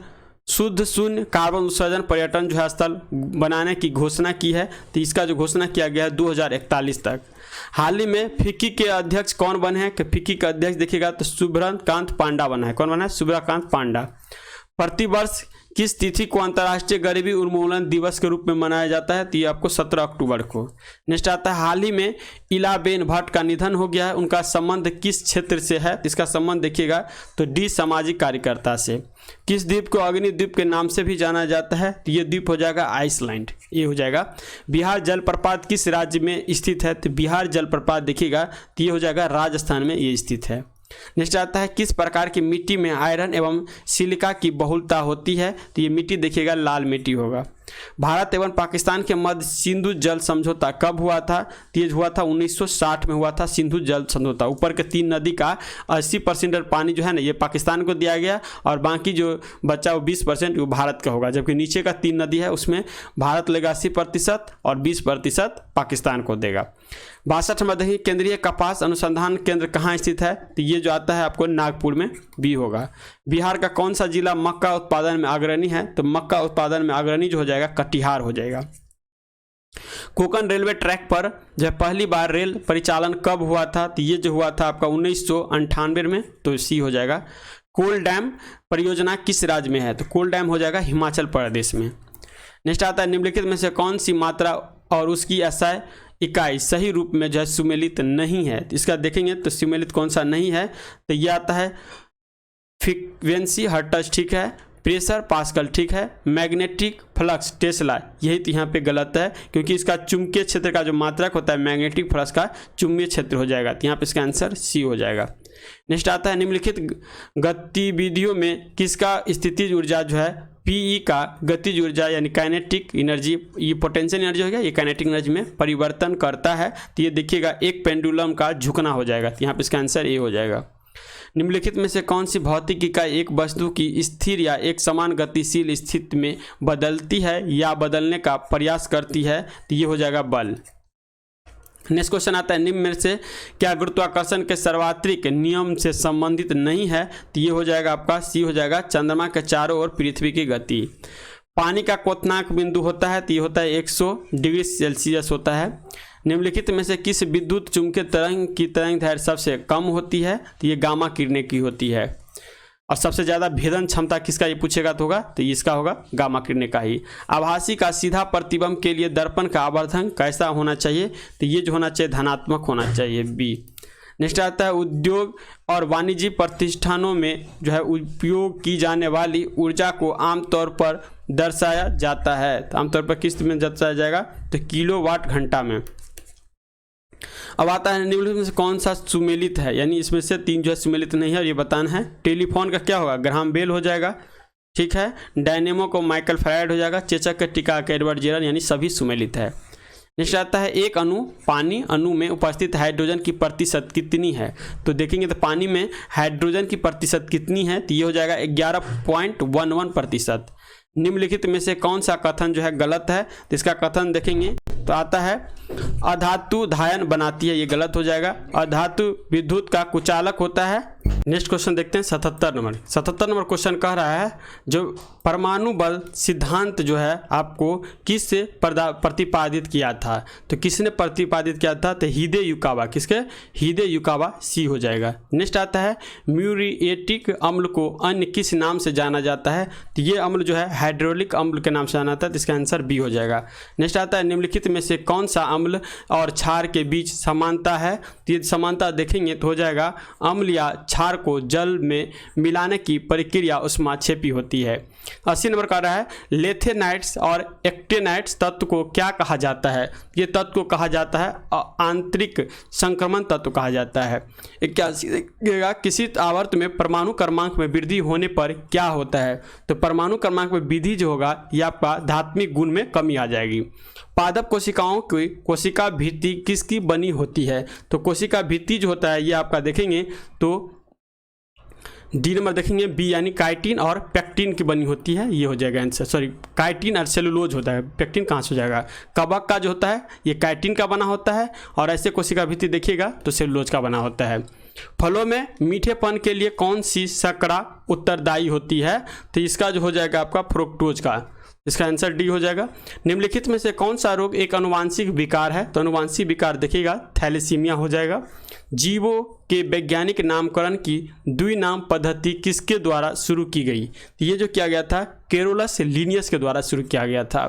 शून्य कार्बन उत्सर्जन पर्यटन जो है स्थल बनाने की घोषणा की है? तो इसका जो घोषणा किया गया है 2041 तक। हाल ही में फिक्की के अध्यक्ष कौन बने हैं? कि फिक्की का अध्यक्ष देखिएगा तो सुब्रकांत पांडा बना है। कौन बना है? सुब्रकांत पांडा। प्रतिवर्ष किस तिथि को अंतर्राष्ट्रीय गरीबी उन्मूलन दिवस के रूप में मनाया जाता है? तो ये आपको 17 अक्टूबर को। नेक्स्ट आता है, हाल ही में इलाबेन भट्ट का निधन हो गया है, उनका संबंध किस क्षेत्र से है? इसका संबंध देखिएगा तो डी सामाजिक कार्यकर्ता से। किस द्वीप को अग्निद्वीप के नाम से भी जाना जाता है? तो ये द्वीप हो जाएगा आइसलैंड, ये हो जाएगा। बिहार जलप्रपात किस राज्य में स्थित है? तो बिहार जलप्रपात देखिएगा तो ये हो जाएगा राजस्थान में ये स्थित है। नेक्स्ट आता है, किस प्रकार की मिट्टी में आयरन एवं सिलिका की बहुलता होती है? तो ये मिट्टी देखिएगा लाल मिट्टी होगा। भारत एवं पाकिस्तान के मध्य सिंधु जल समझौता कब हुआ था? तो ये हुआ था 1960 में हुआ था सिंधु जल समझौता। ऊपर के 3 नदी का 80% पानी जो है ना ये पाकिस्तान को दिया गया और बाकी जो बचा वो 20% वो भारत का होगा, जबकि नीचे का 3 नदी है उसमें भारत लेगा 80% और 20% पाकिस्तान को देगा। 62वां देखिए, केंद्रीय कपास अनुसंधान केंद्र कहाँ स्थित है? तो ये जो आता है आपको नागपुर में भी होगा। बिहार का कौन सा जिला मक्का उत्पादन में अग्रणी है? तो मक्का उत्पादन में अग्रणी जो हो जाएगा कटिहार हो जाएगा। कोंकण रेलवे ट्रैक पर जब पहली बार रेल परिचालन कब हुआ था? तो ये जो हुआ था आपका 1998 में, तो सी हो जाएगा। कोल डैम परियोजना किस राज्य में है? तो कोल डैम हो जाएगा हिमाचल प्रदेश में। नेक्स्ट आता है, निम्नलिखित में से कौन सी मात्रा और उसकी SI इकाई सही रूप में जो है सुमेलित नहीं है? तो इसका देखेंगे तो सुमेलित कौन सा नहीं है? तो ये आता है फ्रीक्वेंसी हर्ट्ज, ठीक है, प्रेशर पास्कल, ठीक है, मैग्नेटिक फ्लक्स टेस्ला, यही तो यहाँ पे गलत है क्योंकि इसका चुंबकीय क्षेत्र का जो मात्रक होता है मैग्नेटिक फ्लक्स का चुंबकीय क्षेत्र हो जाएगा, तो यहाँ पे इसका आंसर सी हो जाएगा। नेक्स्ट आता है, निम्नलिखित गतिविधियों में किसका स्थितिज ऊर्जा जो है पीई का गतिज ऊर्जा यानी काइनेटिक एनर्जी, ये पोटेंशियल एनर्जी हो गया, ये काइनेटिक एनर्जी में परिवर्तन करता है? तो ये देखिएगा एक पेंडुलम का झुकना हो जाएगा, तो यहाँ पे इसका आंसर ए हो जाएगा। निम्नलिखित में से कौन सी भौतिक इकाई एक वस्तु की स्थिर या एक समान गतिशील स्थिति में बदलती है या बदलने का प्रयास करती है? तो ये हो जाएगा बल। नेक्स्ट क्वेश्चन आता है, निम्न में से क्या गुरुत्वाकर्षण के सार्वत्रिक नियम से संबंधित नहीं है? तो ये हो जाएगा आपका सी हो जाएगा, चंद्रमा के चारों ओर पृथ्वी की गति। पानी का क्वथनांक बिंदु होता है तो ये होता है 100 डिग्री सेल्सियस होता है। निम्नलिखित में से किस विद्युत चुंबकीय तरंग की तरंग दैर्घ्य सबसे कम होती है? तो ये गामा किरणें की होती है। और सबसे ज़्यादा भेदन क्षमता किसका ये पूछेगा तो होगा, तो इसका होगा गामा किरणें का ही। आभासी का सीधा प्रतिबिंब के लिए दर्पण का आवर्धन कैसा होना चाहिए? तो ये जो होना चाहिए धनात्मक होना चाहिए, बी। नेक्स्ट आता है, उद्योग और वाणिज्य प्रतिष्ठानों में जो है उपयोग की जाने वाली ऊर्जा को आमतौर पर दर्शाया जाता है, तो आमतौर पर किस में दर्शाया जाएगा? तो किलोवाट घंटा में। अब आता है निम्नलिखित में से कौन सा सुमेलित है, यानी इसमें से 3 जो है सुमेलित नहीं है और ये बताना है। टेलीफोन का क्या होगा, ग्राहम बेल हो जाएगा, ठीक है। डायनेमो को माइकल फैराडे हो जाएगा। चेचक के टीका के एडवर्ड जेरर, यानी सभी सुमेलित है। नेक्स्ट आता है एक अणु पानी अणु में उपस्थित हाइड्रोजन की प्रतिशत कितनी है। तो देखेंगे तो पानी में हाइड्रोजन की प्रतिशत कितनी है, तो ये हो जाएगा 11.11%। निम्नलिखित में से कौन सा कथन जो है गलत है, तो इसका कथन देखेंगे तो आता है अधातु धायन बनाती है, ये गलत हो जाएगा। अधातु विद्युत का कुचालक होता है। नेक्स्ट क्वेश्चन देखते हैं 77 नंबर क्वेश्चन कह रहा है जो परमाणु बल सिद्धांत जो है आपको किस प्रतिपादित किया था, तो किसने प्रतिपादित किया था, तो हिदे युकावा, किसके, हिदे युकावा, सी हो जाएगा। नेक्स्ट आता है म्यूरिएटिक अम्ल को अन्य किस नाम से जाना जाता है, तो ये अम्ल जो है हाइड्रोलिक अम्ल के नाम से जाना जाता है, तो इसका आंसर बी हो जाएगा। नेक्स्ट आता है निम्नलिखित में से कौन सा अम्ल और क्षार के बीच समानता है, तो ये समानता देखेंगे तो हो जाएगा अम्ल या क्षार को जल में मिलाने की प्रक्रिया उष्माक्षेपी होती है। 80 नंबर का रहा है लेथेनाइट्स और एक्टेनाइट्स तत्व को क्या कहा जाता है, ये तत्व को कहा जाता है आंतरिक संक्रमण तत्व कहा जाता है। 81 देखिएगा किसी आवर्त में परमाणु क्रमांक में वृद्धि होने पर क्या होता है, तो परमाणु क्रमांक में वृद्धि जो होगा ये आपका धात्मिक गुण में कमी आ जाएगी। पादप कोशिकाओं की कोशिका भित्ति किसकी बनी होती है, तो कोशिका भित्ति जो होता है ये आपका देखेंगे तो डी नंबर देखेंगे बी, यानी काइटिन और पेक्टिन की बनी होती है, ये हो जाएगा आंसर। सॉरी, काइटिन और सेलुलोज होता है, पेक्टिन कहाँ से हो जाएगा। कवक का जो होता है ये काइटिन का बना होता है और ऐसे कोशिका भित्ति देखिएगा तो सेलुलोज का बना होता है। फलों में मीठेपन के लिए कौन सी शर्करा उत्तरदायी होती है, तो इसका जो हो जाएगा आपका फ्रुक्टोज का, इसका आंसर डी हो जाएगा। निम्नलिखित में से कौन सा रोग एक अनुवांशिक विकार है, तो अनुवांशिक विकार देखिएगा थैलेसीमिया हो जाएगा। जीवों के वैज्ञानिक नामकरण की द्विनाम पद्धति किसके द्वारा शुरू की गई, तो ये जो किया गया था कैरोलस लिनियस के द्वारा शुरू किया गया था।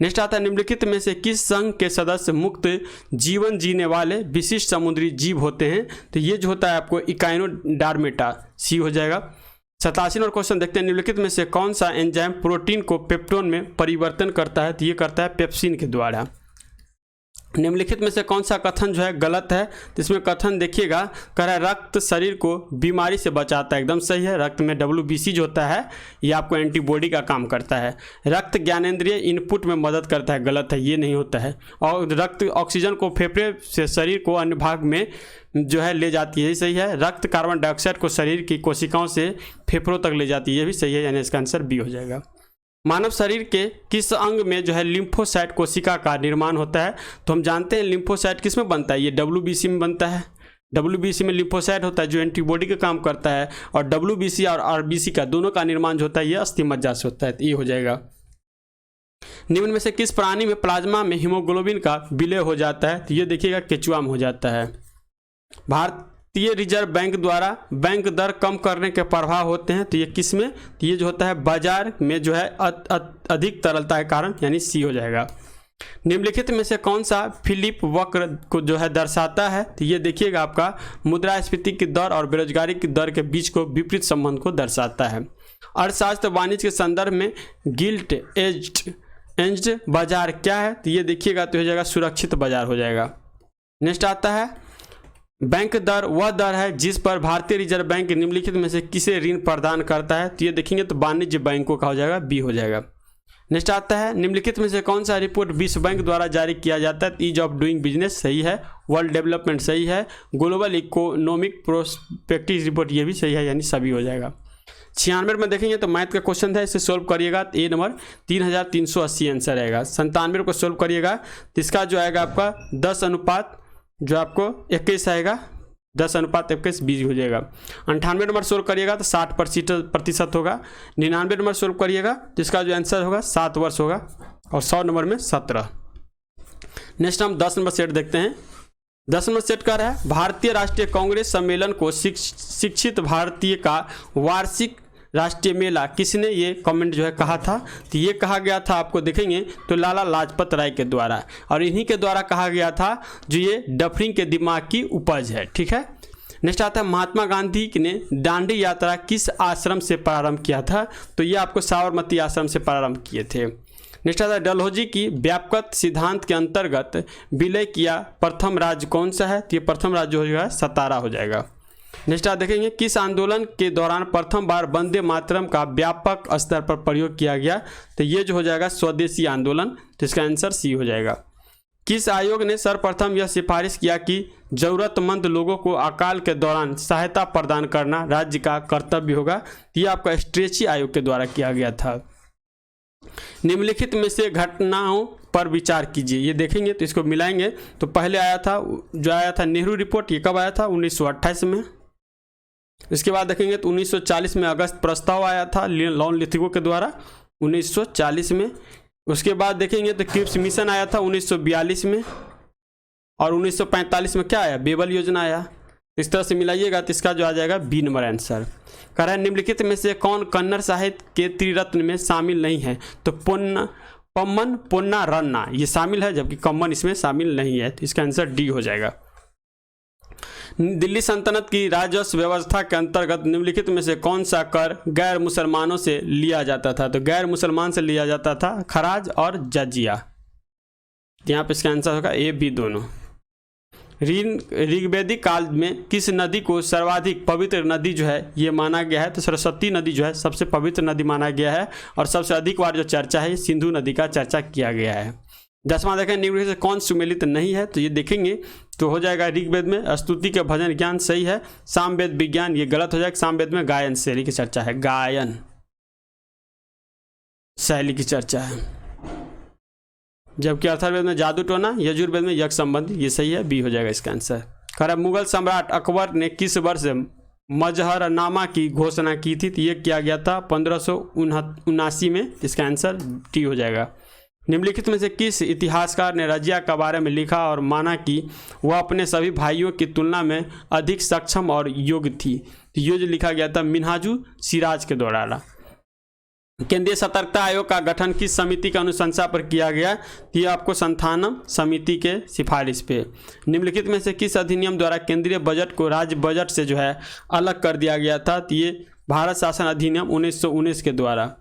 नेक्स्ट आता है निम्नलिखित में से किस संघ के सदस्य मुक्त जीवन जीने वाले विशिष्ट समुद्री जीव होते हैं, तो ये जो होता है आपको इकाइनोडार्मेटा, सी हो जाएगा। 87 नंबर क्वेश्चन देखते हैं निम्नलिखित में से कौन सा एंजाइम प्रोटीन को पेप्टोन में परिवर्तन करता है, तो ये करता है पेप्सिन के द्वारा। निम्नलिखित में से कौन सा कथन जो है गलत है, तो इसमें कथन देखिएगा कह रहा है रक्त शरीर को बीमारी से बचाता है, एकदम सही है। रक्त में WBC जो होता है ये आपको एंटीबॉडी का काम करता है। रक्त ज्ञानेंद्रिय इनपुट में मदद करता है, गलत है, ये नहीं होता है। और रक्त ऑक्सीजन को फेफड़े से शरीर को अन्य भाग में जो है ले जाती है, सही है। रक्त कार्बन डाइऑक्साइड को शरीर की कोशिकाओं से फेफड़ों तक ले जाती है, ये भी सही है, यानी इसका आंसर बी हो जाएगा। मानव शरीर के किस अंग में जो है लिम्फोसाइट कोशिका का निर्माण होता है, तो हम जानते हैं लिम्फोसाइट किस में बनता है, ये WBC में बनता है। WBC में लिम्फोसाइट होता है जो एंटीबॉडी का काम करता है, और WBC और RBC का दोनों का निर्माण जो होता है ये अस्थिमज्जा से होता है, तो ये हो जाएगा। निम्न में से किस प्राणी में प्लाज्मा में हीमोग्लोबिन का विलय हो जाता है, तो ये देखिएगा केचुआ में हो जाता है। भारतीय रिजर्व बैंक द्वारा बैंक दर कम करने के प्रभाव होते हैं, तो ये किस में, तो ये जो होता है बाजार में जो है अधिक तरलता के कारण, यानी सी हो जाएगा। निम्नलिखित में से कौन सा फिलिप वक्र को जो है दर्शाता है, तो ये देखिएगा आपका मुद्रास्फीति की दर और बेरोजगारी की दर के बीच को विपरीत संबंध को दर्शाता है। अर्थशास्त्र वाणिज्य के संदर्भ में गिल्ट एज्ड बाजार क्या है, तो ये देखिएगा तो हो जाएगा सुरक्षित बाजार हो जाएगा। नेक्स्ट आता है बैंक दर वह दर है जिस पर भारतीय रिजर्व बैंक निम्नलिखित में से किसे ऋण प्रदान करता है, तो ये देखेंगे तो वाणिज्य बैंकों का हो जाएगा, बी हो जाएगा। नेक्स्ट आता है निम्नलिखित में से कौन सा रिपोर्ट विश्व बैंक द्वारा जारी किया जाता है, ईज ऑफ डूइंग बिजनेस सही है, वर्ल्ड डेवलपमेंट सही है, ग्लोबल इकोनॉमिक प्रोस्पेक्टिव रिपोर्ट ये भी सही है, यानी सभी हो जाएगा। 96 में देखेंगे तो मैथ का क्वेश्चन था, इसे सोल्व करिएगा तो ए नंबर 3380 आंसर रहेगा। 97 को सोल्व करिएगा तो इसका जो आएगा आपका 10 अनुपात जो आपको 21 आएगा, 10 अनुपात 21 20 हो जाएगा। 98 नंबर सोल्व करिएगा तो 60% होगा। 99 नंबर सोल्व करिएगा तो इसका जो आंसर होगा 7 वर्ष होगा, और 100 नंबर में 17। नेक्स्ट हम 10 नंबर सेट देखते हैं। 10 नंबर सेट का रहा है भारतीय राष्ट्रीय कांग्रेस सम्मेलन को शिक्षित भारतीय का वार्षिक राष्ट्रीय मेला किसने ये कमेंट जो है कहा था, तो ये कहा गया था आपको देखेंगे तो लाला लाजपत राय के द्वारा, और इन्हीं के द्वारा कहा गया था जो ये डफरिंग के दिमाग की उपज है, ठीक है। नेक्स्ट आता है महात्मा गांधी ने दांडी यात्रा किस आश्रम से प्रारंभ किया था, तो ये आपको साबरमती आश्रम से प्रारंभ किए थे। नेक्स्ट आता है डलहौजी की व्यापक सिद्धांत के अंतर्गत विलय किया प्रथम राज्य कौन सा है, तो ये प्रथम राज्य हो जाएगा सतारा हो जाएगा। नेक्स्ट आप देखेंगे किस आंदोलन के दौरान प्रथम बार वंदे मातरम का व्यापक स्तर पर प्रयोग किया गया, तो ये जो हो जाएगा स्वदेशी आंदोलन, तो इसका आंसर सी हो जाएगा। किस आयोग ने सर्वप्रथम यह सिफारिश किया कि जरूरतमंद लोगों को अकाल के दौरान सहायता प्रदान करना राज्य का कर्तव्य होगा, ये आपका स्ट्रेची आयोग के द्वारा किया गया था। निम्नलिखित में से घटनाओं पर विचार कीजिए, ये देखेंगे तो इसको मिलाएंगे। तो पहले आया था नेहरू रिपोर्ट, ये कब आया था 1928 में। इसके बाद देखेंगे तो 1940 में अगस्त प्रस्ताव आया था लॉन लिथिगो के द्वारा 1940 में। उसके बाद देखेंगे तो क्रिप्स मिशन आया था 1942 में, और 1945 में क्या आया, बेबल योजना आया। इस तरह से मिलाइएगा तो इसका जो आ जाएगा बी नंबर आंसर। कह रहा है निम्नलिखित में से कौन कन्नड़ साहित्य के त्रिरत्न में शामिल नहीं है, तो पम्मन पोन्ना रन्ना ये शामिल है, जबकि कम्मन इसमें शामिल नहीं है, तो इसका आंसर डी हो जाएगा। दिल्ली सल्तनत की राजस्व व्यवस्था के अंतर्गत निम्नलिखित में से कौन सा कर गैर मुसलमानों से लिया जाता था, तो गैर मुसलमान से लिया जाता था खराज और जजिया। यहाँ पे इसका आंसर होगा ए बी दोनों। ऋग्वेदिक काल में किस नदी को सर्वाधिक पवित्र नदी जो है ये माना गया है, तो सरस्वती नदी जो है सबसे पवित्र नदी माना गया है, और सबसे अधिक बार जो चर्चा है सिंधु नदी का चर्चा किया गया है। 10वां देखें निम्नलिखित से कौन सुमेलित नहीं है, तो ये देखेंगे तो हो जाएगा ऋग्वेद में स्तुति के भजन ज्ञान सही है, सामवेद विज्ञान ये गलत हो जाएगा, सामवेद में गायन शैली की चर्चा है, गायन शैली की चर्चा है, जबकि अथर्ववेद में जादू टोना, यजुर्वेद में यज्ञ संबंधी ये सही है, बी हो जाएगा इसका आंसर। खैर मुगल सम्राट अकबर ने किस वर्ष मजहरनामा की घोषणा की थी, तो ये किया गया था 1579 में, इसका आंसर टी हो जाएगा। निम्नलिखित में से किस इतिहासकार ने रजिया के बारे में लिखा और माना कि वह अपने सभी भाइयों की तुलना में अधिक सक्षम और योग्य थी, तो ये जो लिखा गया था मिन्हाजु सिराज के द्वारा। केंद्रीय सतर्कता आयोग का गठन किस समिति की अनुशंसा पर किया गया, ये आपको संथानम समिति के सिफारिश पे। निम्नलिखित में से किस अधिनियम द्वारा केंद्रीय बजट को राज्य बजट से जो है अलग कर दिया गया था, तो ये भारत शासन अधिनियम 1919 के द्वारा।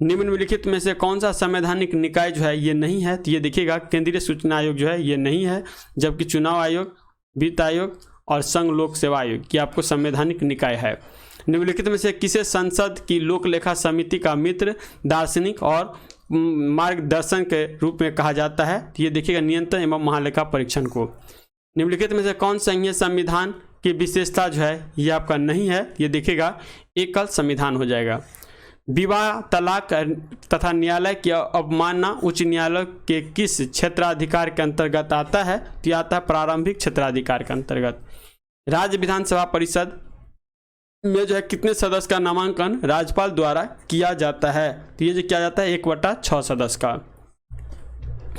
निम्नलिखित में से कौन सा संवैधानिक निकाय जो है ये नहीं है, तो ये देखिएगा केंद्रीय सूचना आयोग जो है ये नहीं है, जबकि चुनाव आयोग, वित्त आयोग और संघ लोक सेवा आयोग ये आपको संवैधानिक निकाय है। निम्नलिखित में से किसे संसद की लोक लेखा समिति का मित्र, दार्शनिक और मार्गदर्शन के रूप में कहा जाता है, तो ये देखिएगा नियंत्रण एवं महालेखा परीक्षण को। निम्नलिखित में से कौन संघीय संविधान की विशेषता जो है ये आपका नहीं है, ये देखिएगा एकल संविधान हो जाएगा। विवाह, तलाक तथा न्यायालय की अवमानना उच्च न्यायालय के किस क्षेत्राधिकार के अंतर्गत आता है, तो यह आता है प्रारंभिक क्षेत्राधिकार के अंतर्गत। राज्य विधानसभा परिषद में जो है कितने सदस्य का नामांकन राज्यपाल द्वारा किया जाता है, तो ये जो किया जाता है 1/6 सदस्य का।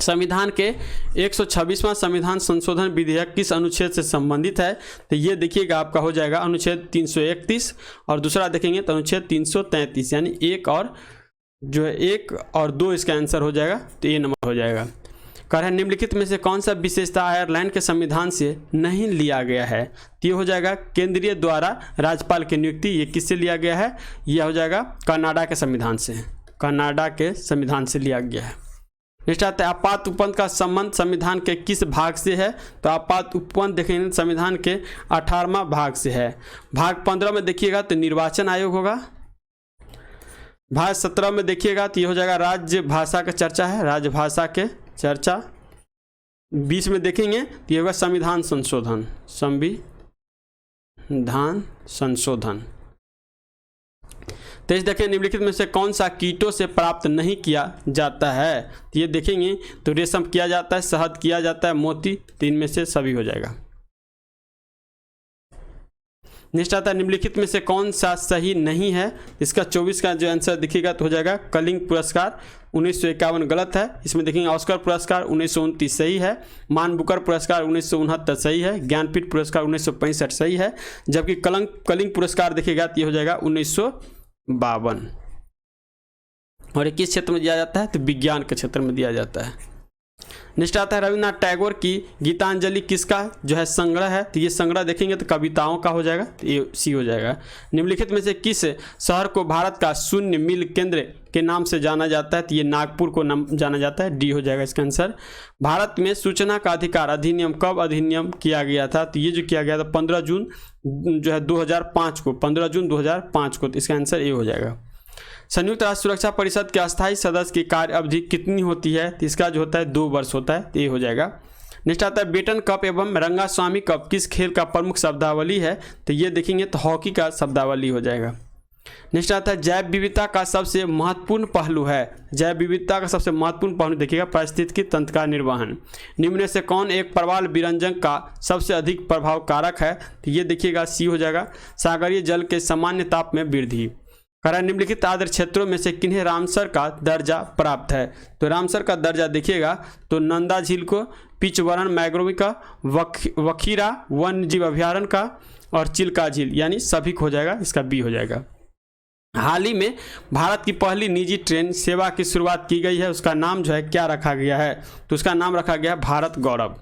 संविधान के 126वां संविधान संशोधन विधेयक किस अनुच्छेद से संबंधित है, तो ये देखिएगा आपका हो जाएगा अनुच्छेद 331, और दूसरा देखेंगे तो अनुच्छेद 333, यानी 1 और 2 इसका आंसर हो जाएगा, तो ये नंबर हो जाएगा। कह रहे हैं निम्नलिखित में से कौन सा विशेषता आयरलैंड के संविधान से नहीं लिया गया है, तो ये हो जाएगा केंद्रीय द्वारा राज्यपाल की नियुक्ति, ये किससे लिया गया है, यह हो जाएगा कनाडा के संविधान से, कनाडा के संविधान से लिया गया है। नेक्स्ट आता है आपात उपबंध का संबंध संविधान के किस भाग से है, तो आपात उपबंध देखेंगे संविधान के 18वां भाग से है। भाग 15 में देखिएगा तो निर्वाचन आयोग होगा, भाग 17 में देखिएगा तो ये हो जाएगा राज्य भाषा का चर्चा है, राज्य भाषा के चर्चा। 20 में देखेंगे तो ये होगा संविधान संशोधन, संविधान संशोधन। 23 देखें निम्नलिखित में से कौन सा कीटों से प्राप्त नहीं किया जाता है, तो ये देखेंगे तो रेशम किया जाता है, शहद किया जाता है, मोती, तो इनमें से सभी हो जाएगा। नेक्स्ट आता है निम्नलिखित में से कौन सा सही नहीं है, इसका 24 का जो आंसर दिखेगा तो हो जाएगा कलिंग पुरस्कार 1951 गलत है। इसमें देखेंगे ऑस्कर पुरस्कार 1929 सही है, मान बुकर पुरस्कार 1969 सही है, ज्ञानपीठ पुरस्कार 1965 सही है, जबकि कलिंग पुरस्कार देखिएगा तो ये हो जाएगा 1952। और किस क्षेत्र में दिया जाता है, तो विज्ञान के क्षेत्र में दिया जाता है। नेक्स्ट आता है रविन्द्रनाथ टैगोर की गीतांजलि किसका जो है संग्रह है, तो ये संग्रह देखेंगे तो कविताओं का हो जाएगा, तो ये सी हो जाएगा। निम्नलिखित में से किस शहर को भारत का शून्य मील केंद्र के नाम से जाना जाता है, तो ये नागपुर को नाम जाना जाता है, डी हो जाएगा इसका आंसर। भारत में सूचना का अधिकार अधिनियम कब अधिनियम किया गया था, तो ये जो किया गया था 15 जून जो है 2005 को, 15 जून 2005 को, तो इसका आंसर ए हो जाएगा। संयुक्त राष्ट्र सुरक्षा परिषद के अस्थायी सदस्य की कार्य अवधि कितनी होती है, तो इसका जो होता है 2 वर्ष होता है, तो ये हो जाएगा। नेक्स्ट आता है बेटन कप एवं रंगास्वामी कप किस खेल का प्रमुख शब्दावली है, तो ये देखेंगे तो हॉकी का शब्दावली हो जाएगा। नेक्स्ट आता है जैव विविधता का सबसे महत्वपूर्ण पहलू है, जैव विविधता का सबसे महत्वपूर्ण पहलू देखिएगा पारिस्थितिकी तंत्र का निर्वहन। निम्न में से कौन एक प्रवाल विरंजक का सबसे अधिक प्रभावकारक है, तो ये देखिएगा सी हो जाएगा, सागरीय जल के सामान्य ताप में वृद्धि। करा निम्नलिखित आदर्श क्षेत्रों में से किन्हें रामसर का दर्जा प्राप्त है, तो रामसर का दर्जा देखिएगा तो नंदा झील को, पिचवरण मैग्रोव का, वखीरा वन्य जीव अभ्यारण्य का और चिल्का झील, यानी सभी हो जाएगा, इसका बी हो जाएगा। हाल ही में भारत की पहली निजी ट्रेन सेवा की शुरुआत की गई है, उसका नाम जो है क्या रखा गया है, तो उसका नाम रखा गया भारत गौरव।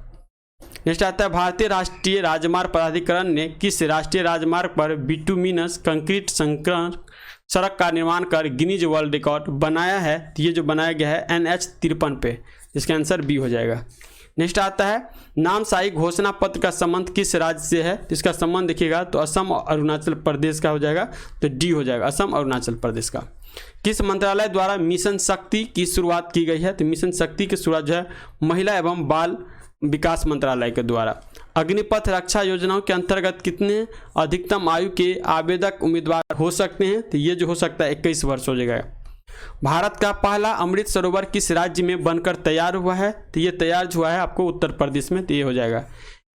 नेक्स्ट आता है भारतीय राष्ट्रीय राजमार्ग प्राधिकरण ने किस राष्ट्रीय राजमार्ग पर बिटुमिनस कंक्रीट संकरण सड़क का निर्माण कर गिनीज वर्ल्ड रिकॉर्ड बनाया है, तो ये जो बनाया गया है NH 53 पे, इसका आंसर बी हो जाएगा। नेक्स्ट आता है नामसाई घोषणा पत्र का संबंध किस राज्य से है, तो इसका संबंध देखिएगा तो असम और अरुणाचल प्रदेश का हो जाएगा, तो डी हो जाएगा असम और अरुणाचल प्रदेश का। किस मंत्रालय द्वारा मिशन शक्ति की शुरुआत की गई है, तो मिशन शक्ति की शुरुआत जो है महिला एवं बाल विकास मंत्रालय के द्वारा। अग्निपथ रक्षा योजनाओं के अंतर्गत कितने अधिकतम आयु के आवेदक उम्मीदवार हो सकते हैं, तो ये जो हो सकता है 21 वर्ष हो जाएगा। भारत का पहला अमृत सरोवर किस राज्य में बनकर तैयार हुआ है, तो ये तैयार हुआ है आपको उत्तर प्रदेश में, तो ये हो जाएगा।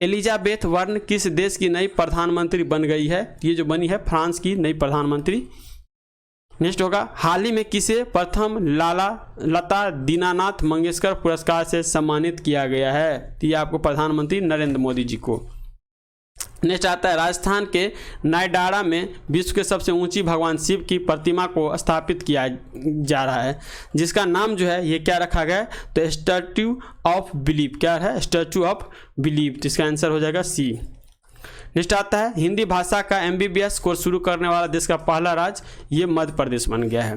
एलिजाबेथ वार्न किस देश की नई प्रधानमंत्री बन गई है, ये जो बनी है फ्रांस की नई प्रधानमंत्री। नेक्स्ट होगा हाल ही में किसे प्रथम लता दीनानाथ मंगेशकर पुरस्कार से सम्मानित किया गया है, तो ये आपको प्रधानमंत्री नरेंद्र मोदी जी को। नेक्स्ट आता है राजस्थान के नायडाड़ा में विश्व के सबसे ऊंची भगवान शिव की प्रतिमा को स्थापित किया जा रहा है, जिसका नाम जो है ये क्या रखा गया है, तो स्टैच्यू ऑफ बिलीफ, क्या है स्टैच्यू ऑफ बिलीफ, जिसका आंसर हो जाएगा सी। नेक्स्ट आता है हिंदी भाषा का MBBS कोर्स शुरू करने वाला देश का पहला राज्य, ये मध्य प्रदेश बन गया है।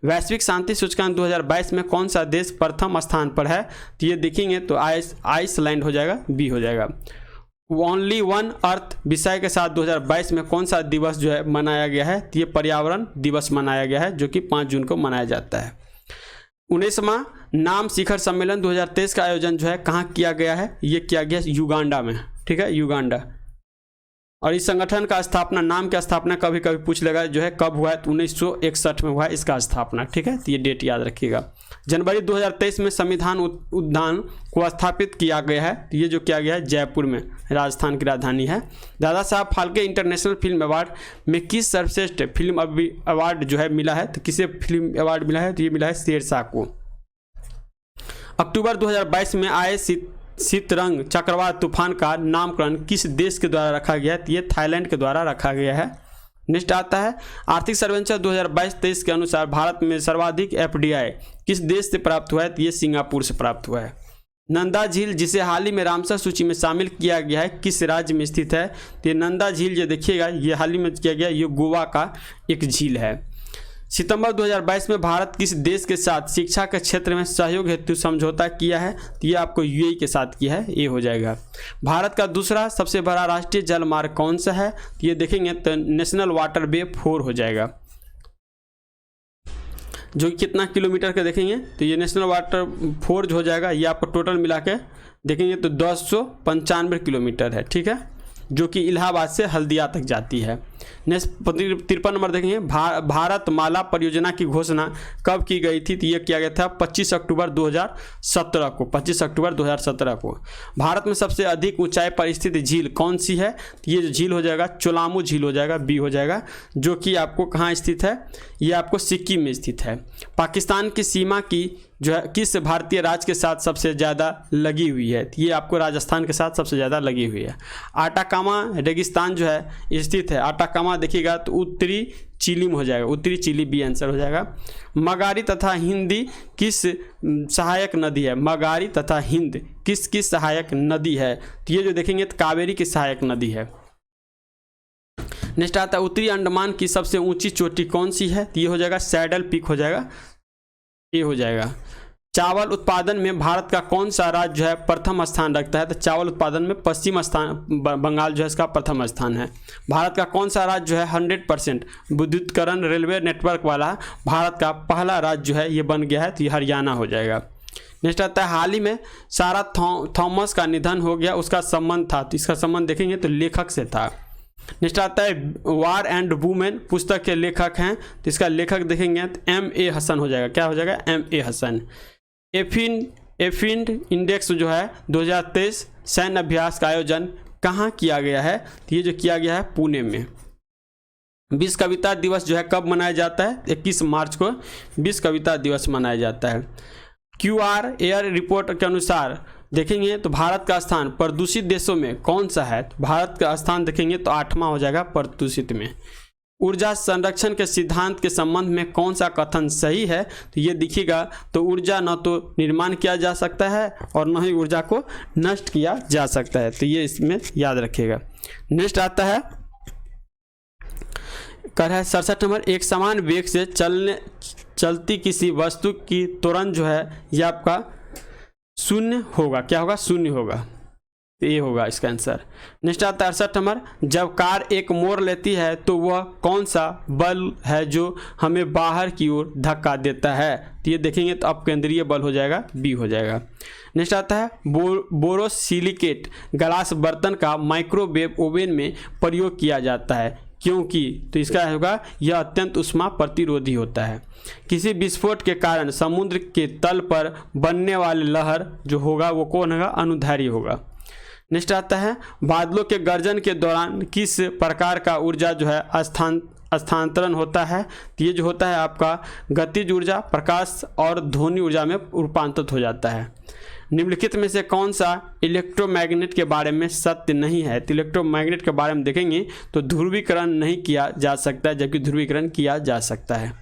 वैश्विक शांति सूचकांक 2022 में कौन सा देश प्रथम स्थान पर है, तो ये देखेंगे तो आइसलैंड हो जाएगा, बी हो जाएगा। ओनली वन अर्थ विषय के साथ 2022 में कौन सा दिवस जो है मनाया गया है, तो ये पर्यावरण दिवस मनाया गया है, जो कि 5 जून को मनाया जाता है। 19वां नाम शिखर सम्मेलन 2023 का आयोजन जो है कहाँ किया गया है, ये किया गया युगांडा में, ठीक है युगांडा। और इस संगठन का स्थापना, नाम की स्थापना कभी कभी पूछ लेगा जो है कब हुआ है, तो 1961 में हुआ है इसका स्थापना, ठीक है, तो ये डेट याद रखिएगा। जनवरी 2023 में संविधान उद्यान को स्थापित किया गया है, तो ये जो किया गया है जयपुर में, राजस्थान की राजधानी है। Dada Saheb Phalke international film award में किस सर्वश्रेष्ठ फिल्म अवार्ड जो है मिला है, तो किसे फिल्म अवार्ड मिला है, तो ये मिला है शेरशाह को। अक्टूबर 2022 में आए शीतरंग चक्रवात तूफान का नामकरण किस देश के द्वारा रखा गया है, तो ये थाईलैंड के द्वारा रखा गया है। नेक्स्ट आता है आर्थिक सर्वेक्षण 2022-23 के अनुसार भारत में सर्वाधिक FDI किस देश से प्राप्त हुआ है, तो ये सिंगापुर से प्राप्त हुआ है। नंदा झील जिसे हाल ही में रामसर सूची में शामिल किया गया है किस राज्य में स्थित है, तो ये नंदा झील जो देखिएगा ये हाल ही में किया गया, ये गोवा का एक झील है। सितंबर 2022 में भारत किस देश के साथ शिक्षा के क्षेत्र में सहयोग हेतु समझौता किया है, तो ये आपको UAE के साथ किया है, ये हो जाएगा। भारत का दूसरा सबसे बड़ा राष्ट्रीय जल मार्ग कौन सा है, तो ये देखेंगे तो नेशनल वाटर वे 4 हो जाएगा, जो कि कितना किलोमीटर का देखेंगे, तो ये नेशनल वाटर 4 जो हो जाएगा, ये आपको टोटल मिला के देखेंगे तो 1095 किलोमीटर है, ठीक है, जो कि इलाहाबाद से हल्दिया तक जाती है। नेक्स्ट 53 नंबर देखेंगे भारत माला परियोजना की घोषणा कब की गई थी, तो ये किया गया था 25 अक्टूबर 2017 को, 25 अक्टूबर 2017 को। भारत में सबसे अधिक ऊंचाई पर स्थित झील कौन सी है, तो ये जो झील हो जाएगा चोलामू झील हो जाएगा, बी हो जाएगा, जो कि आपको कहाँ स्थित है, ये आपको सिक्किम में स्थित है। पाकिस्तान की सीमा की जो है किस भारतीय राज्य के साथ सबसे ज़्यादा लगी हुई है? ये आपको राजस्थान के साथ सबसे ज़्यादा लगी हुई है। आटाकामा रेगिस्तान जो है स्थित है, आटाकामा देखिएगा तो उत्तरी चिली में हो जाएगा, उत्तरी चिली बी आंसर हो जाएगा। मगारी तथा हिंदी किस सहायक नदी है? मगारी तथा हिंद किस सहायक नदी है? तो ये जो देखेंगे तो कावेरी की सहायक नदी है। नेक्स्ट आता है उत्तरी अंडमान की सबसे ऊंची चोटी कौन सी है? तो ये हो जाएगा सैडल पीक हो जाएगा, ये हो जाएगा। चावल उत्पादन में भारत का कौन सा राज्य जो है प्रथम स्थान रखता है? तो चावल उत्पादन में पश्चिम स्थान बंगाल जो है इसका प्रथम स्थान है। भारत का कौन सा राज्य जो है 100% विद्युतीकरण रेलवे नेटवर्क वाला भारत का पहला राज्य जो है ये बन गया है? तो ये हरियाणा हो जाएगा। नेक्स्ट आता है हाल ही में सारा थॉमस का निधन हो गया, उसका संबंध था? तो इसका संबंध देखेंगे तो लेखक से था। नेक्स्ट आता है वार एंड वुमेन पुस्तक के लेखक हैं, तो इसका लेखक देखेंगे तो M.A. हसन हो जाएगा। क्या हो जाएगा? M.A. हसन। एफिंड इंडेक्स जो है 2023 सैन्य अभ्यास का आयोजन कहाँ किया गया है? तो ये जो किया गया है पुणे में। विश्व कविता दिवस जो है कब मनाया जाता है? 21 मार्च को विश्व कविता दिवस मनाया जाता है। QR एयर रिपोर्ट के अनुसार देखेंगे तो भारत का स्थान प्रदूषित देशों में कौन सा है? तो भारत का स्थान देखेंगे तो 8वां हो जाएगा प्रदूषित में। ऊर्जा संरक्षण के सिद्धांत के संबंध में कौन सा कथन सही है? तो ये दिखेगा तो ऊर्जा न तो निर्माण किया जा सकता है और न ही ऊर्जा को नष्ट किया जा सकता है, तो ये इसमें याद रखिएगा। नेक्स्ट आता है कर है 67 नंबर, एक समान वेग से चलती किसी वस्तु की त्वरण जो है ये आपका शून्य होगा। क्या होगा? शून्य होगा, तो ये होगा इसका आंसर। नेक्स्ट आता है 68 नंबर, जब कार एक मोड़ लेती है तो वह कौन सा बल है जो हमें बाहर की ओर धक्का देता है? तो ये देखेंगे तो अपकेंद्रीय बल हो जाएगा, बी हो जाएगा। नेक्स्ट आता है बोरोसिलिकेट ग्लास बर्तन का माइक्रोवेव ओवन में प्रयोग किया जाता है क्योंकि? तो इसका होगा यह अत्यंत उष्मा प्रतिरोधी होता है। किसी विस्फोट के कारण समुद्र के तल पर बनने वाली लहर जो होगा वो कौन होगा? अनुदैर्घ्य होगा। नेक्स्ट आता है बादलों के गर्जन के दौरान किस प्रकार का ऊर्जा जो है स्थानांतरण होता है? तो ये जो होता है आपका गतिज ऊर्जा, प्रकाश और ध्वनि ऊर्जा में रूपांतरित हो जाता है। निम्नलिखित में से कौन सा इलेक्ट्रोमैग्नेट के बारे में सत्य नहीं है? तो इलेक्ट्रोमैग्नेट के बारे में देखेंगे तो ध्रुवीकरण नहीं किया जा सकता है, जबकि ध्रुवीकरण किया जा सकता है।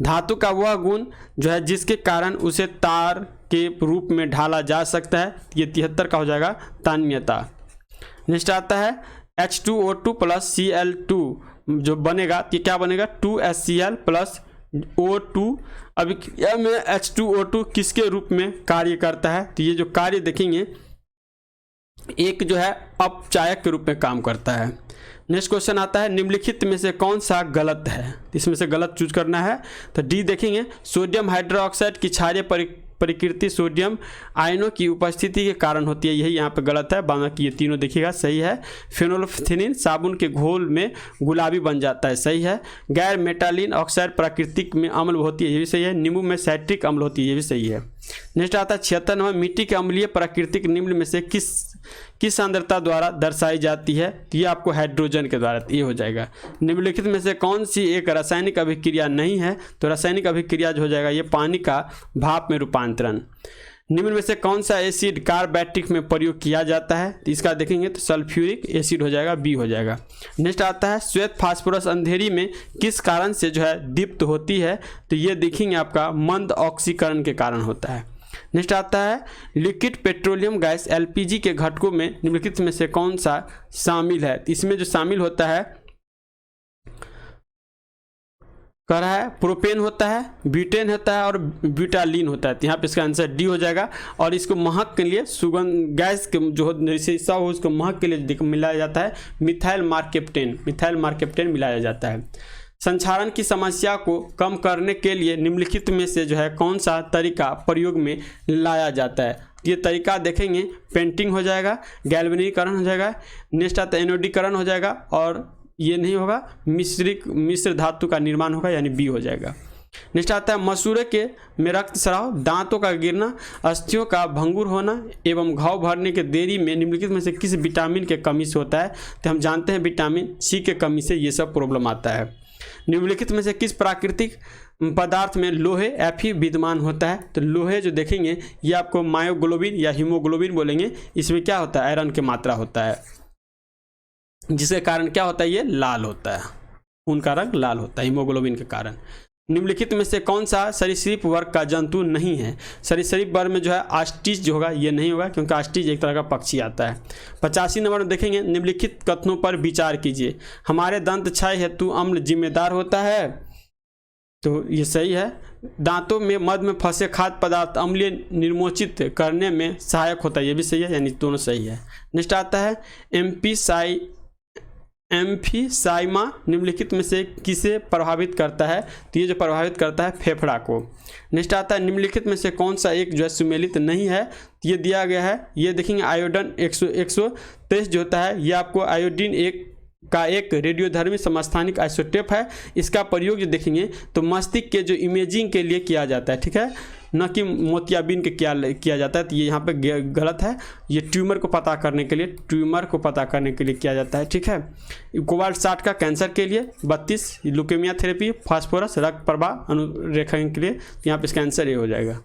धातु का वह गुण जो है जिसके कारण उसे तार के रूप में ढाला जा सकता है, ये 73 का हो जाएगा तान्यता। नेक्स्ट आता है H2O2 प्लस Cl2 जो बनेगा ये क्या बनेगा? 2HCl plus O2। अभी में H2O2 किसके रूप में कार्य करता है? तो ये जो कार्य देखेंगे एक जो है अपचायक के रूप में काम करता है। नेक्स्ट क्वेश्चन आता है निम्नलिखित में से कौन सा गलत है? इसमें से गलत चूज करना है, तो डी देखेंगे सोडियम हाइड्रोक्साइड की क्षारीय प्रकृति सोडियम आयनों की उपस्थिति के कारण होती है, यही यहाँ पे गलत है। बाकी ये तीनों देखिएगा सही है। फेनोल्फथेनिन साबुन के घोल में गुलाबी बन जाता है, सही है। गैर मेटालिन ऑक्साइड प्राकृतिक में अम्ल होती है, ये भी सही है। नींबू में सैट्रिक अम्ल होती है, ये भी सही है। नेक्स्ट आता है 76 नंबर, मिट्टी के अम्लीय प्राकृतिक निम्न में से किस सांद्रता द्वारा दर्शाई जाती है? तो ये आपको हाइड्रोजन के द्वारा, ये हो जाएगा। निम्नलिखित में से कौन सी एक रासायनिक अभिक्रिया नहीं है? तो रासायनिक अभिक्रिया जो हो जाएगा ये पानी का भाप में रूपांतरण। निम्न में से कौन सा एसिड कार्बैटिक में प्रयोग किया जाता है? तो इसका देखेंगे तो सल्फ्यूरिक एसिड हो जाएगा, बी हो जाएगा। नेक्स्ट आता है श्वेत फास्फोरस अंधेरी में किस कारण से जो है दीप्त होती है? तो ये देखेंगे आपका मंद ऑक्सीकरण के कारण होता है। नेक्स्ट आता है लिक्विड पेट्रोलियम गैस LPG के घटकों में निम्नलिखित में से कौन सा शामिल है? इसमें जो शामिल होता है कह रहा है प्रोपेन होता है, ब्यूटेन होता है और ब्यूटालीन होता है। तो यहाँ पे इसका आंसर डी हो जाएगा। और इसको महक के लिए सुगंध गैस के जो शीशा हो उसको महक के लिए मिलाया जाता है मिथाइल मार्केप्टेन मिलाया जाता है। संक्षारण की समस्या को कम करने के लिए निम्नलिखित में से जो है कौन सा तरीका प्रयोग में लाया जाता है? ये तरीका देखेंगे पेंटिंग हो जाएगा, गैल्वेनीकरण हो जाएगा, नेक्स्ट आता है एनोडीकरण हो जाएगा और ये नहीं होगा मिश्र धातु का निर्माण होगा, यानी बी हो जाएगा। नेक्स्ट आता है मसूरे में रक्तस्राव, दांतों का गिरना, अस्थियों का भंगुर होना एवं घाव भरने के देरी में निम्नलिखित में से किस विटामिन के कमी से होता है? तो हम जानते हैं विटामिन सी के कमी से ये सब प्रॉब्लम आता है। निम्नलिखित में से किस प्राकृतिक पदार्थ में लोहे Fe विद्यमान होता है। तो लोहे जो देखेंगे ये आपको मायोग्लोबिन या हीमोग्लोबिन बोलेंगे, इसमें क्या होता है, आयरन की मात्रा होता है, जिसके कारण क्या होता है, ये लाल होता है, खून का रंग लाल होता है हीमोग्लोबिन के कारण। निम्नलिखित में से कौन सा सरीसृप वर्ग का जंतु नहीं है? सरीसृप वर्ग में जो है ऑस्ट्रिच जो होगा ये नहीं होगा, क्योंकि ऑस्ट्रिच एक तरह का पक्षी आता है। 85 नंबर में देखेंगे, निम्नलिखित कथनों पर विचार कीजिए। हमारे दंत क्षय हेतु अम्ल जिम्मेदार होता है, तो ये सही है। दांतों में मध में फंसे खाद्य पदार्थ अम्लीय निर्मोचित करने में सहायक होता है, ये भी सही है, यानी दोनों सही है। नेक्स्ट आता है एम्फीसाइमा निम्नलिखित में से किसे प्रभावित करता है? तो ये जो प्रभावित करता है फेफड़ा को। नेक्स्ट आता है, निम्नलिखित में से कौन सा एक जो है सुमेलित नहीं है? तो ये दिया गया है, ये देखेंगे आयोडीन 123 जो होता है, ये आपको आयोडीन का एक रेडियोधर्मी समस्थानिक आइसोटोप है। इसका प्रयोग जो देखेंगे तो मस्तिष्क के जो इमेजिंग के लिए किया जाता है, ठीक है, न कि मोतियाबिंद के किया जाता है। तो ये यहाँ पे गलत है, ये ट्यूमर को पता करने के लिए किया जाता है, ठीक है। कोबाल्ट 60 का कैंसर के लिए, 32 ल्यूकेमिया थेरेपी, फास्फोरस रक्त प्रवाह अनुरेखन के लिए, यहाँ पे इसका आंसर ये हो जाएगा।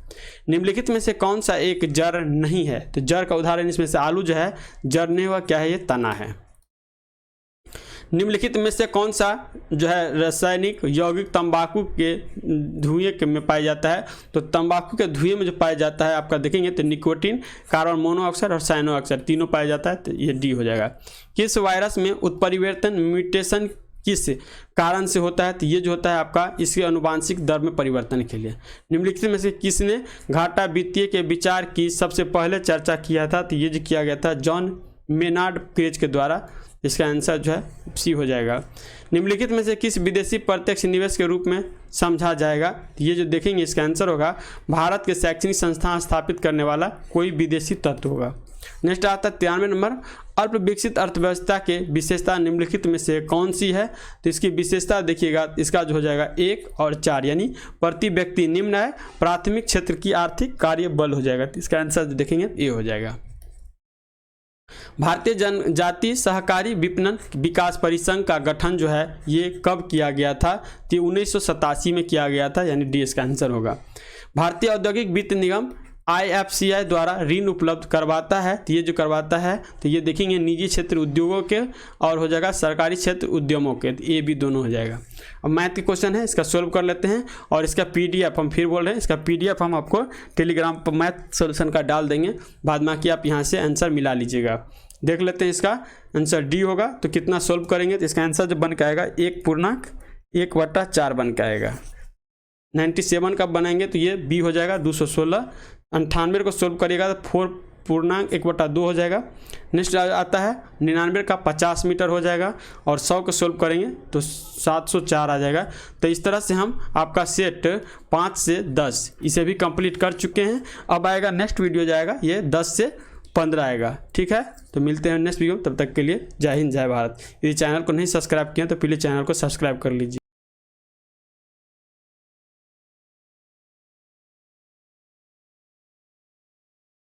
निम्नलिखित में से कौन सा एक जड़ नहीं है? तो जड़ का उदाहरण इसमें से आलू जो है जड़ नहीं हुआ, क्या है, ये तना है। निम्नलिखित में से कौन सा जो है रासायनिक यौगिक तंबाकू के धुएं में पाया जाता है? तो तंबाकू के धुएं में जो पाया जाता है आपका देखेंगे तो निकोटीन, कार्बन मोनोऑक्साइड और साइनोऑक्साइड तीनों पाया जाता है, तो ये डी हो जाएगा। किस वायरस में उत्परिवर्तन म्यूटेशन किस कारण से होता है? तो ये जो होता है आपका इसके अनुवांशिक दर में परिवर्तन के लिए। निम्नलिखित में से किसने घाटा वित्तीय के विचार की सबसे पहले चर्चा किया था? तो ये जो किया गया था जॉन मेनार्ड क्रेज के द्वारा। इसका आंसर जो है सी हो जाएगा। निम्नलिखित में से किस विदेशी प्रत्यक्ष निवेश के रूप में समझा जाएगा? ये जो देखेंगे इसका आंसर होगा भारत के शैक्षणिक संस्थान स्थापित करने वाला कोई विदेशी तत्व होगा। नेक्स्ट आता है 93 नंबर, अल्प विकसित अर्थव्यवस्था के विशेषता निम्नलिखित में से कौन सी है? तो इसकी विशेषता देखिएगा, इसका जो हो जाएगा 1 और 4, यानी प्रति व्यक्ति निम्न है, प्राथमिक क्षेत्र की आर्थिक कार्य बल हो जाएगा। तो इसका आंसर जो देखेंगे ये हो जाएगा। भारतीय जनजाति सहकारी विपणन विकास परिसंघ का गठन जो है ये कब किया गया था? तो 1987 में किया गया था, यानी डी इसका आंसर होगा। भारतीय औद्योगिक वित्त निगम IFCI द्वारा ऋण उपलब्ध करवाता है, तो ये जो करवाता है तो ये देखेंगे निजी क्षेत्र उद्योगों के और हो जाएगा सरकारी क्षेत्र उद्यमों के, तो ये भी दोनों हो जाएगा। अब मैथ के क्वेश्चन है, इसका सोल्व कर लेते हैं और इसका PDF हम फिर बोल रहे हैं, इसका PDF हम आपको टेलीग्राम पर मैथ सोल्यूशन का डाल देंगे, बाद में कि आप यहाँ से आंसर मिला लीजिएगा। देख लेते हैं, इसका आंसर डी होगा। तो कितना सोल्व करेंगे तो इसका आंसर जो बन के आएगा 1/1/4 बन के आएगा। 97 का बनाएंगे तो ये बी हो जाएगा 216। 98 को सोल्व करिएगा तो 4/1/2 हो जाएगा। नेक्स्ट आता है 99 का 50 मीटर हो जाएगा और 100 को सोल्व करेंगे तो 704 आ जाएगा। तो इस तरह से हम आपका सेट 5 से 10 इसे भी कंप्लीट कर चुके हैं। अब आएगा नेक्स्ट वीडियो जाएगा ये 10 से 15 आएगा, ठीक है। तो मिलते हैं नेक्स्ट वीडियो, तब तक के लिए जय हिंद जय भारत। यदि चैनल को नहीं सब्सक्राइब किया तो प्लीज़ चैनल को सब्सक्राइब कर लीजिए।